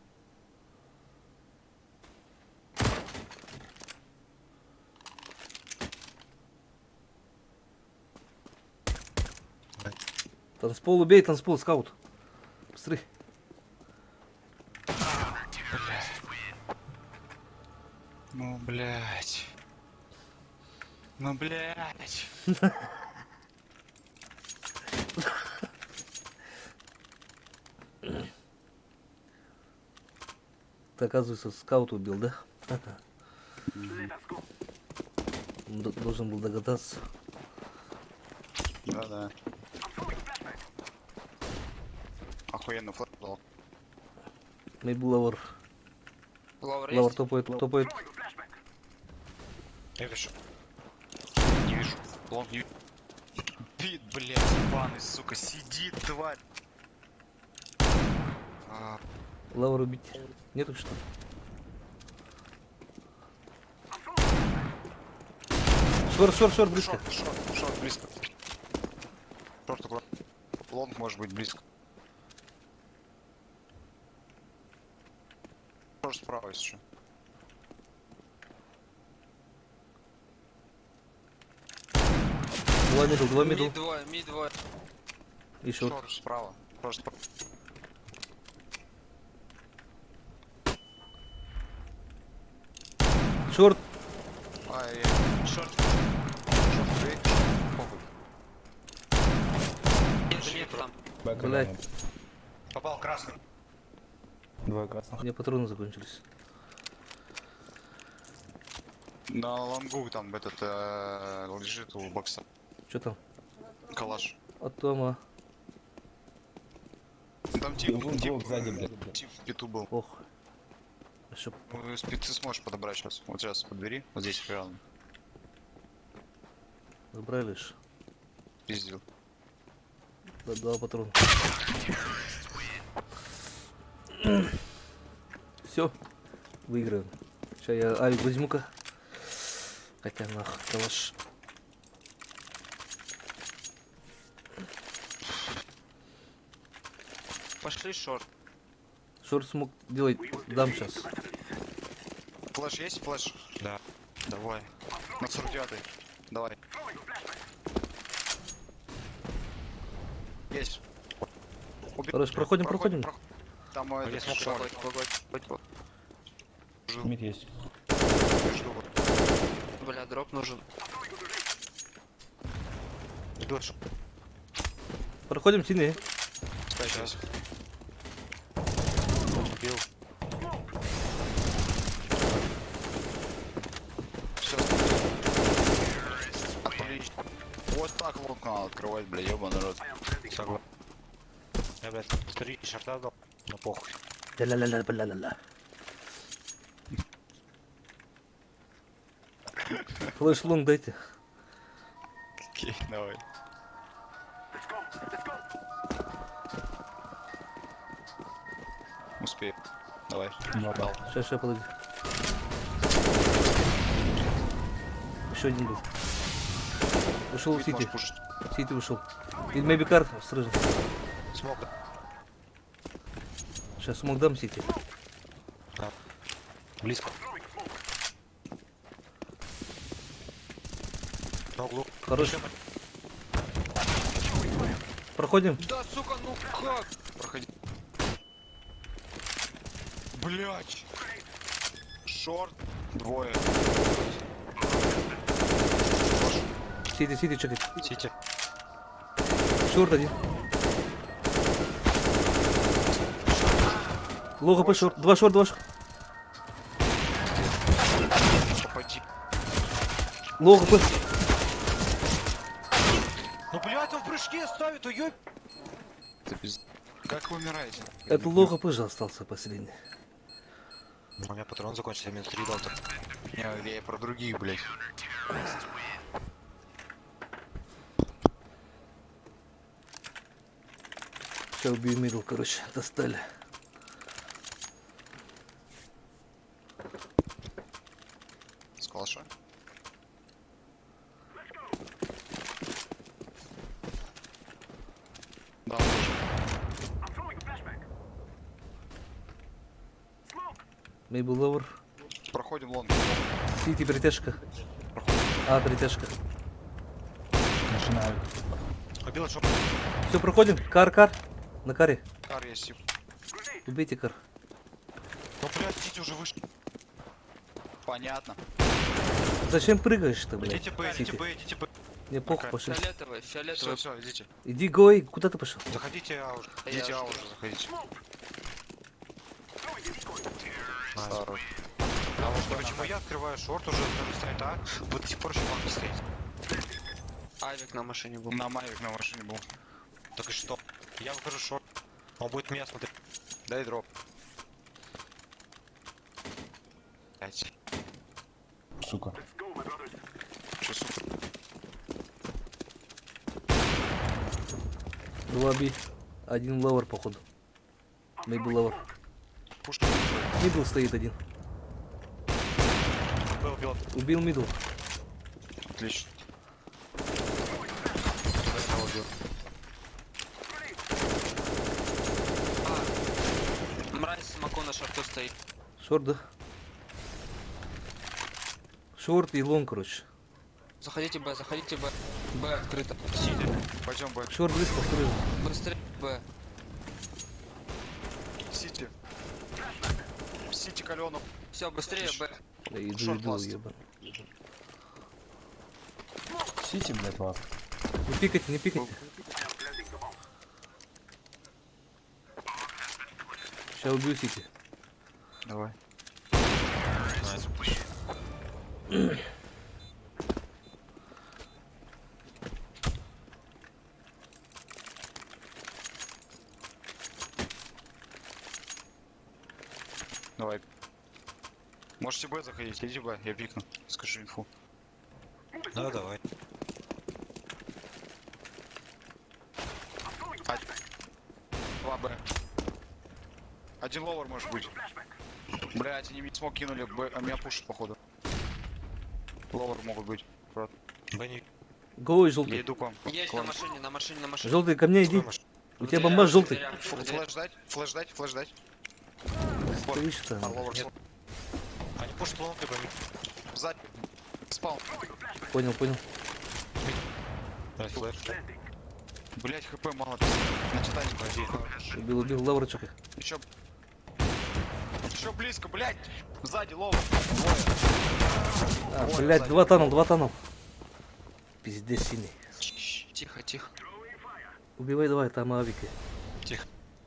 Танцпол убей, танцпол, скаут. Быстрей. Ну, блядь. Ну, блядь. Ты, оказывается, скаут убил, да? Он должен был догадаться. Да. Охуенно флэш дал. Maybe lower. Ловер Lower есть? топает. Я вижу. Не вижу. Лонг не... Пит, блядь, ебаный, сука, сидит, тварь. Lower убить. Нету что? Шорт, близко. Шорт, близко. Шорт, аккуратно. Лонг может быть близко. Шорт справа, если что. Два middle. Мид двое. И шорт. Шорт справа. Шорт справа. Шорт. Шорт. Шорт, бей. Похуй. Нет там. Бэк Блядь. один. Попал красный. Двое красных. У меня патроны закончились. На лонгу там этот лежит у бокса. Что там? Калаш. От Тома. Там тип Сзади, блядь. тип в питу был. Ох. А шо, Ты сможешь подобрать сейчас. Вот сейчас подбери. Вот здесь рядом. забрали ж. Пиздил. Два патрона. Все. Выиграем. Сейчас я авик возьму-ка. Хотя нахуй, калаш. Пошли шорт. Шорт смог делать. Дам сейчас. Флэш есть? Флэш? Да. Давай. На 49-й. Давай. Есть. Хорош, проходим. Там Погоди, смог проходит. Мид есть. Бля, дроп нужен. Проходим сильнее. Сейчас. Убил. Все. Отлично. Вот так лук надо открывать, бля, ёбаный рот. Согласен. Я, блядь, 3 шарта дал, но похуй. Ля-ля-ля-ля-ля-ля-ля. Флэш лонг дайте. Окей, давай. Успею. Давай. Дал. Сейчас, подожди. Еще один был. Ушел в Мид Сити. можешь пушить. Сити ушел. И maybe кар сразу. Смог. Сейчас смог дам Сити. Близко. На углу. Хорош. Проходим. Да, сука, ну как? Проходи. Блять. Шорт. Двое. Сити чекать. Сити. Шорт один. Лого по шорт. Два шорт. Попади. Лого по... Ну блять, он в прыжке ставит, уёб. Как вы умираете? Это лого пыжа остался последний. У меня патрон закончился, я минус 3 дал. Не, я про других, блять. Сейчас убью мидл, короче. Достали. С калаша. Да, Maybe lower. проходим лонг. Сити притяжка. А, притяжка. Начинаю. Побил, что? Все, проходим. Кар. На каре. Кар есть. Убейте кар. Ну блять, идите уже выше. Понятно. Зачем прыгаешь-то, блядь? Идите Б, Сити? идите Б. Мне похуй, Окей. пошли. Фиолетовый. Все, идите. Иди, гой. Куда ты пошел? Заходите, уже. Я Идите, жду. уже заходите. Хорош. А вот почему я открываю шорт уже стоит, а? Вот до сих пор еще не стоит. Авик на машине был. На Мавик на машине был. Так и что? Я выхожу шорт. Он будет меня смотреть. Дай дроп. Блять. Сука. Че, сука? 2 би. Один лавр, походу. Maybe лавр. Пушка. Мидл стоит один. Убил. Убил мидл. Отлично. Я одного убил. Мразь смоку на шарту стоит. Шорт, да? Шорт и лонг, короче. Заходите Б, заходите Б. Б открыто. Пойдем, Б. Шорт близко, второй. Быстрее Б. Сити. Сити калену. Все, быстрее Б. Да иду, Шорт иду, ласт. ебан. Сити, блядь, вас. Не пикайте, не пикайте. Сейчас убью Сити. Давай. Давай. Можете Б заходить, иди Б, я пикну. Скажи инфу. Да, давай. Два Б. Один ловер может быть. Блять, они мне смог кинули, Б, а меня пушат походу. Ловер могут быть. Б не... Голый Я желтый. иду к вам. Есть К на вам. машине, на машине, на машине. Желтый, ко мне иди. У тебя бомбаш желтый. Флэш дать, флэш дать, флэш дать. Стоишь А, там. ловер нет. Они пушат лонг либо мид. Сзади. Спал. Понял, понял. Флэш. Блять, хп мало. На титане пойди. Убил, убил, лавр чекай. Еще. Еще близко, блять. Сзади ловер. А, Ой, блядь, сзади. два тонул. Пиздец синий. Тихо, тихо. Убивай давай, там авики. Тихо.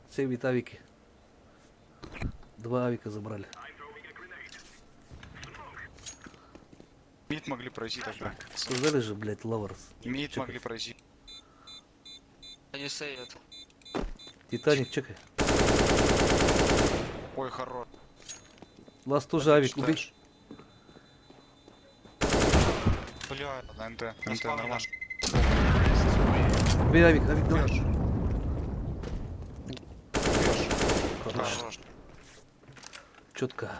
Сейвит авики. 2 авика забрали. Мид могли пройти тогда. Сказали же, блядь, лавр. Мид Чекай. могли пройти. Они сейвят. Титаник, чекай. Ой, хорош. Ласт тоже авик, убей. Бля, на НТ. НТ нормально. Убей авик, авик, давай. Хорош. Четко.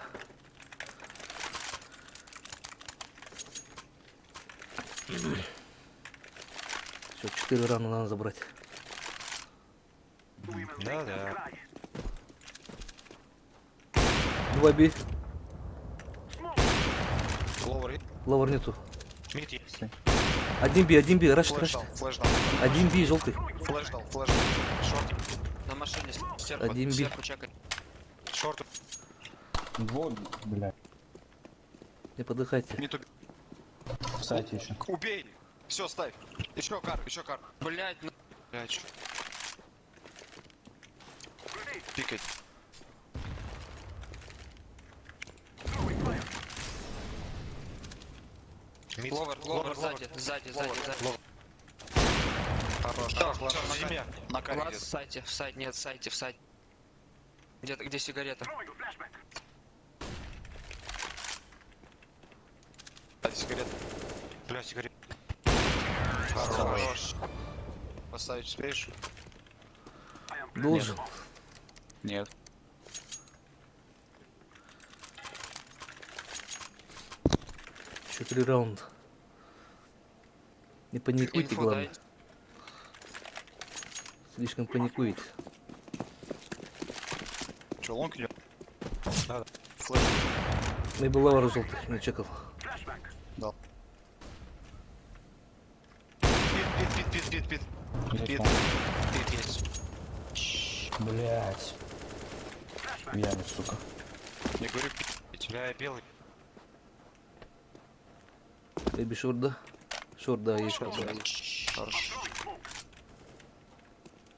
Все, 4 рана надо забрать. Да, да. 2 би. Ловер. Лавр нету. Мид есть. 1 би, рашит, Флэш рашит. дал, флэш дал. 1 би, желтый. Флэш дал, флэш дал. Шорт. На машине сверху, Один бит. сверху чекай. Шорт. Двое, блядь. Не подыхайте. Мид убил. В сайте еще. Убей. Все, ставь. Еще кар, еще кар. Блять, ну... Блядь. чё? Пикать. Ловер сзади, сзади, сзади, сзади. Хорош. Всё, На земле. На каре Лаз в идет. сайте, в сайте, нет, в сайте, в сайте. Где сигарета? Дайте сигарет. Бля, сигарет. Хорош. Поставить успеешь? Должен. Нет. Еще 3 раунда. Не паникуйте, Инфу главное. дай. Слишком паникуете. Че, лонг идет? Да. Флэш. Maybe лавр желтый, не чекал. Дал. Пит. Пит есть. Блядь. В яме, сука. Я говорю, пит. Бля, белый. Maybe шорт, да? Шорт, да, есть. Хорош.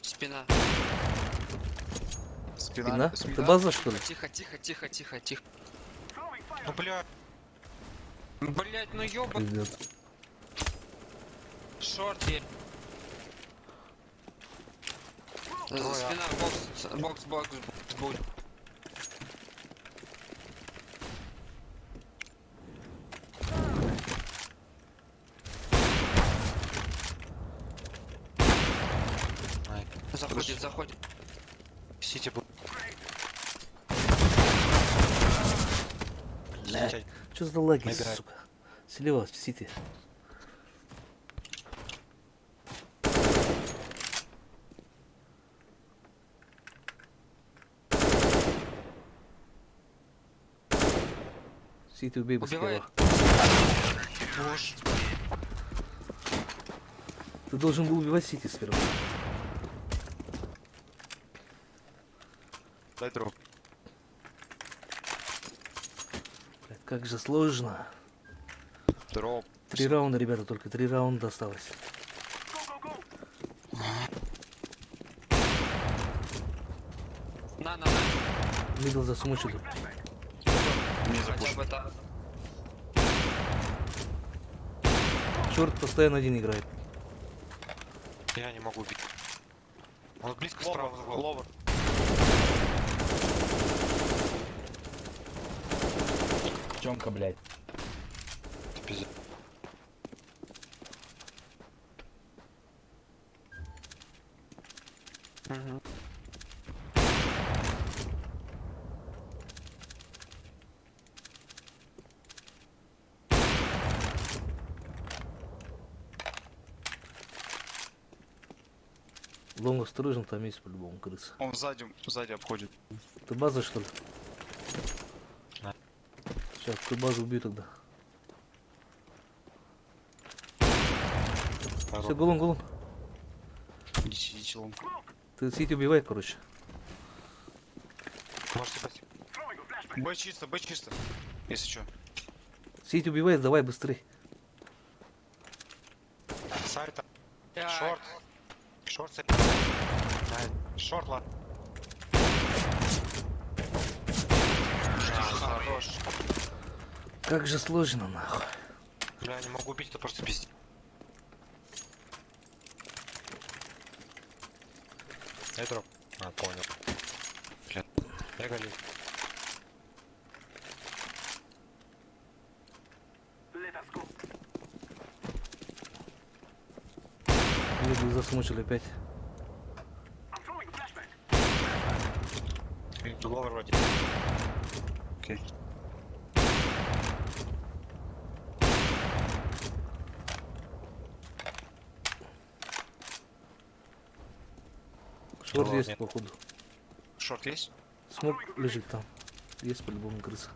Спина. Спина? Это база, что ли? Тихо, тихо, тихо, тихо, тихо. Ну, бля. Блять, ну ёба. Пиздец. Шорт есть. Спина, бокс, будет. Заходит. Сити был. Что за лаги, Набирай. сука? Слева, Сити. Сити, убей быстрее. Убивает. Боже. Ты должен был убивать Сити сперва. Дай дроп. Блядь, как же сложно. Дроп. 3 раунда, ребята, только 3 раунда осталось. На. Мидл засмучили. Не Хотя запушил. бы так. Черт постоянно один играет. Я не могу убить. Он близко справа за углом. Ловер. Тёмка, блядь. Пиздец. Лонг осторожно, там есть по-любому крыса. Он сзади обходит. Ты база, что ли? Да. Сейчас, ты базу убью тогда. Все, голом. Идите лом. Ты Сити убивай, короче. Можете быть. Б чисто. Если что. Сити убивает, давай быстрей. Сайта. Так, Шорт. Шорт. Шорт, ладно. Хорош. Как же сложно, нахуй. Бля, не могу убить, это просто пиздец. Дай дроп. А, понял. Бля. Я галю. Мидл засмучили опять. Ловер вроде. Окей. Шорт Ладно, есть, нет. походу. Шорт есть? Смог лежит там. Есть по-любому крыса.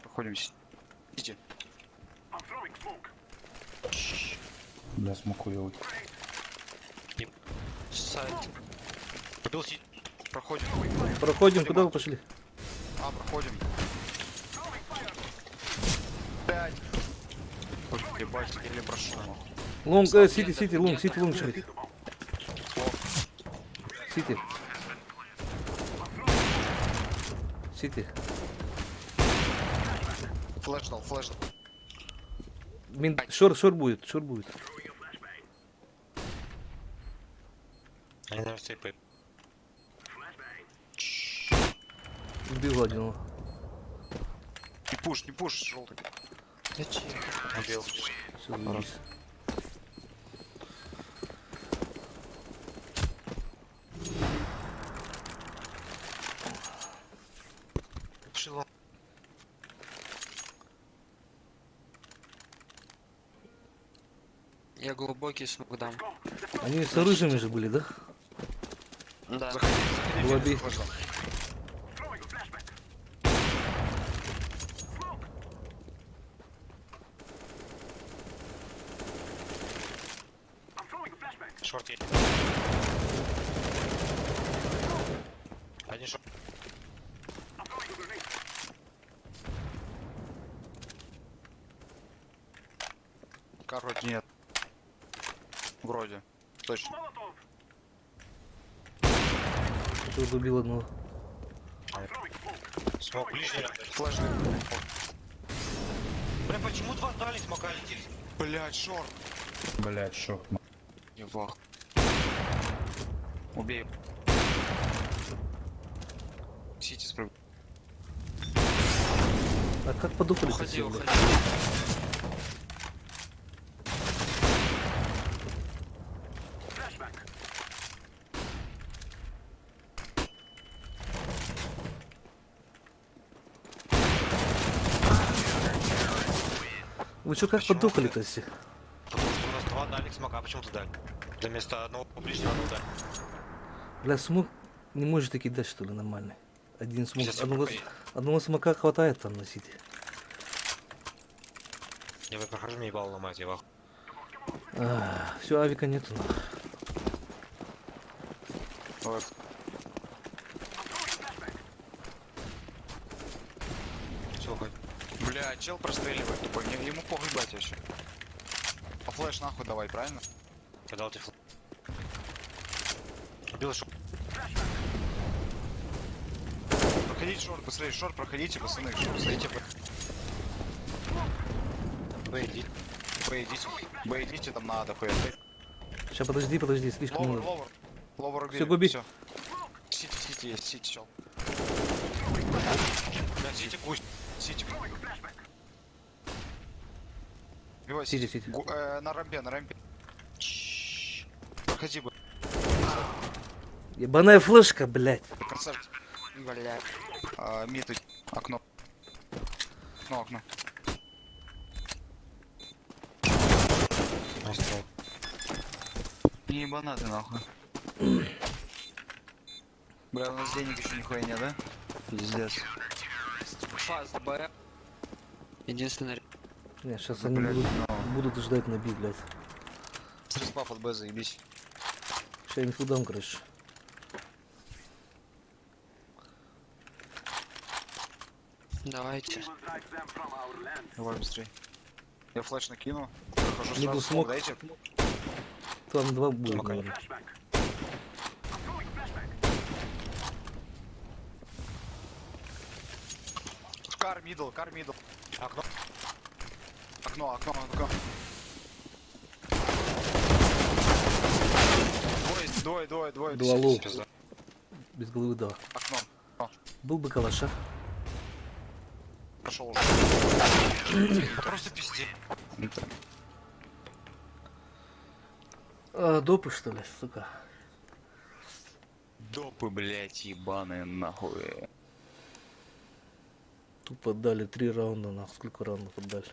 Проходим. Идите. Бля, смокую. Сайт. Убил Сити. Проходим. Проходим, куда вы пошли? Проходим. 5. Ебать, еле прошел. Лонг, Сити, лонг шарит. Сити. Сити. Флэш дал. Шорт будет. Они, наверное, сейпают. Убил один. Не пуш, желтый. Зачем? Убил. Все, заебись. Шило. я глубокий смог дам. Они с оружием же были, да? Да. Заходи. Лоби. Флэш дал. Шорт есть. Один шорт. Короче, нет. Вроде. Точно. Кто убил одного. Смог ближний. Флэш. Бля, почему два дали смока летит? Блять, шорт. Блять, шок. Его. Убей. Сити спрыг. А как подухали Уходи, все, уходи. блядь? Вы чё как подухали-то все? Потому что у нас два дальних смока, а почему ты дали? Для вместо одного публичного одного дали. Бля, смог не можете кидать, что ли, нормальный? Один смог. Сейчас я Одного, пока- одного смока хватает там носить. Я вот прохожу, мне ебало ломать, я ваху. Все, авика нету. нахуй. Вот. Все, хоть. Бля, чел простреливает тупо. Ему похуй, блядь, вообще. А флеш нахуй давай, правильно? Я дал тебе фл... Убил шо... Проходите шорт, быстрее шорт, проходите, пацаны, шорт, стоите. Б, иди. Б идите, там надо хуя. Сейчас подожди, слишком Ловер, много. ловер. Ловер убили. Всё, Гоби. Всё. Сити есть, сити, чел. Бля, сидите кусь. Сити. Бивай Сити, сити. На рампе. Проходи бы. Ебаная флешка, блядь. Красавчик. Блядь. Мид, окно. Окно. Оставь. Ебана ты нахуй. Бля, у нас денег еще нихуя нет, да? Пиздец. Фаст Б. Единственный... Не, сейчас Да, они блядь, будут ждать на би, блядь. Средства под Б, заебись. Сейчас я инфу дам, короче. Давайте. Давай быстрей. Я флеш накину. Прохожу Мидл сразу, смог. дайте. Там два будет, Смока. наверное. Кар мидл. Окно. Окно. Двое. Два лоу. Пизда. Без головы, да. Окно. Был бы калаша. Прошел уже. Просто пизде. Допы, что ли, сука. Допы, блять, ебаные нахуй. Тупо дали 3 раунда, нахуй. Сколько раундов отдали?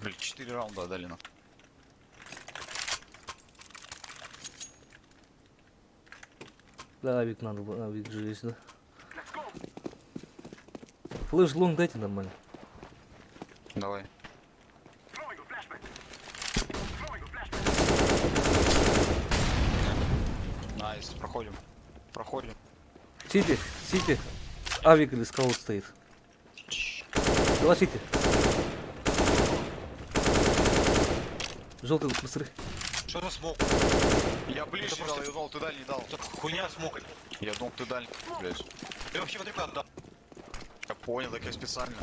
Блять, 4 раунда отдали на. Да, авик надо было, авик же есть, да? Флэш лонг дайте нормально. Давай. Найс, проходим. Сити. Авик или скаут стоит. Два сити. Желтый быстрый. Что за смог? Я ближе Это дал, просто- я думал, ты дальний дал. Это хуйня смог. Я думал, ты дальний, блять. Я вообще в далеко отдал. Я понял, так я специально.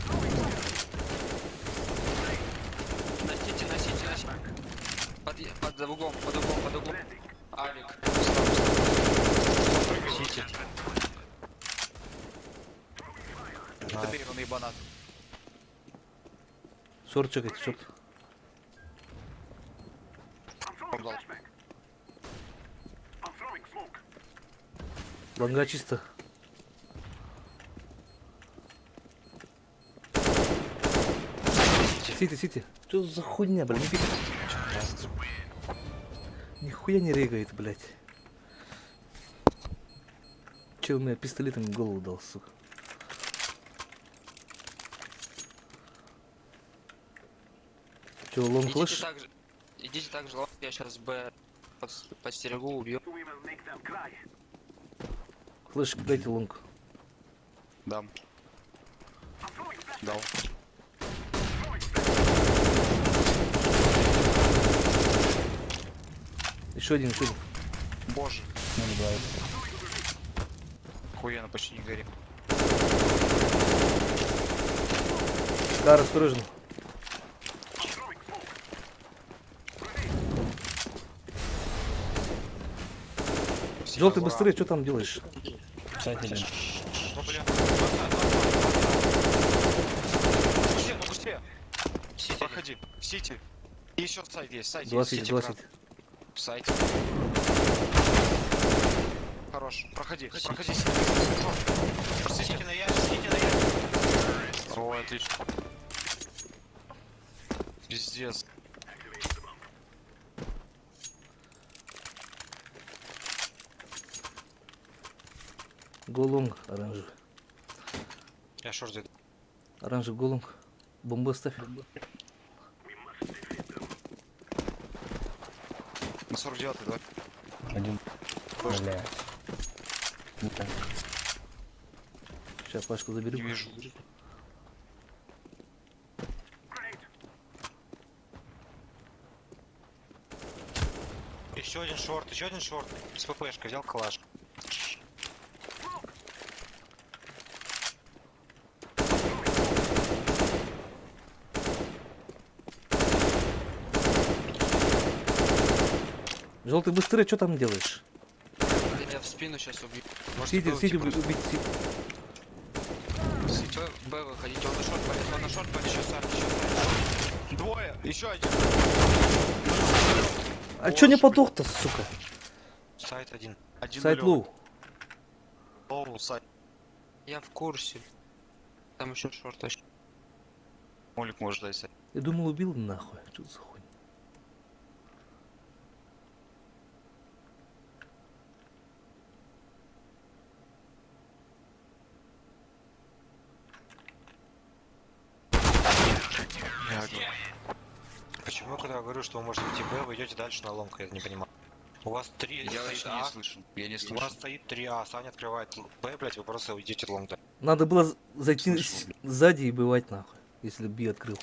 Носите. Под углом. Авик. Сити. Добей его на ебанат. Шорт чекайте, шорт. Он дал. Лонга чисто. Сити. Что за хуйня, блядь? Нихуя не регает, блядь. Че у меня пистолетом в голову дал, сука. Че, лонг флэш? Идите так же, я сейчас Б подстерегу, убью. Флэш, дайте лонг. Дам. Дал. Еще один. Боже. Ну, не бывает. Хуяно почти не горит. Кар, осторожно. Желтый, быстрее, что там делаешь? Сайт один. Ну, бля. Быстрее, ну быстрее. Проходи. Сити. И еще сайт есть. Сайт 20, есть. 20. В сайте. Хорош. Проходи. Проходи. Сидите на яме, сидите на яме. Ой, отлично. Пиздец. Голунг, оранжевый. Я шорт зайду. Оранжевый голунг. Бомбу ставь. На 49-й, да? Один. Бля. Не так. Сейчас пачку Не заберем. вижу. Еще один шорт, еще один шорт. С ППшкой взял калаш. Желтый, быстрее, что там делаешь? Я в спину сейчас убью. Сиди, сиди, убить, сиди. Б выходите, он на шорт полез, он на шорт полез, еще сар. Двое. Еще один. А чё не подох-то, сука? Сайт один. Один Сайт нулевой. лоу. Лоу, сайт. Я в курсе. Там еще шорт вообще. Молик может дать сайт. Я думал, убил нахуй. Что за хуйня? Почему, когда я говорю, что вы можете идти Б, вы идете дальше на лонг, я не понимаю. У вас 3 Я стоит вообще А, не слышу. Я не у слышу. вас стоит 3 А, Саня открывает Б, блять, вы просто уйдете лонг, да. Надо было зайти Слышу, блин. сзади и бывать нахуй, если Би открыл.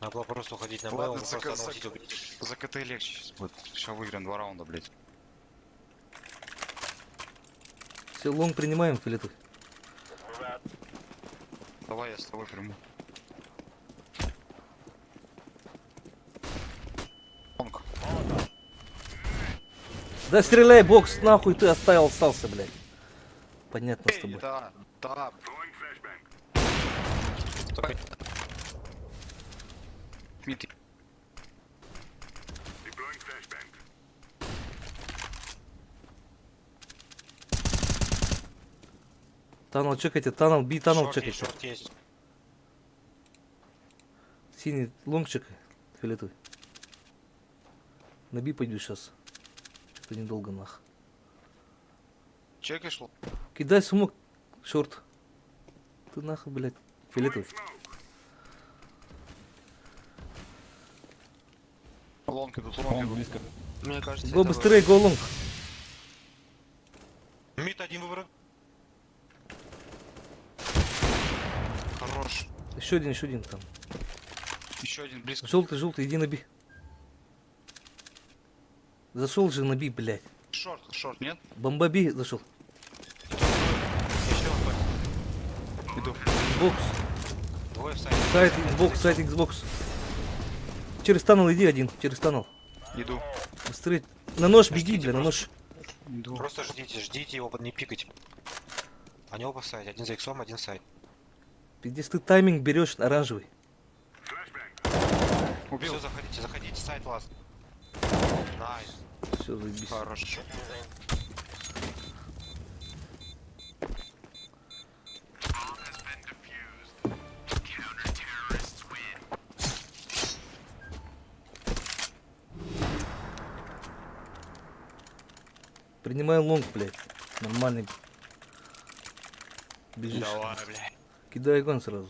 Надо было просто уходить на Б, Ладно, он за, просто за, научить убить. за КТ легче сейчас будет. Сейчас выиграем 2 раунда, блядь. Все, лонг принимаем, филету. Давай я с тобой приму. Лонг. Да стреляй, бокс, нахуй ты оставил, остался, блядь. Понятно с тобой. Да, да. Мид. Танал чекайте, танал, Би, танал Шорт есть, чекайте. шорт есть. Синий лонг чекай, филетуй. На Би пойду сейчас. Что-то недолго нах. Чекаешь? Кидай сумок, шорт. Ты нахуй, блядь, филетуй. Лонг идут, Он лонг идут. близко. Мне кажется, Го это быстрее, го лонг. Мид один выбор. Хорош. Еще один там. Еще один близко. Желтый, желтый, иди на Би. Зашел же на Би, блядь. Шорт, шорт, нет? Бомба Би зашел. Еще он Иду. Бокс. двое в сайте. Сайт Xbox, сайт Xbox. Через танал иди один, через танал. Иду. Быстрее. На нож беги, бля, на нож. Иду. Просто ждите его, не пикайте. Они оба в сайте, один за иксом, один сайт. Пиздец, ты тайминг берешь оранжевый. Убил. Все, заходите, сайт ласт. Найс. Все, заебись. Хорошо. Принимай лонг, блядь. Нормальный. Бежишь. Давай, блядь. Кидай гон сразу.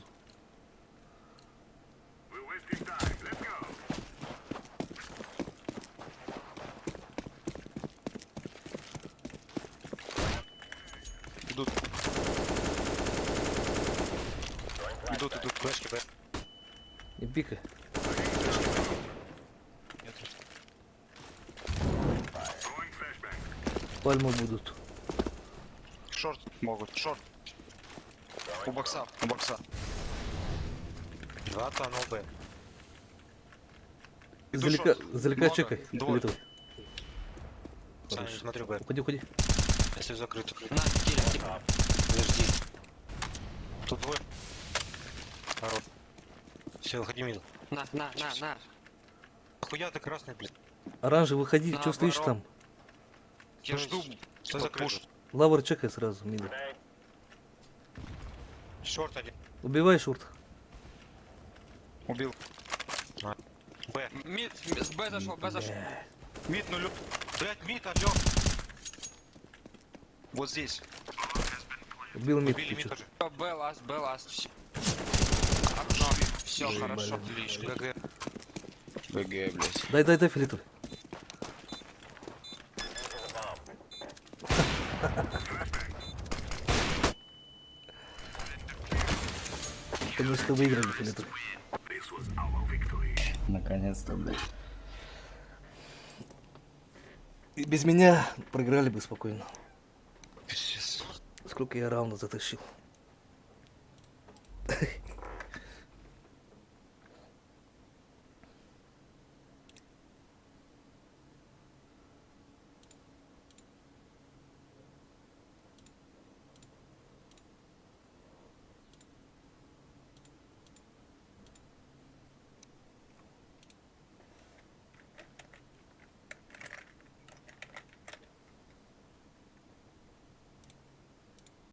Идут. Идут. Флешки, Б. Не пикай. Пальмы будут. Шорт могут. Шорт. У бокса. У бокса. 2 тонул Б. Иду Залека шорт. залека Много. чекай. Двое. Филетовый. Саня, Хорош. смотрю Б. Уходи, уходи. Если закрыто. На, килли, типа. Подожди. Тут двое. Хорош. Все, выходи мид. На. Хуя ты красный, блядь. Оранжевый, выходи, что Наоборот. стоишь там? Я жду. Что закрыто? Лавр чекай сразу, мида. Шорт один. Убивай шорт. Убил. Б. Мид, с Б зашел, Б зашел. Мид нулю. Блядь, мид, алё. Вот здесь. Убил мид. Убили ты мид чё? тоже. Б ласт, все. Окно. Все хорошо, отлично. ГГ. БГ, блядь. Дай филитовый. Наконец-то выиграли филитовый. Наконец-то, блядь. И без меня проиграли бы спокойно. Пиздец. Сколько я раундов затащил.